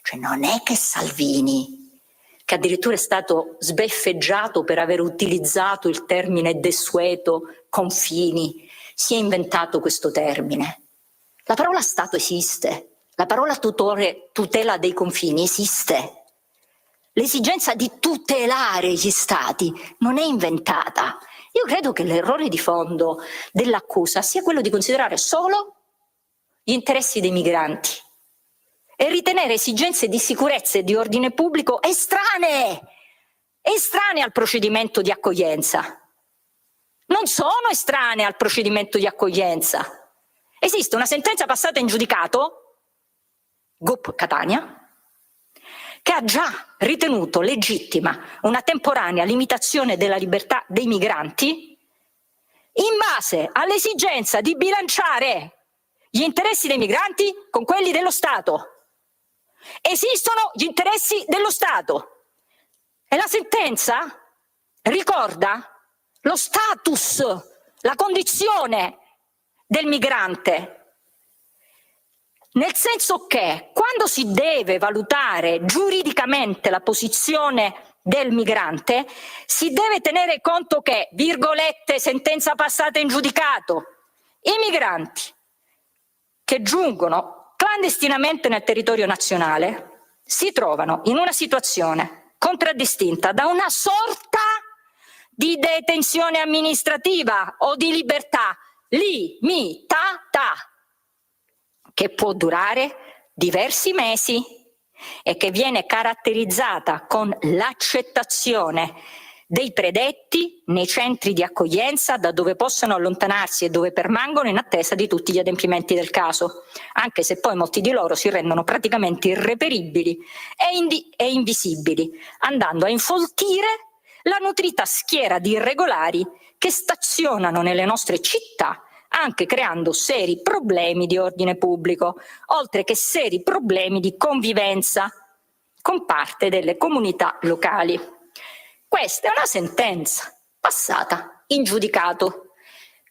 Cioè non è che Salvini, che addirittura è stato sbeffeggiato per aver utilizzato il termine desueto confini, si è inventato questo termine. La parola Stato esiste, la parola tutela dei confini esiste. L'esigenza di tutelare gli Stati non è inventata. Io credo che l'errore di fondo dell'accusa sia quello di considerare solo gli interessi dei migranti e ritenere esigenze di sicurezza e di ordine pubblico estranee al procedimento di accoglienza. Non sono estranee al procedimento di accoglienza. Esiste una sentenza passata in giudicato, GUP Catania, che ha già ritenuto legittima una temporanea limitazione della libertà dei migranti in base all'esigenza di bilanciare gli interessi dei migranti con quelli dello Stato. Esistono gli interessi dello Stato e la sentenza ricorda lo status, la condizione del migrante, nel senso che quando si deve valutare giuridicamente la posizione del migrante si deve tenere conto che, virgolette, sentenza passata in giudicato, i migranti che giungono clandestinamente nel territorio nazionale si trovano in una situazione contraddistinta da una sorta di detenzione amministrativa o di libertà limitata che può durare diversi mesi e che viene caratterizzata con l'accettazione dei predetti nei centri di accoglienza da dove possono allontanarsi e dove permangono in attesa di tutti gli adempimenti del caso, anche se poi molti di loro si rendono praticamente irreperibili e invisibili, andando a infoltire la nutrita schiera di irregolari che stazionano nelle nostre città, anche creando seri problemi di ordine pubblico, oltre che seri problemi di convivenza con parte delle comunità locali. Questa è una sentenza passata in giudicato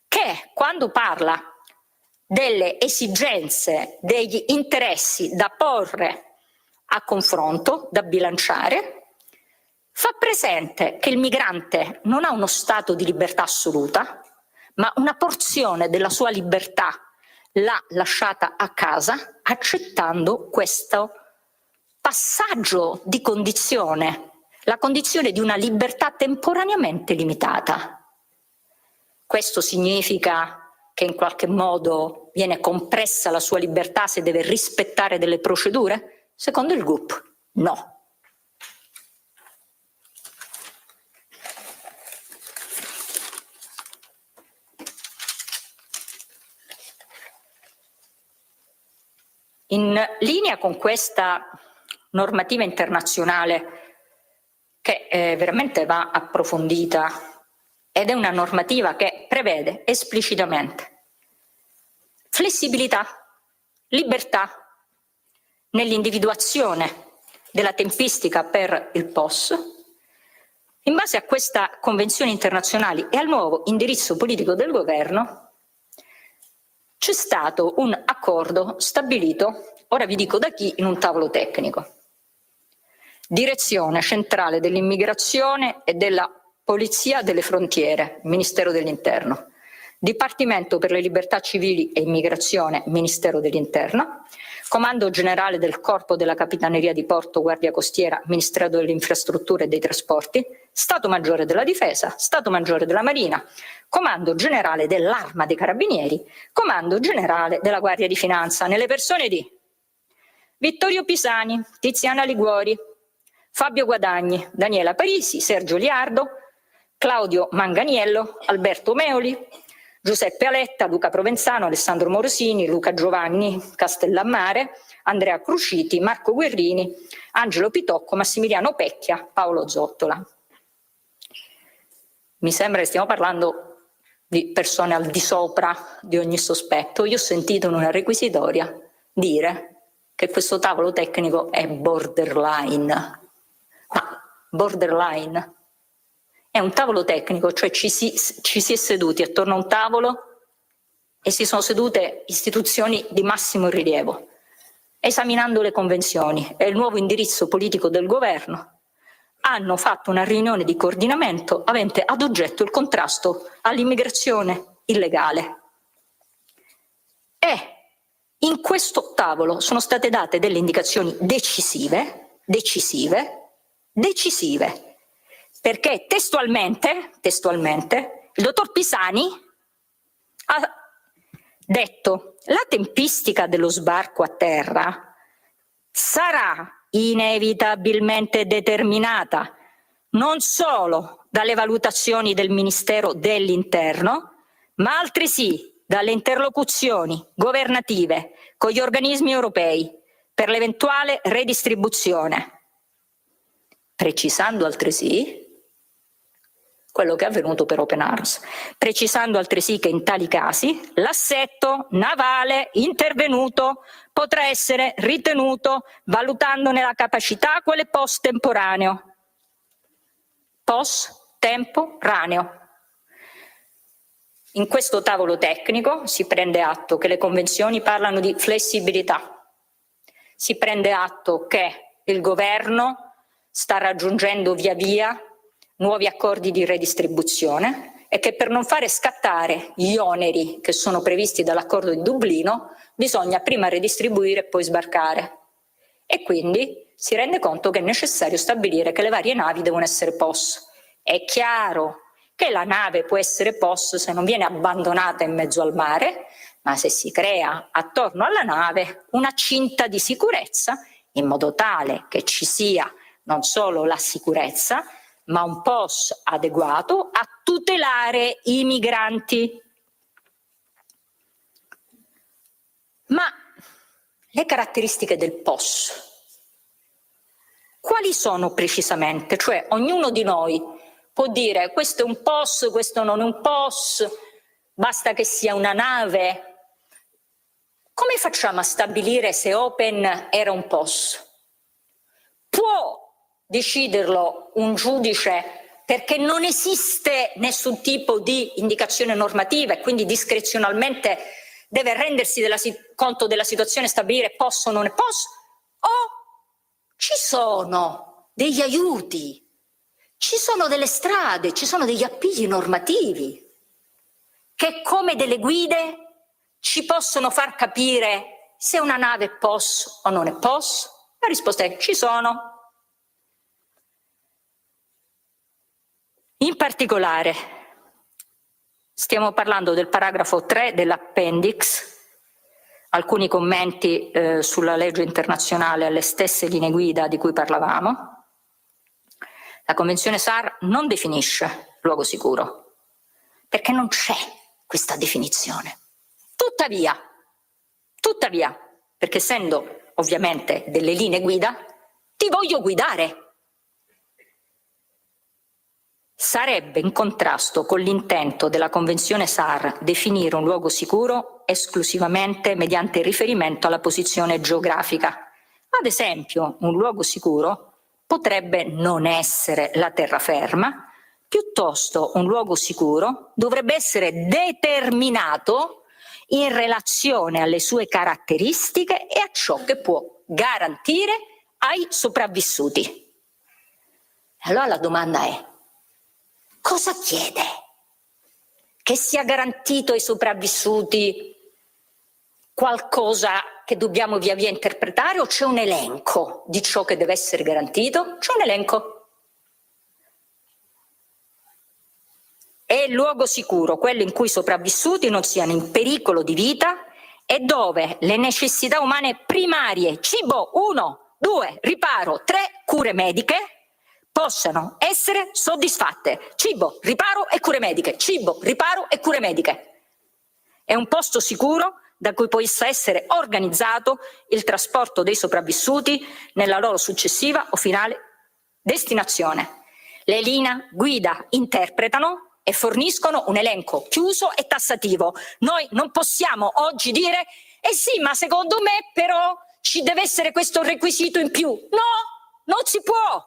che, quando parla delle esigenze, degli interessi da porre a confronto, da bilanciare, fa presente che il migrante non ha uno stato di libertà assoluta, ma una porzione della sua libertà l'ha lasciata a casa accettando questo passaggio di condizione, la condizione di una libertà temporaneamente limitata. Questo significa che in qualche modo viene compressa la sua libertà se deve rispettare delle procedure? Secondo il GUP, no. In linea con questa normativa internazionale che veramente va approfondita ed è una normativa che prevede esplicitamente flessibilità, libertà nell'individuazione della tempistica per il POS. In base a questa convenzione internazionale e al nuovo indirizzo politico del governo c'è stato un accordo stabilito, ora vi dico da chi, in un tavolo tecnico. Direzione centrale dell'immigrazione e della Polizia delle Frontiere, Ministero dell'Interno. Dipartimento per le Libertà Civili e Immigrazione, Ministero dell'Interno. Comando Generale del Corpo della Capitaneria di Porto, Guardia Costiera, Ministero delle Infrastrutture e dei Trasporti. Stato Maggiore della Difesa, Stato Maggiore della Marina, Comando Generale dell'Arma dei Carabinieri, Comando Generale della Guardia di Finanza, nelle persone di Vittorio Pisani, Tiziana Liguori, Fabio Guadagni, Daniela Parisi, Sergio Liardo, Claudio Manganiello, Alberto Meoli, Giuseppe Aletta, Luca Provenzano, Alessandro Morosini, Luca Giovanni Castellammare, Andrea Cruciti, Marco Guerrini, Angelo Pitocco, Massimiliano Pecchia, Paolo Zottola. Mi sembra che stiamo parlando di persone al di sopra di ogni sospetto. Io ho sentito in una requisitoria dire che questo tavolo tecnico è borderline. Ma borderline è un tavolo tecnico, cioè ci si è seduti attorno a un tavolo e si sono sedute istituzioni di massimo rilievo, esaminando le convenzioni e il nuovo indirizzo politico del governo. Hanno fatto una riunione di coordinamento avente ad oggetto il contrasto all'immigrazione illegale. E in questo tavolo sono state date delle indicazioni decisive, perché testualmente il dottor Pisani ha detto: la tempistica dello sbarco a terra sarà inevitabilmente determinata non solo dalle valutazioni del Ministero dell'Interno, ma altresì dalle interlocuzioni governative con gli organismi europei per l'eventuale redistribuzione, precisando altresì quello che è avvenuto per Open Arms, precisando altresì che in tali casi l'assetto navale intervenuto potrà essere ritenuto valutandone la capacità quale post-temporaneo. In questo tavolo tecnico si prende atto che le convenzioni parlano di flessibilità, si prende atto che il governo sta raggiungendo via via nuovi accordi di redistribuzione e che per non fare scattare gli oneri che sono previsti dall'accordo di Dublino bisogna prima redistribuire e poi sbarcare. E quindi si rende conto che è necessario stabilire che le varie navi devono essere POS. È chiaro che la nave può essere POS se non viene abbandonata in mezzo al mare, ma se si crea attorno alla nave una cinta di sicurezza in modo tale che ci sia non solo la sicurezza, ma un POS adeguato a tutelare i migranti. Ma le caratteristiche del POS, quali sono precisamente? Cioè ognuno di noi può dire questo è un POS, questo non è un POS, basta che sia una nave. Come facciamo a stabilire se Open era un POS? Può deciderlo un giudice perché non esiste nessun tipo di indicazione normativa e quindi discrezionalmente deve rendersi conto della situazione e stabilire POS o non è POS? O ci sono degli aiuti, ci sono delle strade, ci sono degli appigli normativi che come delle guide ci possono far capire se una nave è POS o non è POS? La risposta è ci sono. In particolare stiamo parlando del paragrafo 3 dell'appendix, alcuni commenti sulla legge internazionale alle stesse linee guida di cui parlavamo. La Convenzione SAR non definisce luogo sicuro, perché non c'è questa definizione. Tuttavia, perché essendo ovviamente delle linee guida, ti voglio guidare. Sarebbe in contrasto con l'intento della Convenzione SAR definire un luogo sicuro esclusivamente mediante riferimento alla posizione geografica. Ad esempio, un luogo sicuro potrebbe non essere la terraferma, piuttosto un luogo sicuro dovrebbe essere determinato in relazione alle sue caratteristiche e a ciò che può garantire ai sopravvissuti. Allora la domanda è: cosa chiede? Che sia garantito ai sopravvissuti qualcosa che dobbiamo via via interpretare o c'è un elenco di ciò che deve essere garantito? C'è un elenco. È il luogo sicuro, quello in cui i sopravvissuti non siano in pericolo di vita e dove le necessità umane primarie, cibo 1, 2, riparo, 3, cure mediche, possano essere soddisfatte. Cibo, riparo e cure mediche. Cibo, riparo e cure mediche. È un posto sicuro da cui possa essere organizzato il trasporto dei sopravvissuti nella loro successiva o finale destinazione. Le linee guida interpretano e forniscono un elenco chiuso e tassativo. Noi non possiamo oggi dire eh sì, ma secondo me però ci deve essere questo requisito in più. No, non si può.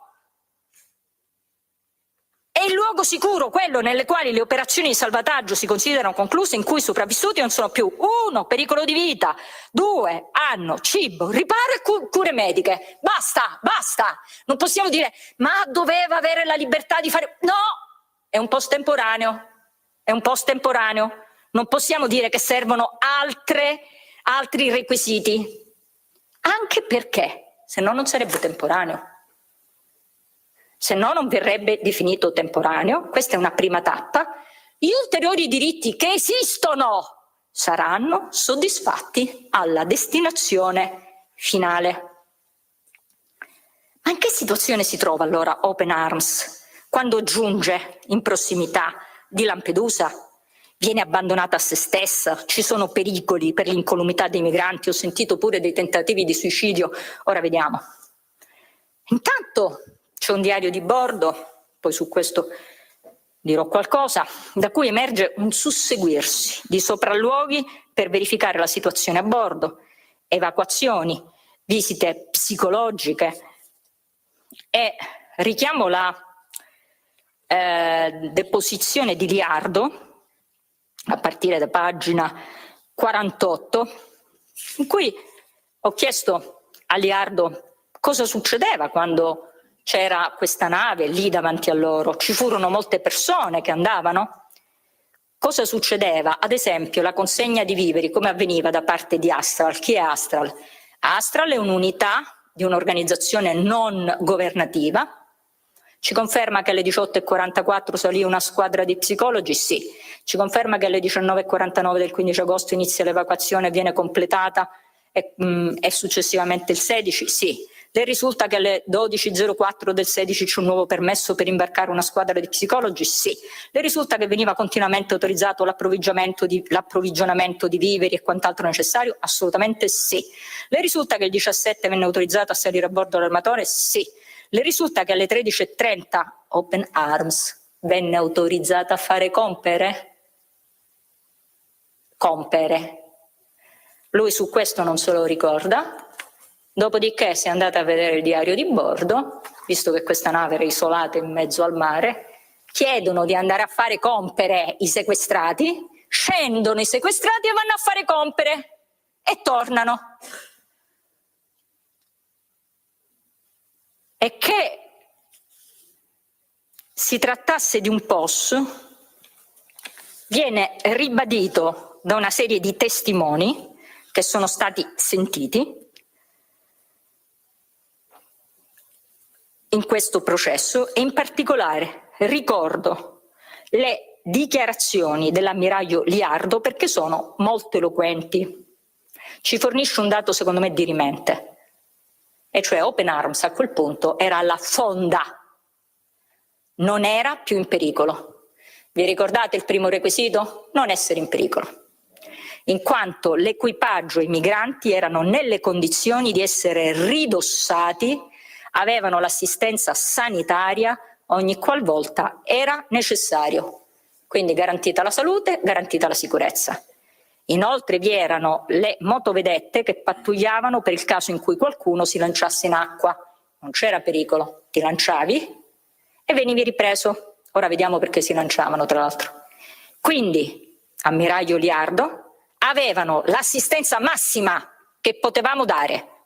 È il luogo sicuro, quello nelle quali le operazioni di salvataggio si considerano concluse, in cui i sopravvissuti non sono più 1. pericolo di vita, 2. hanno cibo, riparo e cure mediche. Basta, basta. Non possiamo dire ma doveva avere la libertà di fare... No, è un post temporaneo, è un post temporaneo. Non possiamo dire che servono altri requisiti, anche perché se no non sarebbe temporaneo. Se no non verrebbe definito temporaneo. Questa è una prima tappa. Gli ulteriori diritti che esistono saranno soddisfatti alla destinazione finale. Ma in che situazione si trova allora Open Arms quando giunge in prossimità di Lampedusa? Viene abbandonata a se stessa? Ci sono pericoli per l'incolumità dei migranti? Ho sentito pure dei tentativi di suicidio. Ora vediamo. Intanto c'è un diario di bordo, poi su questo dirò qualcosa, da cui emerge un susseguirsi di sopralluoghi per verificare la situazione a bordo, evacuazioni, visite psicologiche e richiamo la deposizione di Liardo a partire da pagina 48, in cui ho chiesto a Liardo cosa succedeva quando c'era questa nave lì davanti a loro. Ci furono molte persone che andavano? Cosa succedeva? Ad esempio la consegna di viveri, come avveniva da parte di Astral. Chi è Astral? Astral è un'unità di un'organizzazione non governativa. Ci conferma che alle 18:44 salì una squadra di psicologi? Sì. Ci conferma che alle 19:49 del 15 agosto inizia l'evacuazione e viene completata e successivamente il 16? Sì. Le risulta che alle 12:04 del 16 c'è un nuovo permesso per imbarcare una squadra di psicologi? Sì. Le risulta che veniva continuamente autorizzato l'approvvigionamento di viveri e quant'altro necessario? Assolutamente sì. Le risulta che il 17 venne autorizzato a salire a bordo dell'armatore? Sì. Le risulta che alle 13:30 Open Arms venne autorizzata a fare compere? Compere. Lui su questo non se lo ricorda. Dopodiché, se andate a vedere il diario di bordo, visto che questa nave era isolata in mezzo al mare, chiedono di andare a fare compere i sequestrati, scendono i sequestrati e vanno a fare compere e tornano. E che si trattasse di un POS viene ribadito da una serie di testimoni che sono stati sentiti in questo processo, e in particolare ricordo le dichiarazioni dell'ammiraglio Liardo perché sono molto eloquenti. Ci fornisce un dato secondo me dirimente, e cioè Open Arms a quel punto era alla fonda, non era più in pericolo. Vi ricordate il primo requisito? Non essere in pericolo, in quanto l'equipaggio e i migranti erano nelle condizioni di essere ridossati, avevano l'assistenza sanitaria ogni qualvolta era necessario. Quindi garantita la salute, garantita la sicurezza. Inoltre vi erano le motovedette che pattugliavano per il caso in cui qualcuno si lanciasse in acqua. Non c'era pericolo, ti lanciavi e venivi ripreso. Ora vediamo perché si lanciavano, tra l'altro. Quindi, ammiraglio Liardo, avevano l'assistenza massima che potevamo dare.